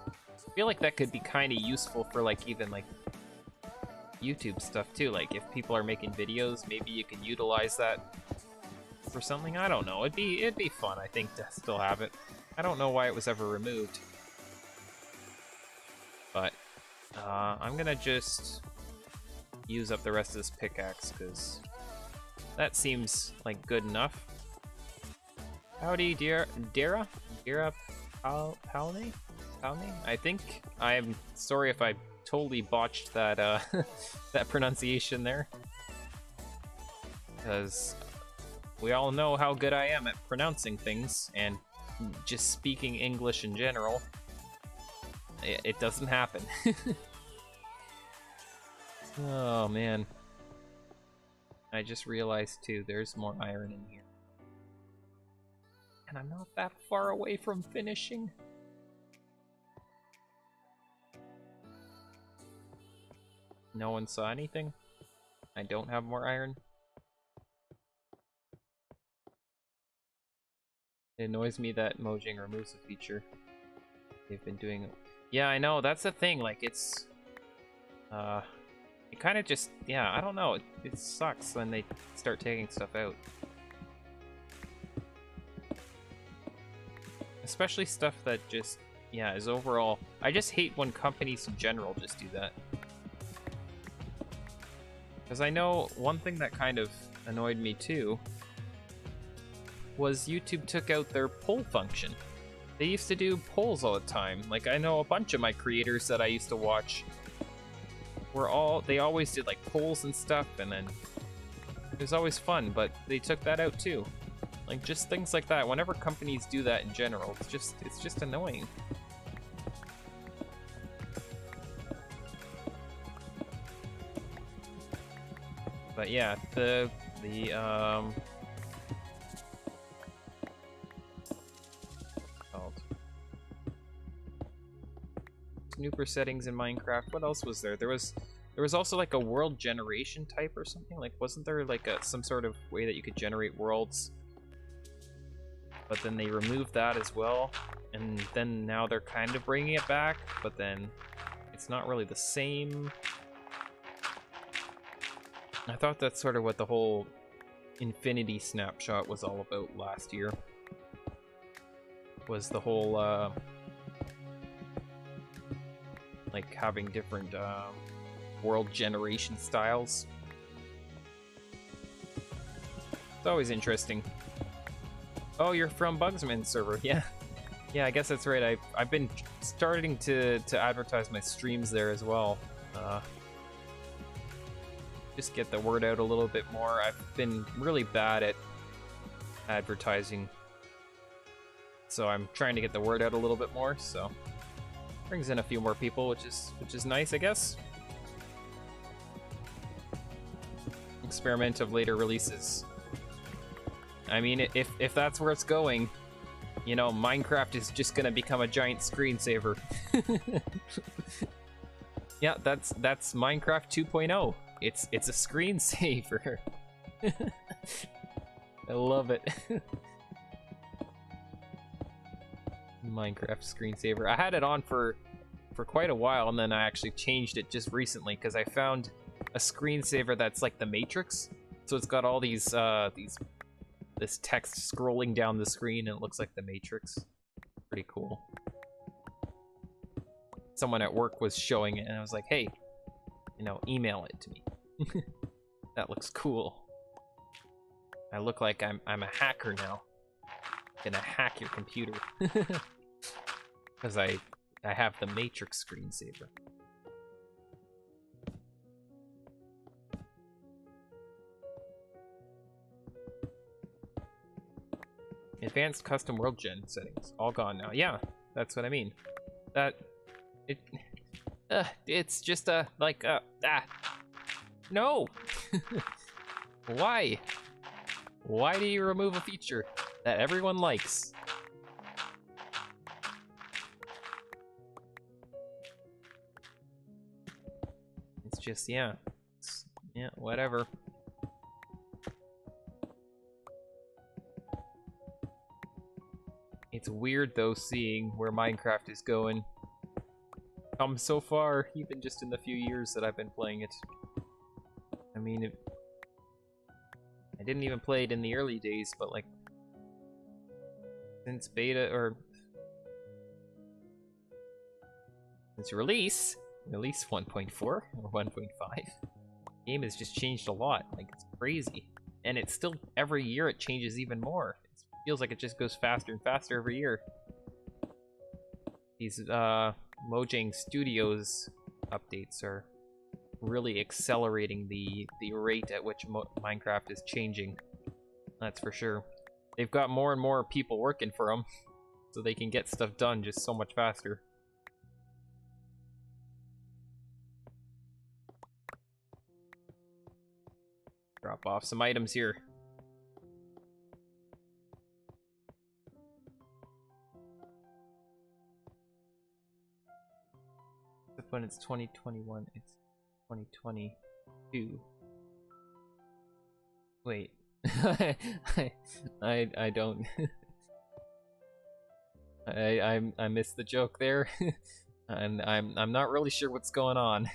[SPEAKER 1] I feel like that could be kind of useful for like even like YouTube stuff too. Like if people are making videos, maybe you can utilize that for something. I don't know. It'd be fun, I think, to still have it. I don't know why it was ever removed. But I'm gonna just use up the rest of this pickaxe because that seems like good enough. Howdy, Dara Palme? I think. I'm sorry if I totally botched that that pronunciation there, because we all know how good I am at pronouncing things and just speaking English in general. It doesn't happen. Oh man. I just realized too, there's more iron in here. And I'm not that far away from finishing. No one saw anything? I don't have more iron? It annoys me that Mojang removes a feature. They've been doing it. Yeah, I know, that's the thing, like it's it kind of just, yeah, I don't know, it sucks when they start taking stuff out. Especially stuff that just, yeah, is overall, I just hate when companies in general just do that. Because I know one thing that kind of annoyed me too was YouTube took out their poll function. They used to do polls all the time. Like, I know a bunch of my creators that I used to watch they always did like polls and stuff, and then it was always fun, but they took that out too. Like, just things like that. Whenever companies do that in general, it's just annoying. But yeah, the snooper settings in Minecraft. What else was there? There was also like a world generation type or something. Like, wasn't there like some sort of way that you could generate worlds? But then they removed that as well, and then now they're kind of bringing it back, but then it's not really the same. I thought that's sort of what the whole Infinity snapshot was all about last year. Was the whole like having different world generation styles. It's always interesting. Oh, you're from Bugsman's server, yeah. Yeah, I guess that's right. I've been starting to advertise my streams there as well. Just get the word out a little bit more. I've been really bad at advertising, so I'm trying to get the word out a little bit more. So brings in a few more people, which is nice, I guess. Experiment of later releases. I mean, if that's where it's going, you know, Minecraft is just gonna become a giant screensaver. Yeah, that's Minecraft 2.0. It's a screensaver. I love it. Minecraft screensaver. I had it on for quite a while, and then I actually changed it just recently because I found a screensaver that's like the Matrix. So it's got all this text scrolling down the screen, and it looks like the Matrix. Pretty cool. Someone at work was showing it, and I was like, hey, you know, email it to me. That looks cool. I look like I'm a hacker now. I'm gonna hack your computer. Because I have the Matrix screensaver. Advanced custom world gen settings, all gone now. Yeah, that's what I mean. It's just no. Why? Why do you remove a feature that everyone likes? It's just, yeah, whatever. It's weird though seeing where Minecraft is going. Come so far, even just in the few years that I've been playing it. I mean, I didn't even play it in the early days, but like since beta or since release 1.4 or 1.5, game has just changed a lot. Like it's crazy, and it's still every year it changes even more. It feels like it just goes faster and faster every year. These Mojang Studios updates are really accelerating the rate at which Minecraft is changing. That's for sure. They've got more and more people working for them, so they can get stuff done just so much faster. Drop off some items here. When it's 2021, it's 2022. Wait. I don't I missed the joke there. And I'm not really sure what's going on.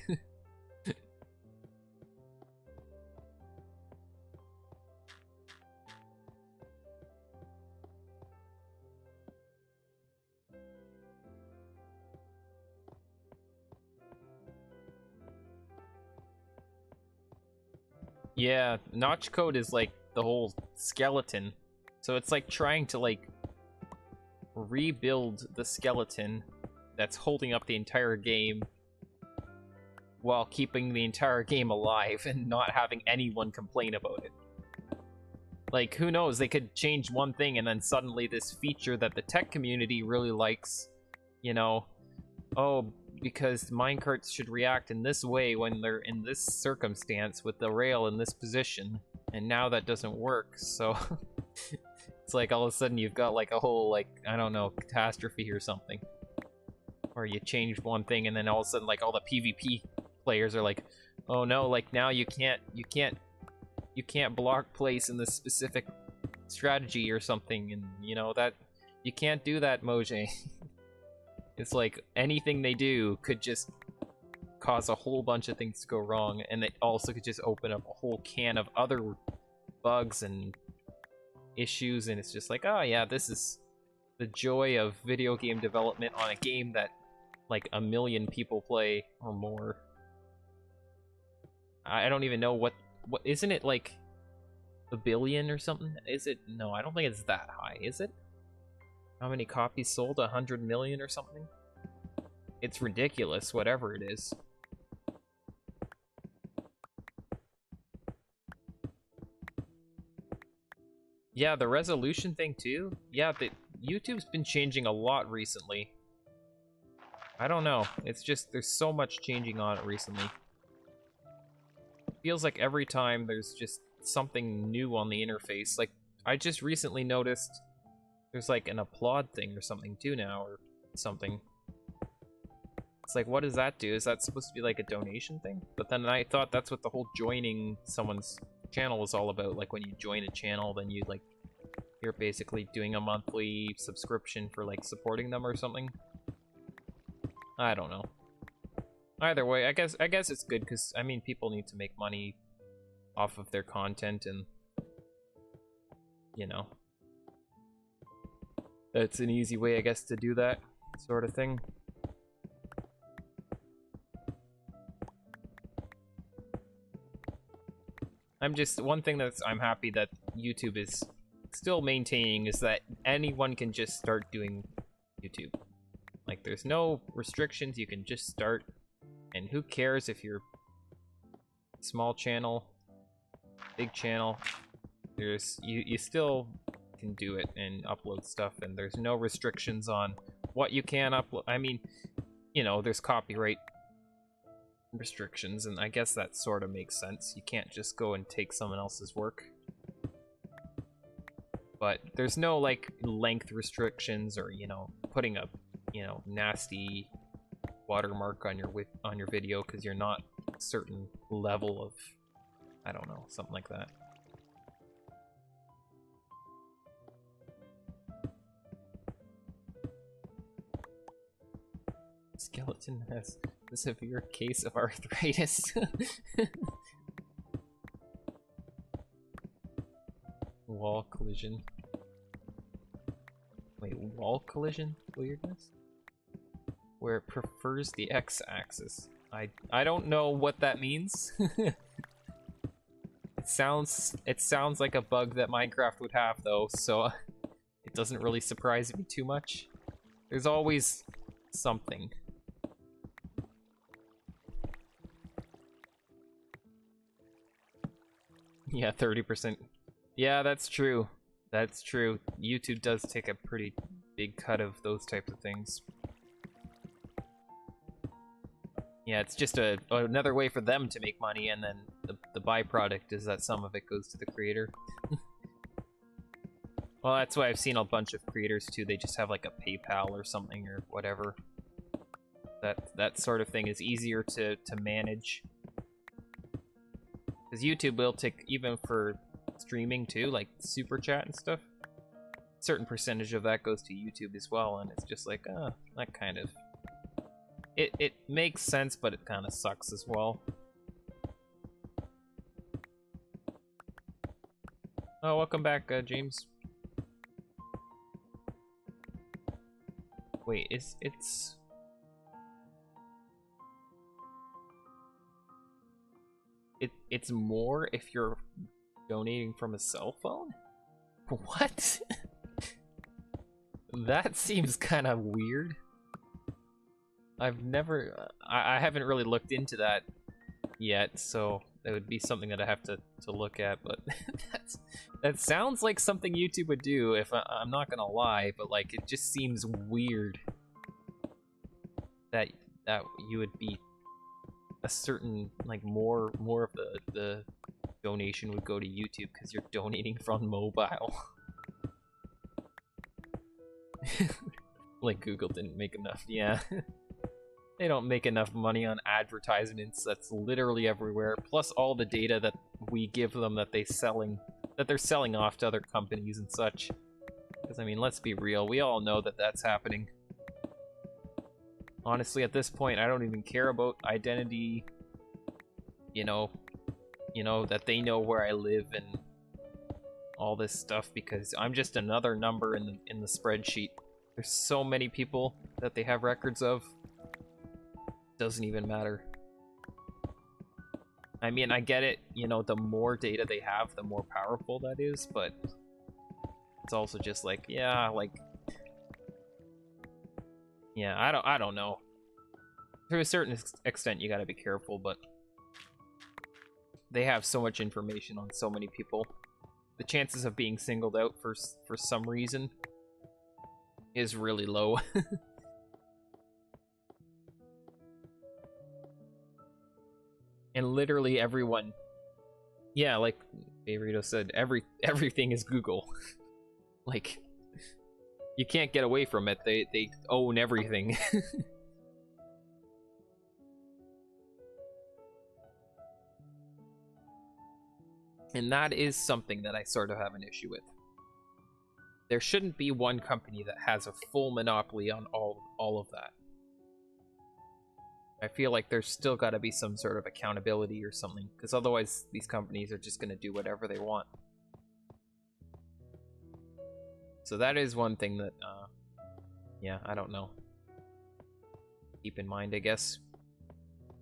[SPEAKER 1] Yeah, notch code is like the whole skeleton. So it's like trying to like rebuild the skeleton that's holding up the entire game while keeping the entire game alive and not having anyone complain about it. Like, who knows, they could change one thing and then suddenly this feature that the tech community really likes, you know, oh, because minecarts should react in this way when they're in this circumstance with the rail in this position, and now that doesn't work, so it's like all of a sudden you've got like a whole, like, I don't know, catastrophe or something. Or you changed one thing and then all of a sudden like all the PvP players are like, oh no, like now you can't block place in this specific strategy or something, and you know that you can't do that, Mojang. It's like anything they do could just cause a whole bunch of things to go wrong, and it also could just open up a whole can of other bugs and issues, and it's just like, oh yeah, this is the joy of video game development on a game that like 1 million people play or more. I don't even know what isn't it like 1 billion or something? Is it? No, I don't think it's that high, is it? How many copies sold? 100 million or something? It's ridiculous, whatever it is. Yeah, the resolution thing too? Yeah, YouTube's been changing a lot recently. I don't know, it's just, there's so much changing on it recently. It feels like every time there's just something new on the interface. Like, I just recently noticed there's like an applaud thing or something too now, or something. It's like, what does that do? Is that supposed to be like a donation thing? But then I thought that's what the whole joining someone's channel was all about. Like when you join a channel, then you like, you're basically doing a monthly subscription for like supporting them or something. I don't know. Either way, I guess it's good because I mean people need to make money off of their content, and you know, that's an easy way, I guess, to do that sort of thing. One thing I'm happy that YouTube is still maintaining is that anyone can just start doing YouTube. Like, there's no restrictions, you can just start, and who cares if you're small channel, big channel, you still can do it and upload stuff, and there's no restrictions on what you can upload. I mean, you know, there's copyright restrictions, and I guess that sort of makes sense. You can't just go and take someone else's work. But there's no, like, length restrictions or, you know, putting a, you know, nasty watermark on your video because you're not a certain level of, I don't know, something like that. skeleton has a severe case of arthritis. Wall collision. Wait, wall collision? Weirdness? Where it prefers the x-axis. I don't know what that means. It sounds like a bug that Minecraft would have though, so it doesn't really surprise me too much. There's always something. Yeah, 30%. Yeah, that's true. That's true. YouTube does take a pretty big cut of those types of things. Yeah, it's just another way for them to make money, and then the byproduct is that some of it goes to the creator. Well, that's why I've seen a bunch of creators too. They just have like a PayPal or something or whatever. That sort of thing is easier to manage. Because YouTube will take, even for streaming too, like super chat and stuff, a certain percentage of that goes to YouTube as well, and it's just like, that kind of... It makes sense, but it kind of sucks as well. Oh, welcome back, James. Wait, it's more if you're donating from a cell phone? What? That seems kind of weird. I haven't really looked into that yet, so that would be something that I have to look at, but that sounds like something YouTube would do, if I'm not gonna lie, but like, it just seems weird that you would be a certain, like, more of the donation would go to YouTube because you're donating from mobile. Like, Google didn't make enough, yeah. They don't make enough money on advertisements. That's literally everywhere. Plus all the data that we give them that they're selling off to other companies and such. Because I mean, let's be real. We all know that that's happening. Honestly, at this point, I don't even care about identity. You know that they know where I live and all this stuff, because I'm just another number in the spreadsheet. There's so many people that they have records of. Doesn't even matter. I mean, I get it, the more data they have, the more powerful that is, but it's also just like, yeah, I don't know. To a certain extent, you gotta be careful, but they have so much information on so many people. The chances of being singled out for some reason is really low. And literally everyone, yeah, like Favorito said, everything is Google. Like, you can't get away from it. They own everything. And that is something that I sort of have an issue with. There shouldn't be one company that has a full monopoly on all of that. I feel like there's still got to be some sort of accountability or something, because otherwise these companies are just going to do whatever they want. So that is one thing that, yeah, I don't know. Keep in mind, I guess.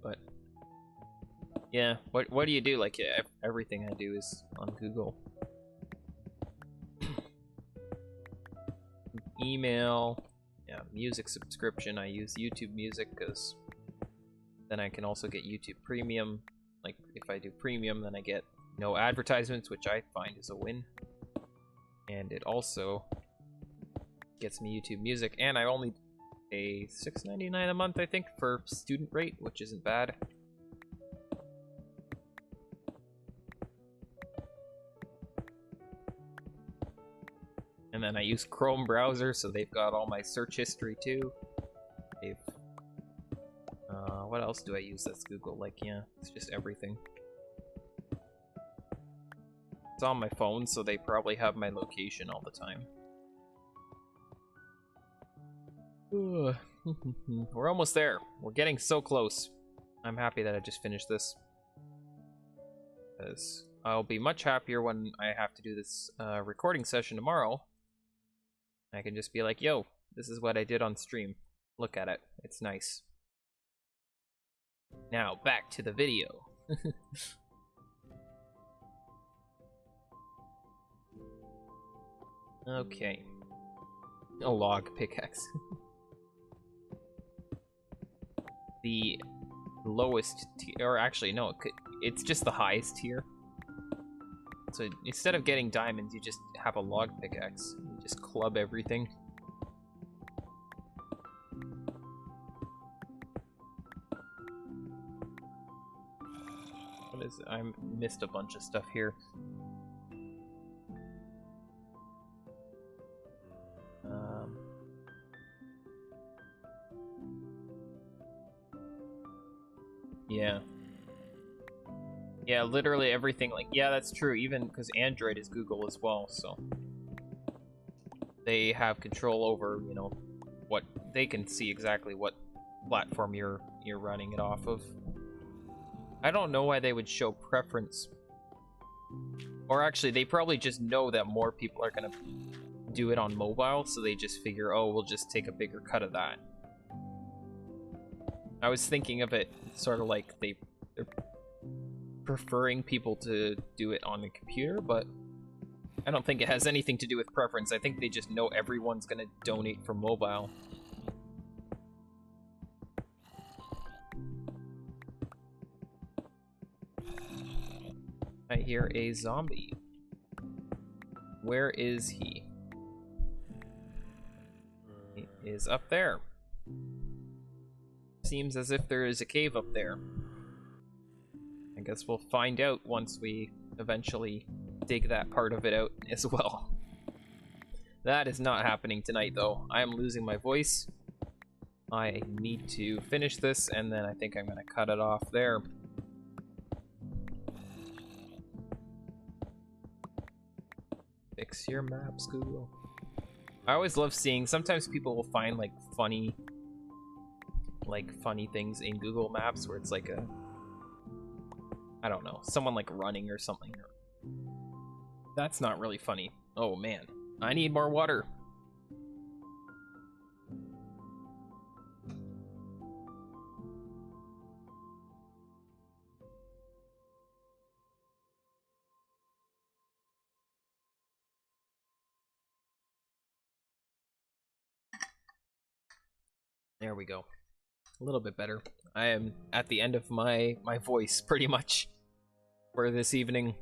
[SPEAKER 1] But yeah, what do you do? Like, yeah, everything I do is on Google. Email, yeah, music subscription. I use YouTube Music because then I can also get YouTube Premium. Like, if I do Premium, then I get no advertisements, which I find is a win. And it also gets me YouTube Music, and I only pay $6.99 a month, I think, for student rate, which isn't bad. And then I use Chrome browser, so they've got all my search history too. They've what else do I use that's Google? Like, yeah, it's just everything. It's on my phone, so they probably have my location all the time. Ugh. We're almost there. We're getting so close. I'm happy that I just finished this, because I'll be much happier when I have to do this recording session tomorrow. I can just be like, yo, this is what I did on stream. Look at it. It's nice. Now, back to the video. Okay. A log pickaxe. The lowest tier, or actually, no, it's just the highest tier. So instead of getting diamonds, you just have a log pickaxe. You just club everything. What is it? I missed a bunch of stuff here. Yeah. Yeah, literally everything, like, yeah, that's true, even because Android is Google as well, so they have control over, you know, what they can see exactly what platform you're running it off of. I don't know why they would show preference. Or actually, they probably just know that more people are gonna do it on mobile, so they just figure, oh, we'll just take a bigger cut of that. I was thinking of it sort of like they're preferring people to do it on the computer, but I don't think it has anything to do with preference. I think they just know everyone's gonna donate for mobile. I hear a zombie. Where is he? He is up there. Seems as if there is a cave up there. I guess we'll find out once we eventually dig that part of it out as well. That is not happening tonight, though. I am losing my voice. I need to finish this, and then I think I'm gonna cut it off there. Fix your maps, Google. I always love seeing, sometimes people will find like funny things in Google Maps where it's like a, I don't know, someone like running or something. That's not really funny. Oh man, I need more water. There we go. A little bit better. I am at the end of my voice, pretty much, for this evening.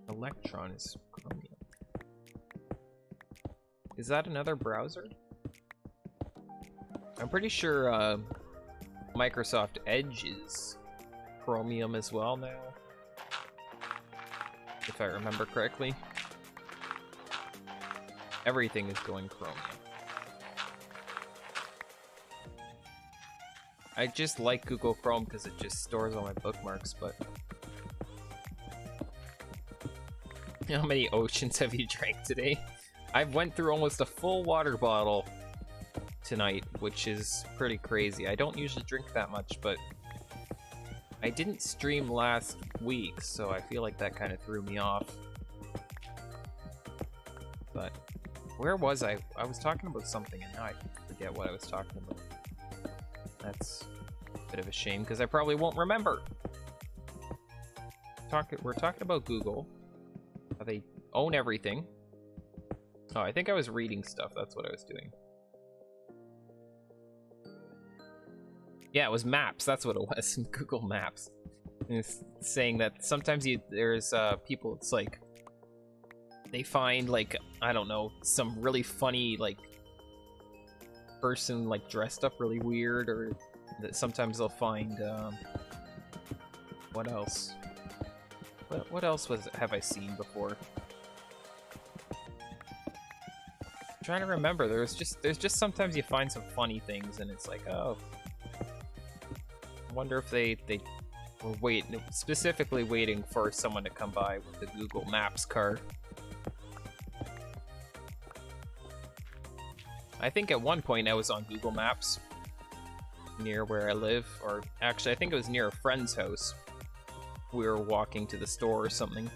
[SPEAKER 1] Electron is chromium. Is that another browser? I'm pretty sure Microsoft Edge is chromium as well now, if I remember correctly. Everything is going chromium. I just like Google Chrome because it just stores all my bookmarks, but... How many oceans have you drank today? I've went through almost a full water bottle tonight, which is pretty crazy. I don't usually drink that much, but I didn't stream last week, so I feel like that kind of threw me off. But... where was I? I was talking about something and now I forget what I was talking about. That's a bit of a shame because I probably won't remember. We're talking about Google. How they own everything. Oh, I think I was reading stuff. That's what I was doing. Yeah, it was Maps. That's what it was. Google Maps. And it's saying that sometimes there's people, it's like, they find, like, I don't know, some really funny, like, person, like, dressed up really weird, or that sometimes they'll find, what else? What else have I seen before? I'm trying to remember. There's just sometimes you find some funny things, and it's like, oh, I wonder if they were specifically waiting for someone to come by with the Google Maps card. I think at one point I was on Google Maps near where I live, or actually I think it was near a friend's house. We were walking to the store or something.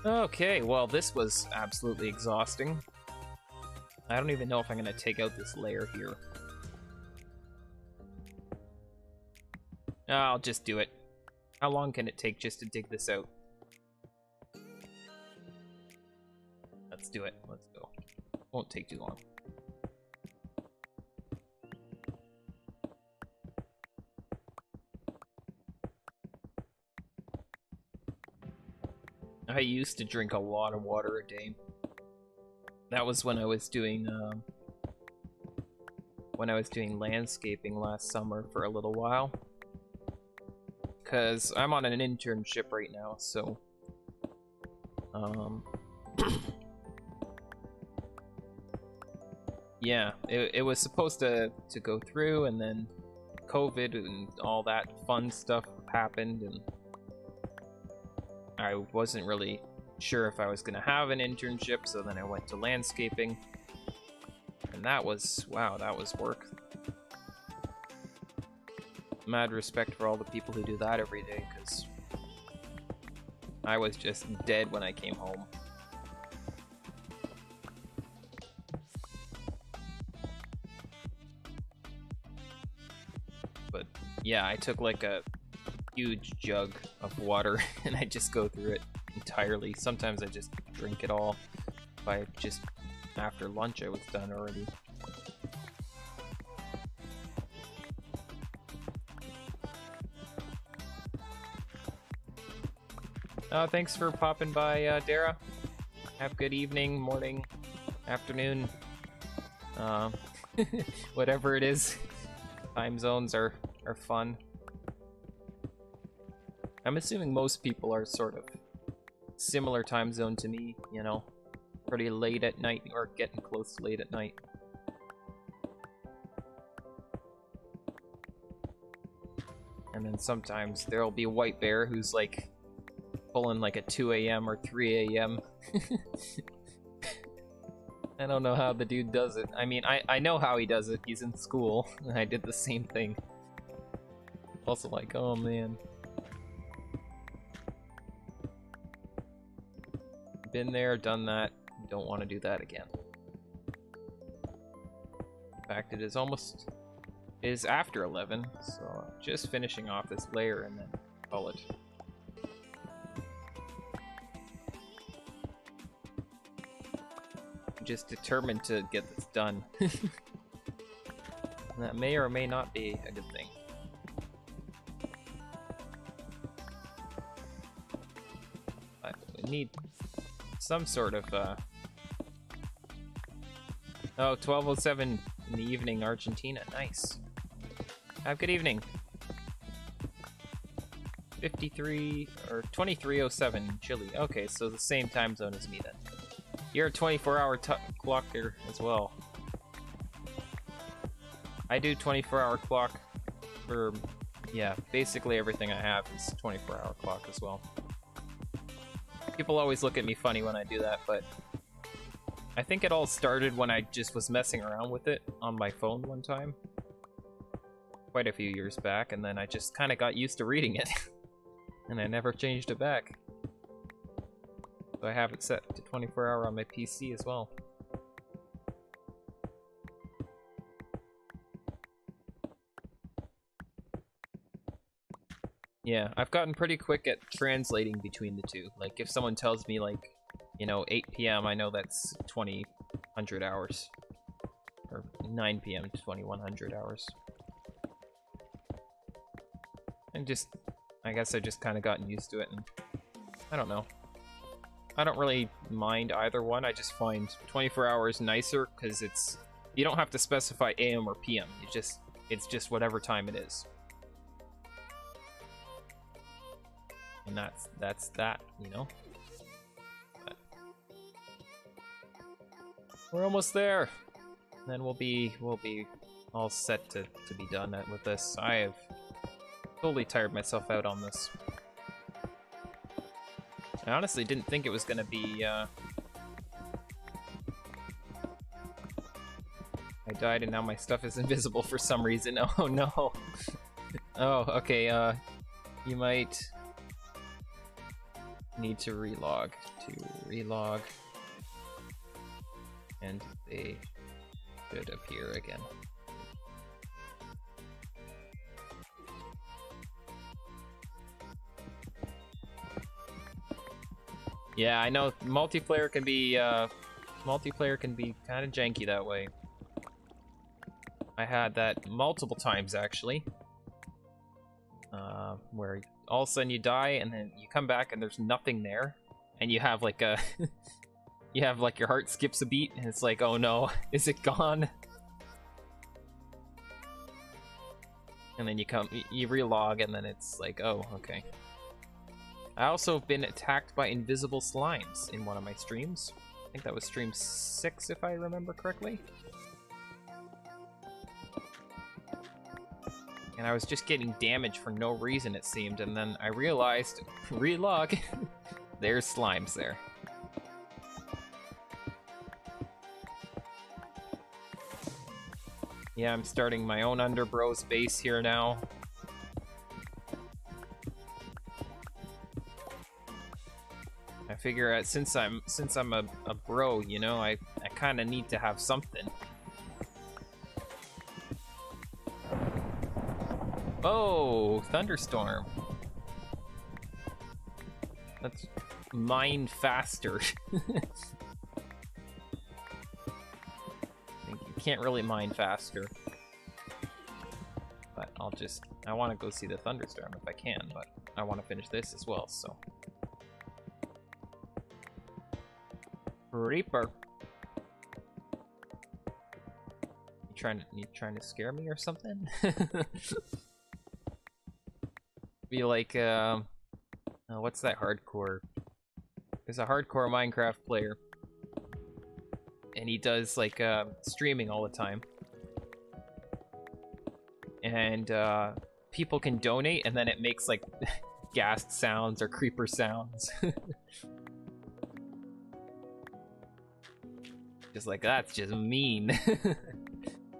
[SPEAKER 1] Okay, well this was absolutely exhausting. I don't even know if I'm gonna take out this layer here. I'll just do it. How long can it take just to dig this out? Let's do it. Let's go. Won't take too long. I used to drink a lot of water a day. That was when I was doing landscaping last summer for a little while. Because I'm on an internship right now, so yeah, it was supposed to go through, and then COVID and all that fun stuff happened, and I wasn't really sure if I was gonna have an internship, so then I went to landscaping, and that was, wow, that was work. Mad respect for all the people who do that every day, because I was just dead when I came home. But yeah, I took like a huge jug of water and I just go through it entirely. Sometimes I just drink it all. By just after lunch I was done already. Thanks for popping by, Dara. Have a good evening, morning, afternoon, whatever it is. Time zones are fun. I'm assuming most people are sort of similar time zone to me, you know, pretty late at night or getting close to late at night. And then sometimes there'll be a white bear who's like pulling like a 2 a.m. or 3 a.m. I don't know how the dude does it. I mean, I know how he does it. He's in school, and I did the same thing. Also like, oh man. Been there, done that. Don't want to do that again. In fact, it is after 11, so just finishing off this layer and then call it. Just determined to get this done. That may or may not be a good thing. But we need some sort of oh, 12:07 in the evening, Argentina. Nice. Have a good evening. 53 or 23:07 Chile. Okay, so the same time zone as me then. You're a 24-hour clocker as well. I do 24-hour clock for, yeah, basically everything I have is 24-hour clock as well. People always look at me funny when I do that, but I think it all started when I just was messing around with it on my phone one time. Quite a few years back, and then I just kind of got used to reading it. And I never changed it back. So I have it set to 24-hour on my PC as well. Yeah, I've gotten pretty quick at translating between the two. Like, if someone tells me, like, you know, 8 p.m., I know that's 2000 hours. Or 9 p.m. to 2100 hours. And just, I guess I just kind of gotten used to it, and I don't know. I don't really mind either one. I just find 24 hours nicer because it's, you don't have to specify AM or PM. It's just whatever time it is. And that's that, you know. But we're almost there. Then we'll be all set to be done with this. I have totally tired myself out on this. I honestly didn't think it was gonna be died and now my stuff is invisible for some reason. Oh no. Oh, okay, you might need to relog. And they should appear again. Yeah, I know multiplayer can be kind of janky that way. I had that multiple times actually, where all of a sudden you die and then you come back and there's nothing there, and you have like a you have like your heart skips a beat and it's like, oh no, is it gone? And then you relog and then it's like, oh, okay. I also have been attacked by invisible slimes in one of my streams. I think that was stream 6 if I remember correctly. And I was just getting damage for no reason, it seemed, and then I realized, relog, there's slimes there. Yeah, I'm starting my own Underbros base here now. I figure since I'm a bro, you know, I kind of need to have something. Oh, Thunderstorm. Let's mine faster. You can't really mine faster. But I want to go see the Thunderstorm if I can, but I want to finish this as well, so. Reaper. You trying to scare me or something? Be like, what's that hardcore? There's a hardcore Minecraft player, and he does like streaming all the time, and people can donate, and then it makes like ghast sounds or creeper sounds. Just like, that's just mean.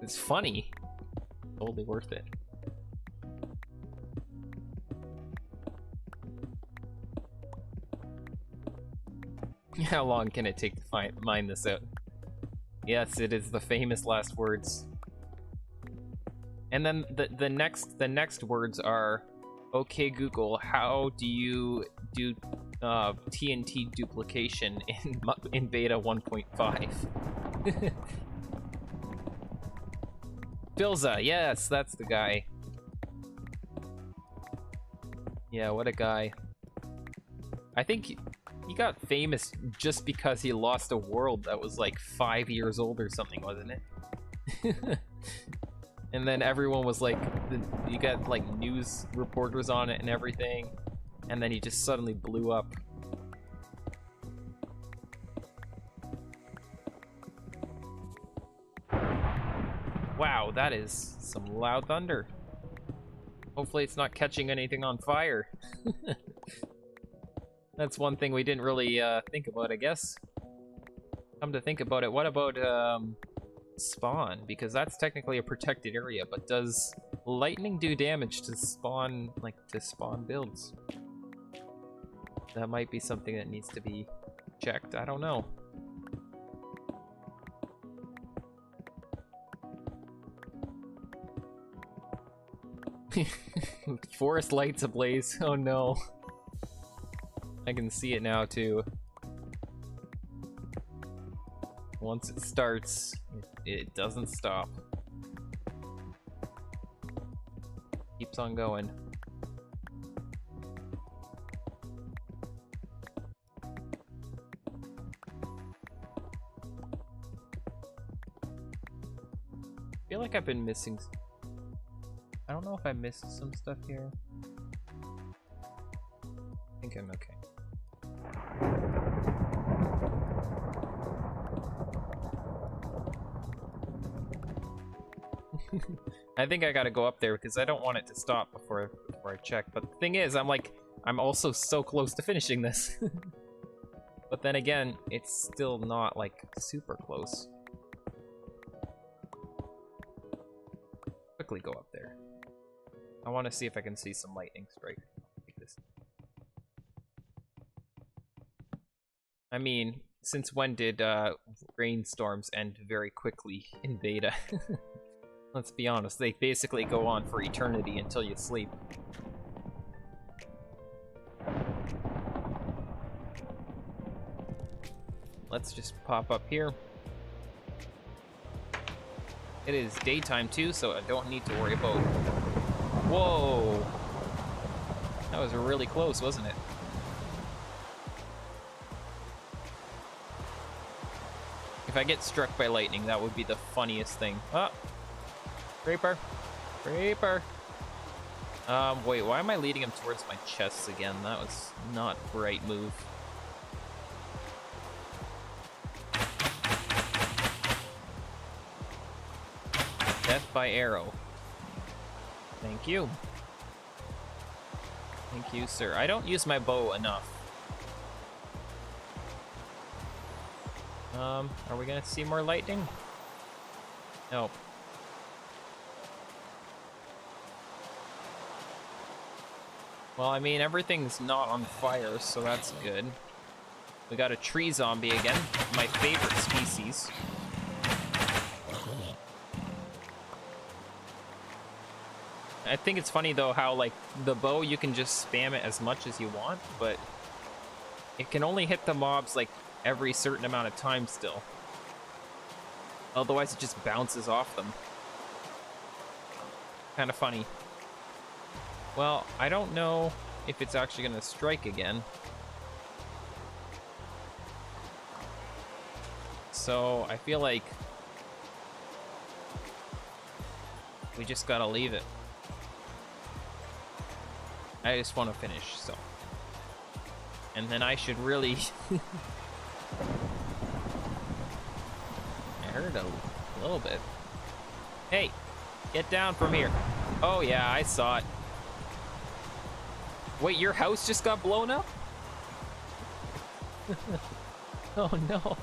[SPEAKER 1] It's funny. Totally worth it. How long can it take to mine this out? Yes, it is the famous last words. And then the next words are, okay Google, how do you do TNT duplication in beta 1.5? Filza, yes, that's the guy. Yeah, what a guy. I think he got famous just because he lost a world that was like 5 years old or something, wasn't it? And then everyone was like, you got like news reporters on it and everything, and then he just suddenly blew up. Wow, that is some loud thunder. Hopefully it's not catching anything on fire. That's one thing we didn't really think about, I guess. Come to think about it, what about spawn? Because that's technically a protected area, but does lightning do damage to spawn, like, to spawn builds? That might be something that needs to be checked, I don't know. Forest lights ablaze, oh no. I can see it now too. Once it starts, it doesn't stop. Keeps on going. I feel like I've been missing. I don't know if I missed some stuff here. I think I'm okay. I think I gotta go up there because I don't want it to stop before I check. But the thing is, I'm also so close to finishing this. But then again, it's still not like super close. quickly go up there. I want to see if I can see some lightning strike. Like this. I mean, since when did rainstorms end very quickly in beta? Let's be honest, they basically go on for eternity until you sleep. Let's just pop up here. It is daytime too, so I don't need to worry about... Whoa! That was really close, wasn't it? If I get struck by lightning, that would be the funniest thing. Ah! Creeper! Creeper! Wait, why am I leading him towards my chests again? That was not a right move. Death by arrow. Thank you. Thank you, sir. I don't use my bow enough. Are we gonna see more lightning? No. Well, I mean, everything's not on fire, so that's good. We got a tree zombie again, my favorite species. I think it's funny though how like the bow you can just spam it as much as you want, but it can only hit the mobs like every certain amount of time still. Otherwise it just bounces off them. Kind of funny. Well, I don't know if it's actually gonna strike again. So I feel like we just gotta leave it. I just want to finish, so. And then I should really... I heard a little bit. Hey, get down from here. Oh yeah, I saw it. Wait, your house just got blown up? Oh no.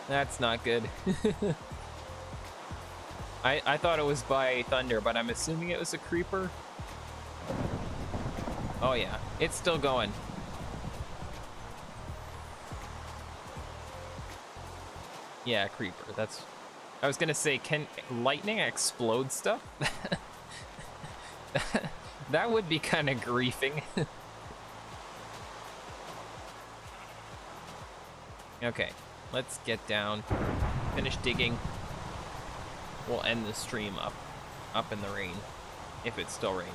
[SPEAKER 1] That's not good. I thought it was by thunder, but I'm assuming it was a creeper. Oh yeah, it's still going. Yeah, creeper, that's... I was gonna say, can lightning explode stuff? That would be kind of griefing. Okay, let's get down, finish digging. We'll end the stream up in the rain, if it's still raining.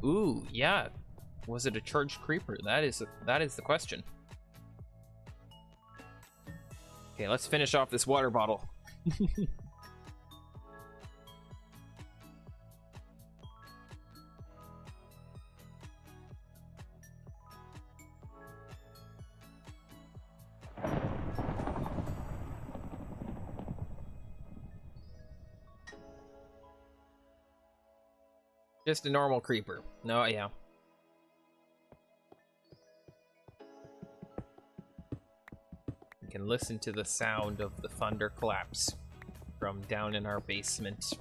[SPEAKER 1] Ooh, yeah. Was it a charged creeper? That is the question. Okay, let's finish off this water bottle. Just a normal creeper. No, yeah. You can listen to the sound of the thunder collapse from down in our basement.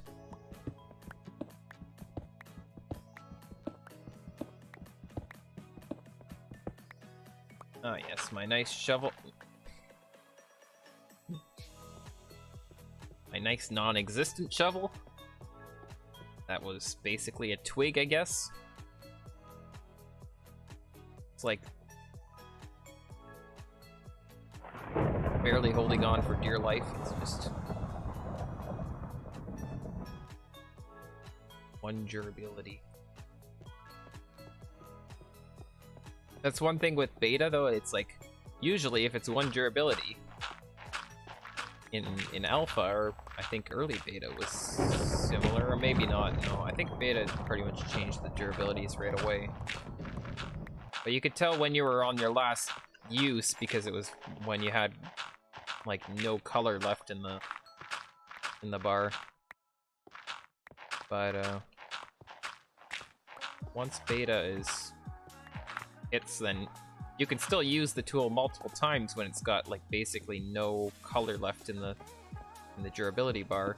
[SPEAKER 1] Ah, yes, my nice shovel. My nice non-existent shovel. That was basically a twig, I guess. It's like barely holding on for dear life. It's just one durability. That's one thing with beta though, it's like usually if it's one durability in alpha, or I think early beta was similar, or maybe not. No, I think beta pretty much changed the durabilities right away. But you could tell when you were on your last use because it was when you had like no color left in the bar. But once beta is hits, then you can still use the tool multiple times when it's got like basically no color left in the durability bar.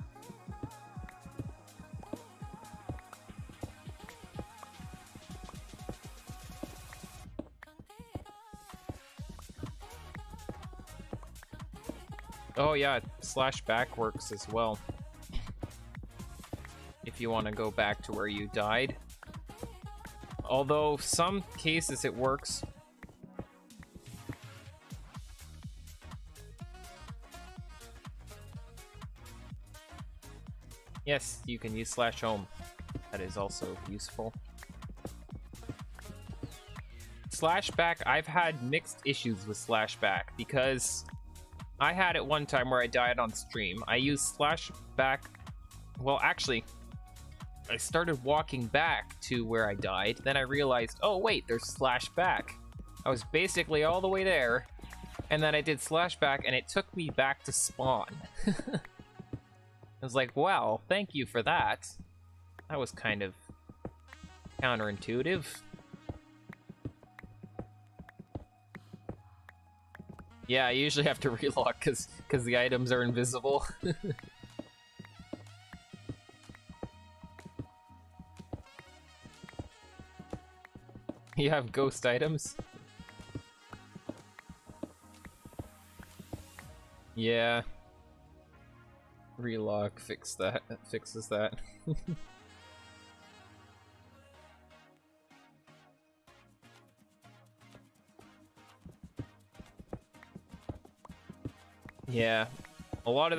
[SPEAKER 1] Oh yeah, slash back works as well. If you want to go back to where you died. Although some cases it works. Yes, you can use slash home. That is also useful. Slash back, I've had mixed issues with slash back because I had it one time where I died on stream. I used slash back. Well, actually, I started walking back to where I died. Then I realized, oh wait, there's slash back. I was basically all the way there, and then I did slash back, and it took me back to spawn. I was like, wow, thank you for that. That was kind of counterintuitive. Yeah, I usually have to relock because the items are invisible. You have ghost items? Yeah. Relock fixes that. Yeah, a lot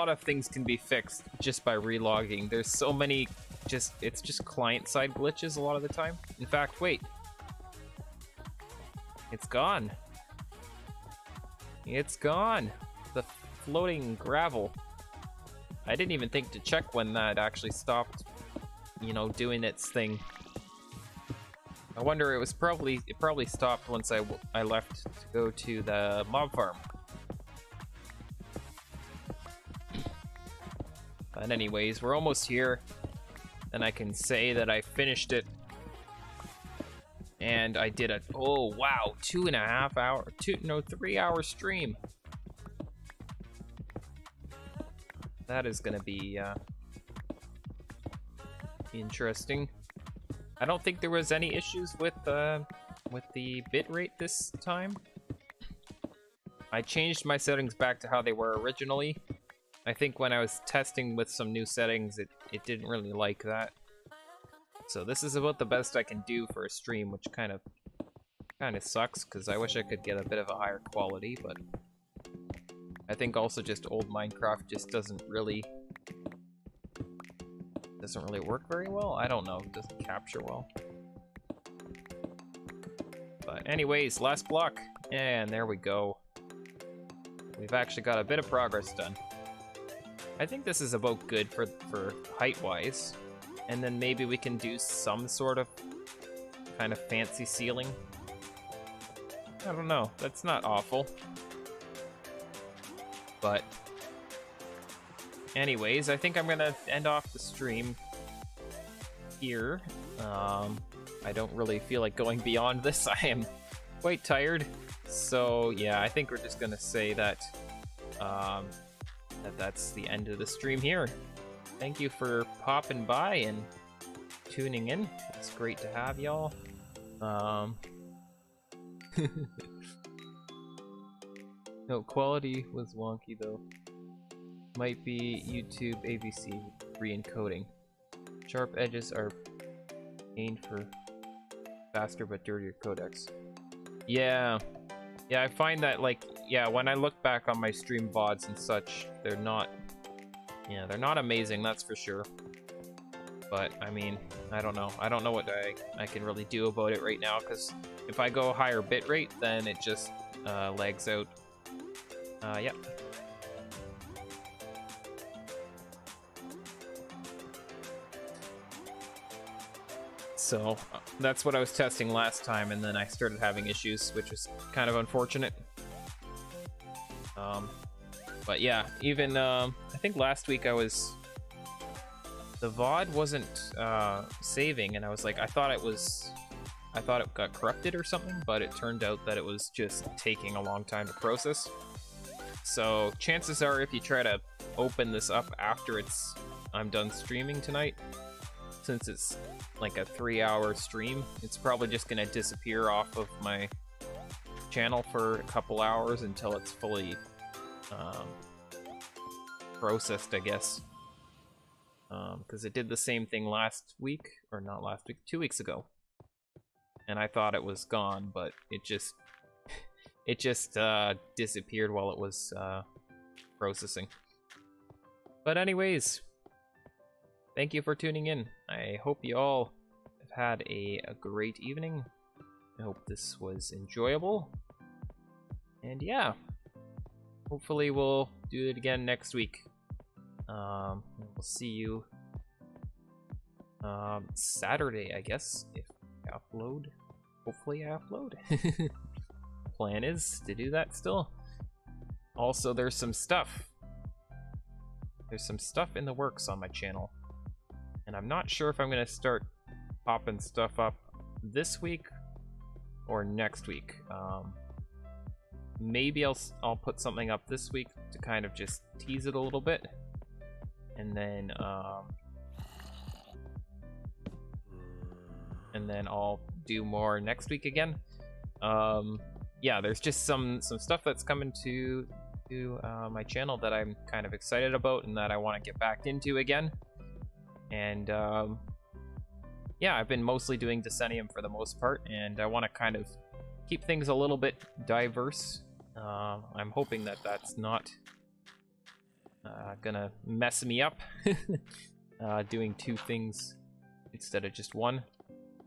[SPEAKER 1] of things can be fixed just by relogging. There's so many it's just client-side glitches a lot of the time. In fact, wait. It's gone. It's gone. The floating gravel. I didn't even think to check when that actually stopped, you know, doing its thing. I wonder it probably stopped once I left to go to the mob farm. But anyways, we're almost here, and I can say that I finished it. And I did oh wow, 2.5 hour, 3 hour stream. That is gonna be interesting. I don't think there was any issues with the bitrate this time. I changed my settings back to how they were originally. I think when I was testing with some new settings, it didn't really like that. So this is about the best I can do for a stream, which kind of sucks because I wish I could get a bit of a higher quality, but I think also just old Minecraft just doesn't really work very well. I don't know, it doesn't capture well. But anyways, last block, and there we go. We've actually got a bit of progress done. I think this is about good for height-wise. And then maybe we can do some sort of kind of fancy ceiling. I don't know, that's not awful. But anyways, I think I'm gonna end off the stream here. I don't really feel like going beyond this. I am quite tired. So yeah, I think we're just gonna say that that's the end of the stream here. Thank you for popping by and tuning in. It's great to have y'all. No, quality was wonky though. Might be YouTube ABC re-encoding. Sharp edges are aimed for faster but dirtier codecs. Yeah, I find that when I look back on my stream VODs and such, they're not amazing, that's for sure. But I mean, I don't know what I can really do about it right now, because if I go higher bitrate, then it just lags out. Yep. So that's what I was testing last time, and then I started having issues, which was kind of unfortunate. But yeah, even I think last week I was the VOD wasn't saving, and I was like, I thought it got corrupted or something, but it turned out that it was just taking a long time to process. So chances are, if you try to open this up after I'm done streaming tonight, since it's like a 3-hour stream, it's probably just gonna disappear off of my channel for a couple hours until it's fully processed, I guess. Because it did the same thing last week, or not last week, 2 weeks ago. And I thought it was gone, but it just disappeared while it was processing. But anyways, thank you for tuning in. I hope you all have had a great evening. I hope this was enjoyable. And yeah, hopefully we'll do it again next week. We'll see you Saturday, I guess, if I upload. Hopefully I upload. Plan is to do that still. Also, there's some stuff in the works on my channel, and I'm not sure if I'm gonna start popping stuff up this week or next week. Maybe I'll put something up this week to kind of just tease it a little bit, and then I'll do more next week again. Yeah, there's just some stuff that's coming to my channel that I'm kind of excited about and that I want to get back into again. And yeah, I've been mostly doing Decennium for the most part, and I want to kind of keep things a little bit diverse. I'm hoping that that's not gonna mess me up doing 2 things instead of just 1.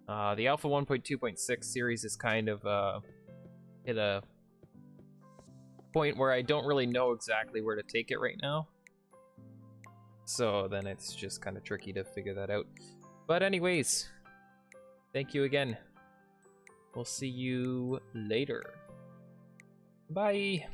[SPEAKER 1] The Alpha 1.2.6 series is kind of hit a point where I don't really know exactly where to take it right now. So then it's just kind of tricky to figure that out. But anyways, thank you again. We'll see you later. Bye.